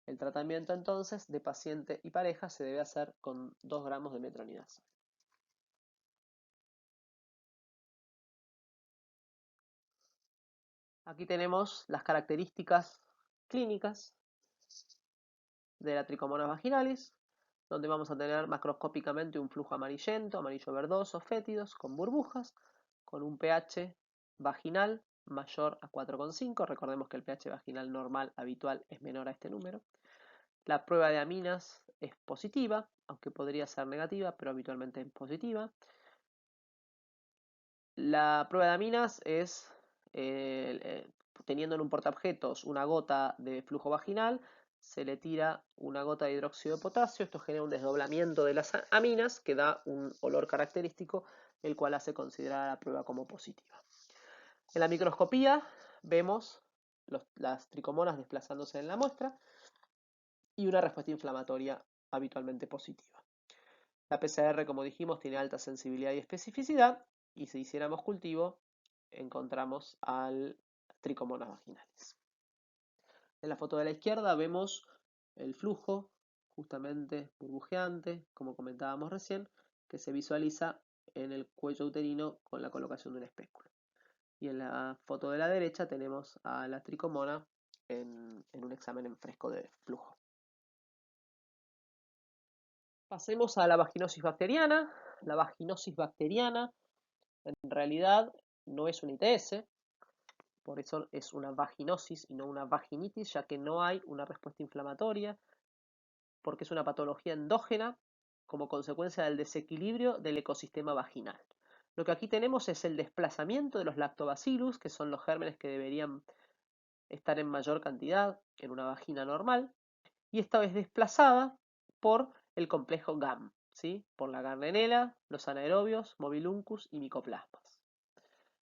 [SPEAKER 1] El tratamiento entonces de paciente y pareja se debe hacer con 2 gramos de metronidazol. Aquí tenemos las características clínicas de la tricomonas vaginalis, donde vamos a tener macroscópicamente un flujo amarillento, amarillo verdoso, fétidos, con burbujas, con un pH vaginal mayor a 4,5. Recordemos que el pH vaginal normal habitual es menor a este número. La prueba de aminas es positiva, aunque podría ser negativa, pero habitualmente es positiva. La prueba de aminas es teniendo en un portaobjetos una gota de flujo vaginal, se le tira una gota de hidróxido de potasio. Esto genera un desdoblamiento de las aminas que da un olor característico, el cual hace considerar la prueba como positiva. En la microscopía vemos las tricomonas desplazándose en la muestra y una respuesta inflamatoria habitualmente positiva. La PCR, como dijimos, tiene alta sensibilidad y especificidad, y si hiciéramos cultivo, encontramos al tricomonas vaginales. En la foto de la izquierda vemos el flujo, justamente burbujeante, como comentábamos recién, que se visualiza en el cuello uterino con la colocación de un espéculo. Y en la foto de la derecha tenemos a la tricomona en un examen en fresco de flujo. Pasemos a la vaginosis bacteriana. La vaginosis bacteriana en realidad no es un ITS, por eso es una vaginosis y no una vaginitis, ya que no hay una respuesta inflamatoria, porque es una patología endógena como consecuencia del desequilibrio del ecosistema vaginal. Lo que aquí tenemos es el desplazamiento de los lactobacillus, que son los gérmenes que deberían estar en mayor cantidad en una vagina normal, y esta es desplazada por el complejo GAM, ¿sí? Por la Gardnerella, los anaerobios, Mobiluncus y Mycoplasmas.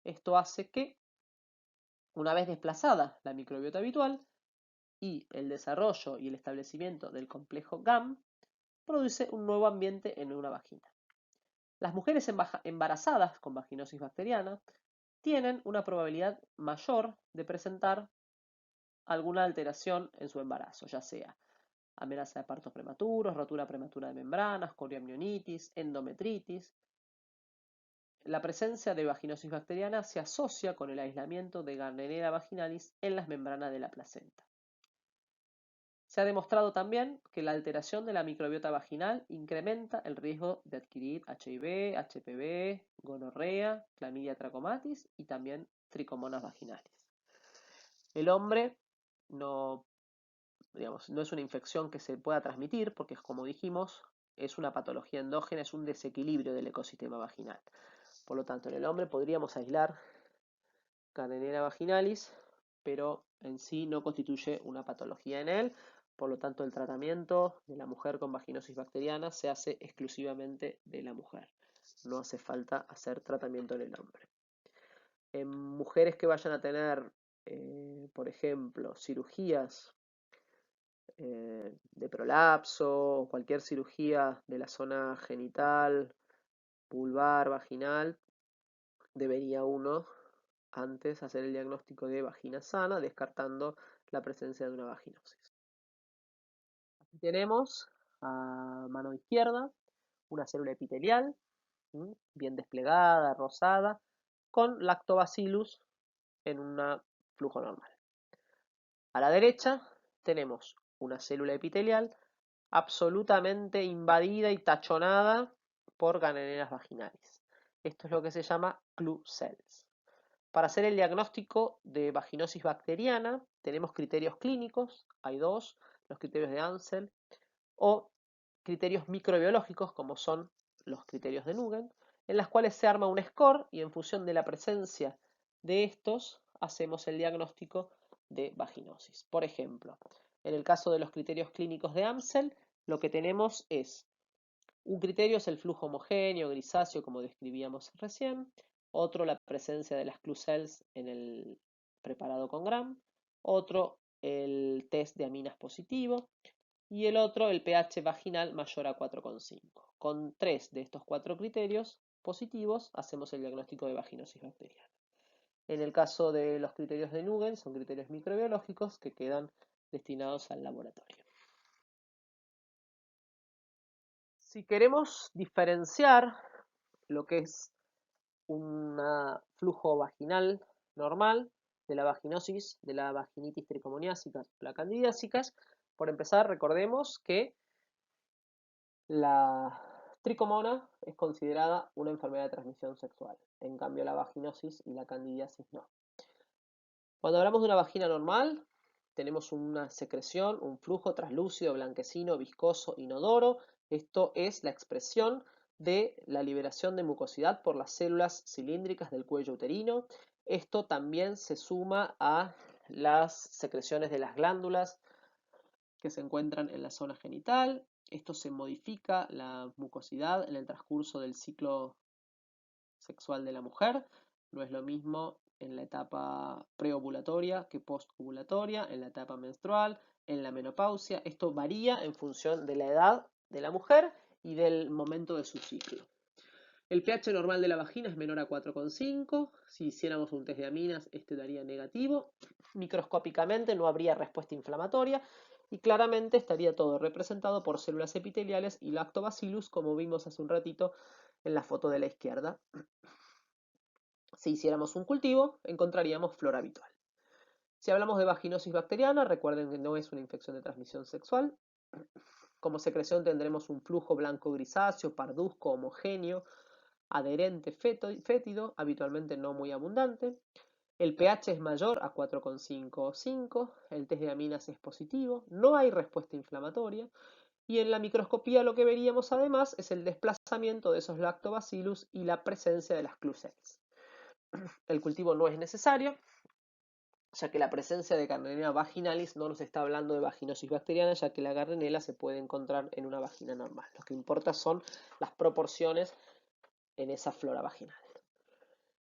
[SPEAKER 1] Esto hace que, una vez desplazada la microbiota habitual y el desarrollo y el establecimiento del complejo GAM, produce un nuevo ambiente en una vagina. Las mujeres embarazadas con vaginosis bacteriana tienen una probabilidad mayor de presentar alguna alteración en su embarazo, ya sea amenaza de partos prematuros, rotura prematura de membranas, corioamnionitis, endometritis. La presencia de vaginosis bacteriana se asocia con el aislamiento de Gardnerella vaginalis en las membranas de la placenta. Se ha demostrado también que la alteración de la microbiota vaginal incrementa el riesgo de adquirir HIV, HPV, gonorrea, clamidia trachomatis y también tricomonas vaginales. El hombre no es una infección que se pueda transmitir porque, como dijimos, es una patología endógena, es un desequilibrio del ecosistema vaginal. Por lo tanto, en el hombre podríamos aislar Gardnerella vaginalis, pero en sí no constituye una patología en él. Por lo tanto, el tratamiento de la mujer con vaginosis bacteriana se hace exclusivamente de la mujer. No hace falta hacer tratamiento en el hombre. En mujeres que vayan a tener, por ejemplo, cirugías de prolapso o cualquier cirugía de la zona genital, vulvar, vaginal, debería uno antes hacer el diagnóstico de vagina sana, descartando la presencia de una vaginosis. Aquí tenemos a mano izquierda una célula epitelial, bien desplegada, rosada, con lactobacillus en un flujo normal. A la derecha tenemos una célula epitelial absolutamente invadida y tachonada por Gardnerellas vaginalis. Esto es lo que se llama clue cells. Para hacer el diagnóstico de vaginosis bacteriana tenemos criterios clínicos, hay dos, los criterios de Ansel, o criterios microbiológicos como son los criterios de Nugent, en las cuales se arma un score y en función de la presencia de estos hacemos el diagnóstico de vaginosis. Por ejemplo, en el caso de los criterios clínicos de Amsel, lo que tenemos es un criterio es el flujo homogéneo, grisáceo, como describíamos recién. Otro, la presencia de las clue cells en el preparado con Gram. Otro, el test de aminas positivo. Y el otro, el pH vaginal mayor a 4,5. Con 3 de estos 4 criterios positivos, hacemos el diagnóstico de vaginosis bacteriana. En el caso de los criterios de Nugent, son criterios microbiológicos que quedan destinados al laboratorio. Si queremos diferenciar lo que es un flujo vaginal normal de la vaginosis, de la vaginitis tricomoniásica, la candidiásicas, por empezar recordemos que la tricomona es considerada una enfermedad de transmisión sexual, en cambio la vaginosis y la candidiasis no. Cuando hablamos de una vagina normal, tenemos una secreción, un flujo translúcido, blanquecino, viscoso, inodoro. Esto es la expresión de la liberación de mucosidad por las células cilíndricas del cuello uterino. Esto también se suma a las secreciones de las glándulas que se encuentran en la zona genital. Esto se modifica la mucosidad en el transcurso del ciclo sexual de la mujer. No es lo mismo en la etapa preovulatoria que postovulatoria, en la etapa menstrual, en la menopausia. Esto varía en función de la edad de la mujer y del momento de su ciclo. El pH normal de la vagina es menor a 4,5. Si hiciéramos un test de aminas, este daría negativo. Microscópicamente no habría respuesta inflamatoria y claramente estaría todo representado por células epiteliales y lactobacillus, como vimos hace un ratito en la foto de la izquierda. Si hiciéramos un cultivo, encontraríamos flora habitual. Si hablamos de vaginosis bacteriana, recuerden que no es una infección de transmisión sexual. Como secreción tendremos un flujo blanco grisáceo, parduzco, homogéneo, adherente fétido, habitualmente no muy abundante. El pH es mayor a 4,5 o 5, el test de aminas es positivo, no hay respuesta inflamatoria, y en la microscopía lo que veríamos además es el desplazamiento de esos lactobacillus y la presencia de las clue cells. El cultivo no es necesario, ya que la presencia de Gardnerella vaginalis no nos está hablando de vaginosis bacteriana, ya que la Gardnerella se puede encontrar en una vagina normal. Lo que importa son las proporciones en esa flora vaginal.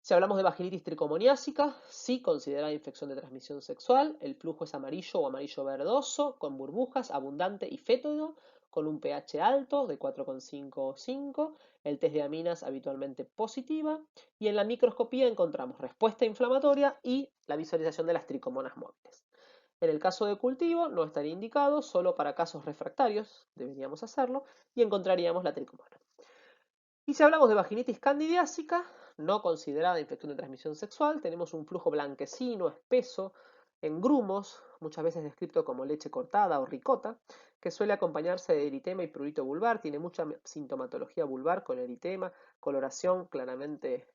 [SPEAKER 1] Si hablamos de vaginitis tricomoniásica, sí considerada infección de transmisión sexual. El flujo es amarillo o amarillo verdoso, con burbujas, abundante y fétido, con un pH alto de 4,5 o 5. El test de aminas habitualmente positiva. Y en la microscopía encontramos respuesta inflamatoria y la visualización de las tricomonas móviles. En el caso de cultivo no estaría indicado, solo para casos refractarios deberíamos hacerlo y encontraríamos la tricomona. Y si hablamos de vaginitis candidiásica, no considerada infección de transmisión sexual, tenemos un flujo blanquecino, espeso, en grumos, muchas veces descrito como leche cortada o ricota, que suele acompañarse de eritema y prurito vulvar, tiene mucha sintomatología vulvar con eritema, coloración claramente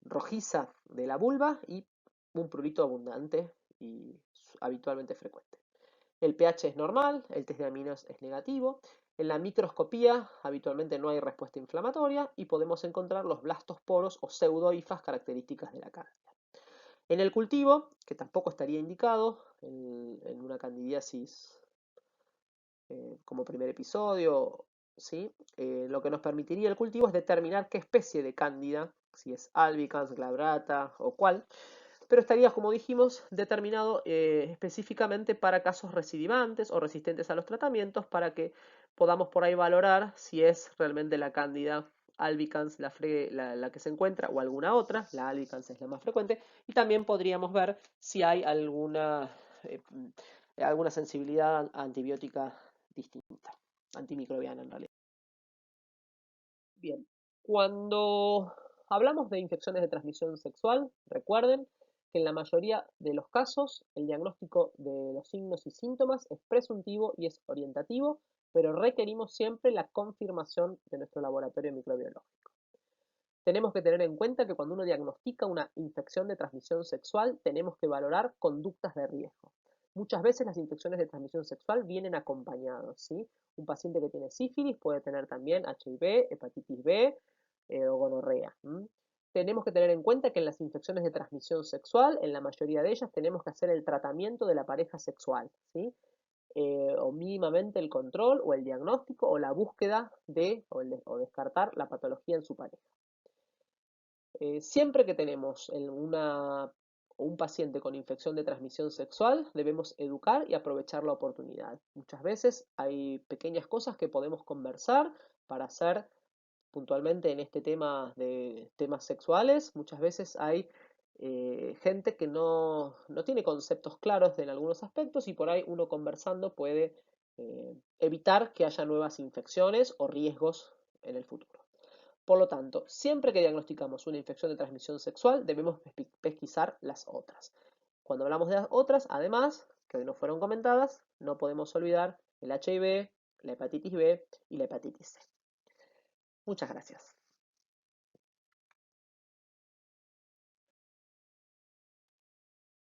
[SPEAKER 1] rojiza de la vulva y un prurito abundante y habitualmente frecuente. El pH es normal, el test de aminas es negativo. En la microscopía habitualmente no hay respuesta inflamatoria y podemos encontrar los blastosporos o pseudohifas características de la cándida. En el cultivo, que tampoco estaría indicado en una candidiasis como primer episodio, ¿sí? Lo que nos permitiría el cultivo es determinar qué especie de cándida, si es albicans, glabrata o cuál, pero estaría, como dijimos, determinado específicamente para casos recidivantes o resistentes a los tratamientos para que podamos por ahí valorar si es realmente la cándida albicans la que se encuentra o alguna otra. La albicans es la más frecuente y también podríamos ver si hay eh, alguna sensibilidad antibiótica distinta, antimicrobiana en realidad. Bien, cuando hablamos de infecciones de transmisión sexual, recuerden que en la mayoría de los casos el diagnóstico de los signos y síntomas es presuntivo y es orientativo, pero requerimos siempre la confirmación de nuestro laboratorio microbiológico. Tenemos que tener en cuenta que cuando uno diagnostica una infección de transmisión sexual, tenemos que valorar conductas de riesgo. Muchas veces las infecciones de transmisión sexual vienen acompañados, ¿sí? Un paciente que tiene sífilis puede tener también HIV, hepatitis B o gonorrea. Tenemos que tener en cuenta que en las infecciones de transmisión sexual, en la mayoría de ellas, tenemos que hacer el tratamiento de la pareja sexual, ¿sí? O mínimamente el control o el diagnóstico o la búsqueda o descartar la patología en su pareja. Siempre que tenemos un paciente con infección de transmisión sexual, debemos educar y aprovechar la oportunidad. Muchas veces hay pequeñas cosas que podemos conversar para hacer puntualmente en este tema de temas sexuales. Muchas veces hay gente que no tiene conceptos claros en algunos aspectos y por ahí uno conversando puede evitar que haya nuevas infecciones o riesgos en el futuro. Por lo tanto, siempre que diagnosticamos una infección de transmisión sexual, debemos pesquisar las otras. Cuando hablamos de las otras, además, que hoy no fueron comentadas, no podemos olvidar el HIV, la hepatitis B y la hepatitis C. Muchas gracias.